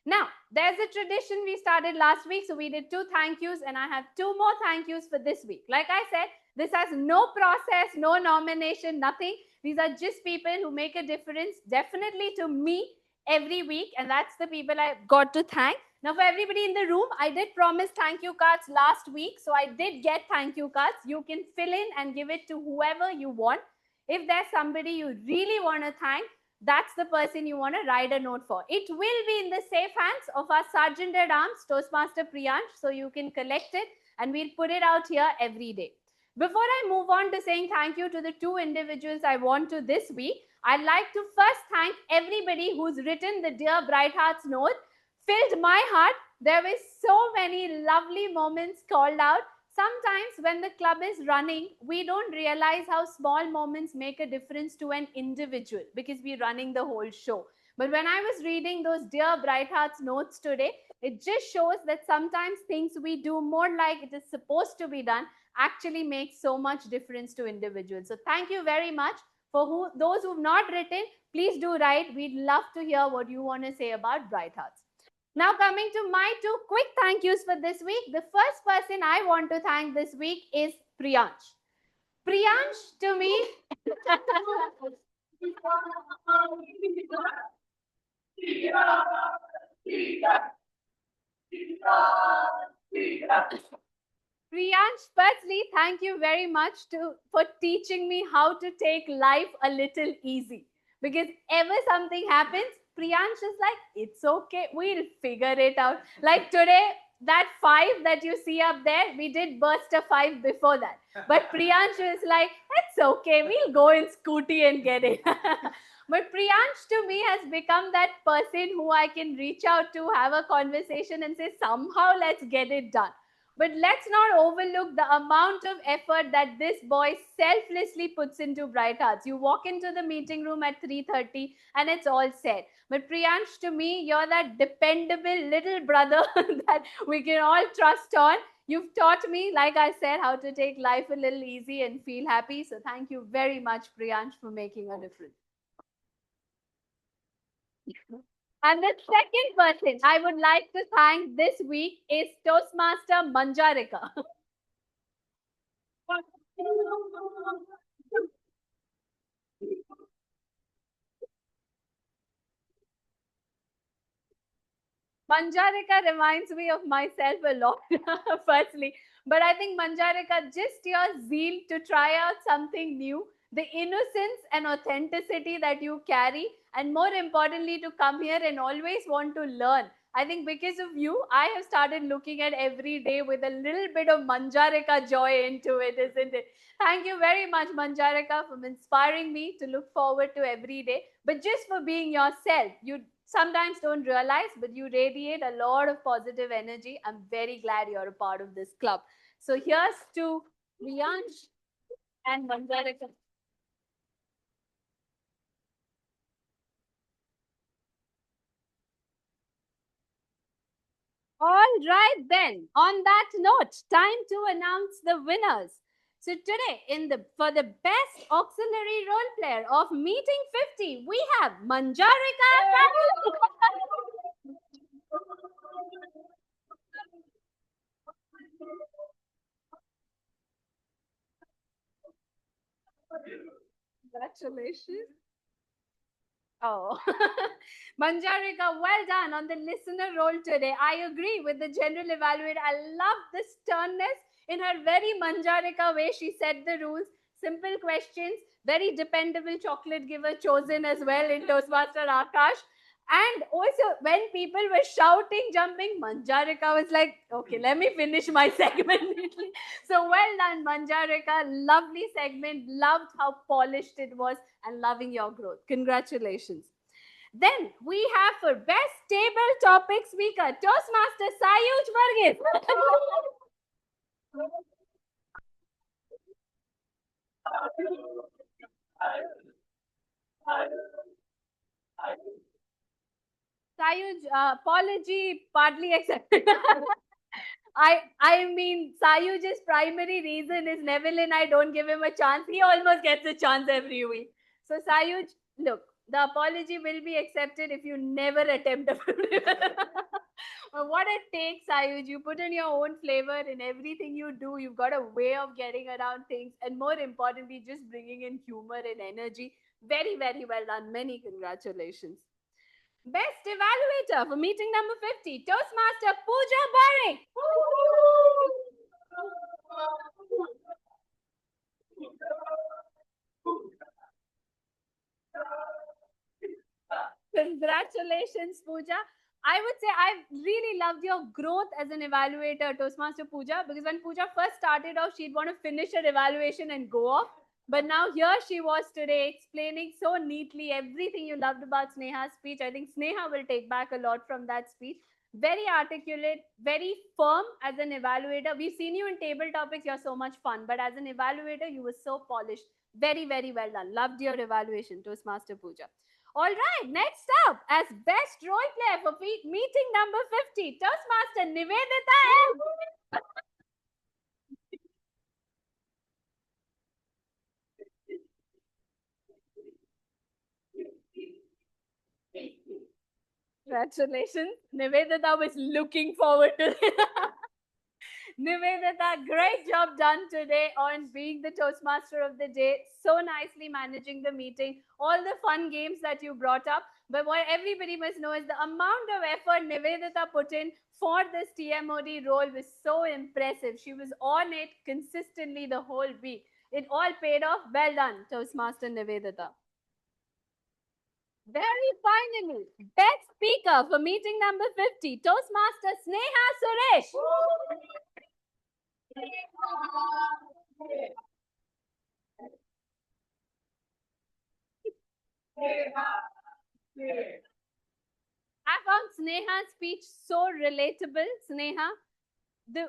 Now, there's a tradition we started last week. So we did 2 thank yous and I have 2 more thank yous for this week. Like I said, this has no process, no nomination, nothing. These are just people who make a difference, definitely to me every week. And that's the people I got to thank. Now, for everybody in the room, I did promise thank you cards last week. So I did get thank you cards. You can fill in and give it to whoever you want. If there's somebody you really want to thank, that's the person you want to write a note for. It will be in the safe hands of our Sergeant at Arms, Toastmaster Priyansh, so you can collect it and we'll put it out here every day. Before I move on to saying thank you to the 2 individuals I want to this week, I'd like to first thank everybody who's written the Dear Bright Hearts note. Filled my heart. There were so many lovely moments called out. Sometimes when the club is running, we don't realize how small moments make a difference to an individual because we're running the whole show. But when I was reading those Dear Bright Hearts notes today, it just shows that sometimes things we do more like it is supposed to be done actually makes so much difference to individuals. So thank you very much. For those who've not written, please do write. We'd love to hear what you want to say about Bright Hearts. Now coming to my 2 quick thank yous for this week. The first person I want to thank this week is Priyansh. Priyansh to me... Priyansh, firstly, thank you very much for teaching me how to take life a little easy. Because ever something happens, Priyansh is like, it's okay, we'll figure it out. Like today, that 5 that you see up there, we did burst a 5 before that. But Priyansh is like, it's okay, we'll go in scooty and get it. But Priyansh to me has become that person who I can reach out to, have a conversation and say, somehow let's get it done. But let's not overlook the amount of effort that this boy selflessly puts into Bright Hearts. You walk into the meeting room at 3:30 and it's all set. But Priyansh, to me, you're that dependable little brother that we can all trust on. You've taught me, like I said, how to take life a little easy and feel happy. So thank you very much, Priyansh, for making a difference. And the second person I would like to thank this week is Toastmaster Manjarika. Manjarika reminds me of myself a lot, firstly. But I think Manjarika, just your zeal to try out something new, the innocence and authenticity that you carry, and more importantly, to come here and always want to learn. I think because of you, I have started looking at every day with a little bit of Manjarika joy into it, isn't it? Thank you very much, Manjarika, for inspiring me to look forward to every day. But just for being yourself, you sometimes don't realize, but you radiate a lot of positive energy. I'm very glad you're a part of this club. So here's to Priyansh and Manjarika. All right then, on that note, time to announce the winners. So today, for the best auxiliary role player of Meeting 50, we have Manjarika. Congratulations. Oh, Manjarika, well done on the listener role today. I agree with the general evaluator. I love the sternness in her very Manjarika way. She set the rules, simple questions, very dependable chocolate giver chosen as well in Toastmaster Akash. And also when people were shouting, jumping, Manjarika was like, okay, let me finish my segment. So well done, Manjarika. Lovely segment. Loved how polished it was and loving your growth. Congratulations. Then we have for best table topic speaker, Toastmaster Sayuj Varghese. Sayuj, apology partly accepted. I mean, Sayuj's primary reason is Neville and I don't give him a chance. He almost gets a chance every week. So Sayuj, look, The apology will be accepted if you never attempt a But what it takes, Ayush, you put in your own flavor in everything you do. You've got a way of getting around things, and more importantly, just bringing in humor and energy. Very, very well done. Many congratulations. Best evaluator for meeting number 50, Toastmaster Pooja Barik. Congratulations, Pooja. I would say I really loved your growth as an evaluator, Toastmaster Pooja, because when Pooja first started off, she'd want to finish her evaluation and go off. But now here she was today explaining so neatly everything you loved about Sneha's speech. I think Sneha will take back a lot from that speech. Very articulate, very firm as an evaluator. We've seen you in table topics, you're so much fun. But as an evaluator, you were so polished. Very, very well done. Loved your evaluation, Toastmaster Pooja. All right, next up, as best role player for meeting number 50, Toastmaster Nivedita. Congratulations. Nivedita was looking forward to it. Nivedita, great job done today on being the Toastmaster of the day. So nicely managing the meeting. All the fun games that you brought up. But what everybody must know is the amount of effort Nivedita put in for this TMOD role was so impressive. She was on it consistently the whole week. It all paid off. Well done, Toastmaster Nivedita. Very finally, best speaker for meeting number 50, Toastmaster Sneha Suresh. I found Sneha's speech so relatable, Sneha.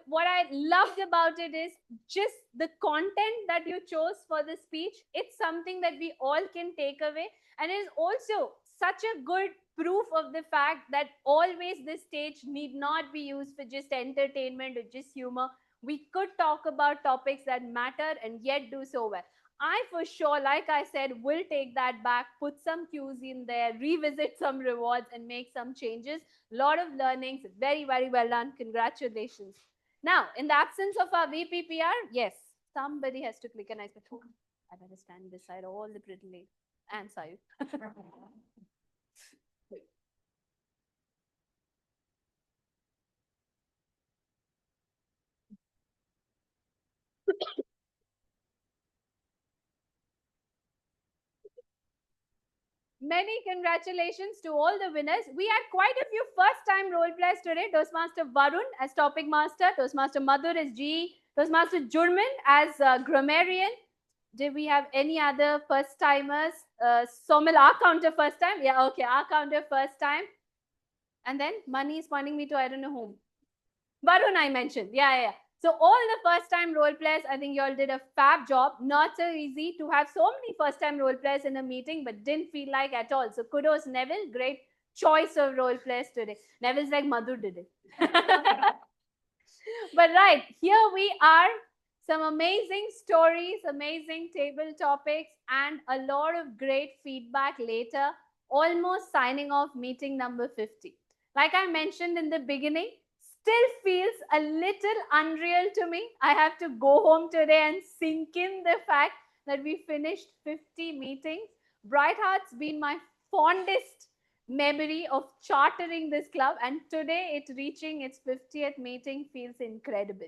What I loved about it is just the content that you chose for the speech. It's something that we all can take away. And it is also such a good proof of the fact that always this stage need not be used for just entertainment or just humor. We could talk about topics that matter and yet do so well. I for sure, like I said, will take that back, put some cues in there, revisit some rewards and make some changes. Lot of learnings. Very, very well done. Congratulations. Now, in the absence of our VPPR, yes, somebody has to click a nice button. I better stand beside all the pretty ladies. And Sayur. Many congratulations to all the winners. We had quite a few first-time role players today. Toastmaster Varun as topic master, Toastmaster Madhur as GE, Toastmaster Jurman as grammarian. Did we have any other first-timers? Somil, our counter first time? Yeah, okay, our counter first time. And then Mani is pointing me to I don't know whom. Varun I mentioned. Yeah. So all the first-time role players, I think you all did a fab job. Not so easy to have so many first-time role players in a meeting, but didn't feel like at all. So kudos, Neville. Great choice of role players today. Neville's like Madhur did it. But right, here we are. Some amazing stories, amazing table topics, and a lot of great feedback later. Almost signing off meeting number 50. Like I mentioned in the beginning, still feels a little unreal to me. I have to go home today and sink in the fact that we finished 50 meetings. Bright Heart's been my fondest memory of chartering this club, and today it reaching its 50th meeting feels incredible.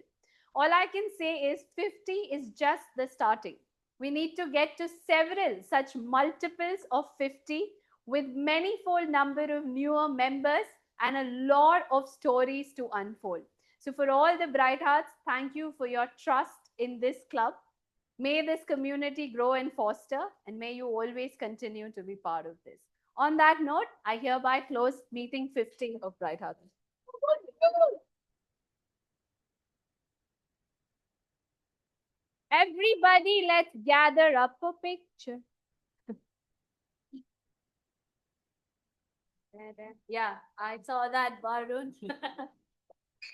All I can say is 50 is just the starting. We need to get to several such multiples of 50 with many-fold number of newer members and a lot of stories to unfold. So for all the Bright Hearts, thank you for your trust in this club. May this community grow and foster, and may you always continue to be part of this. On that note, I hereby close meeting 50 of Bright Hearts. Everybody, let's gather up a picture. Yeah, I saw that, Varun.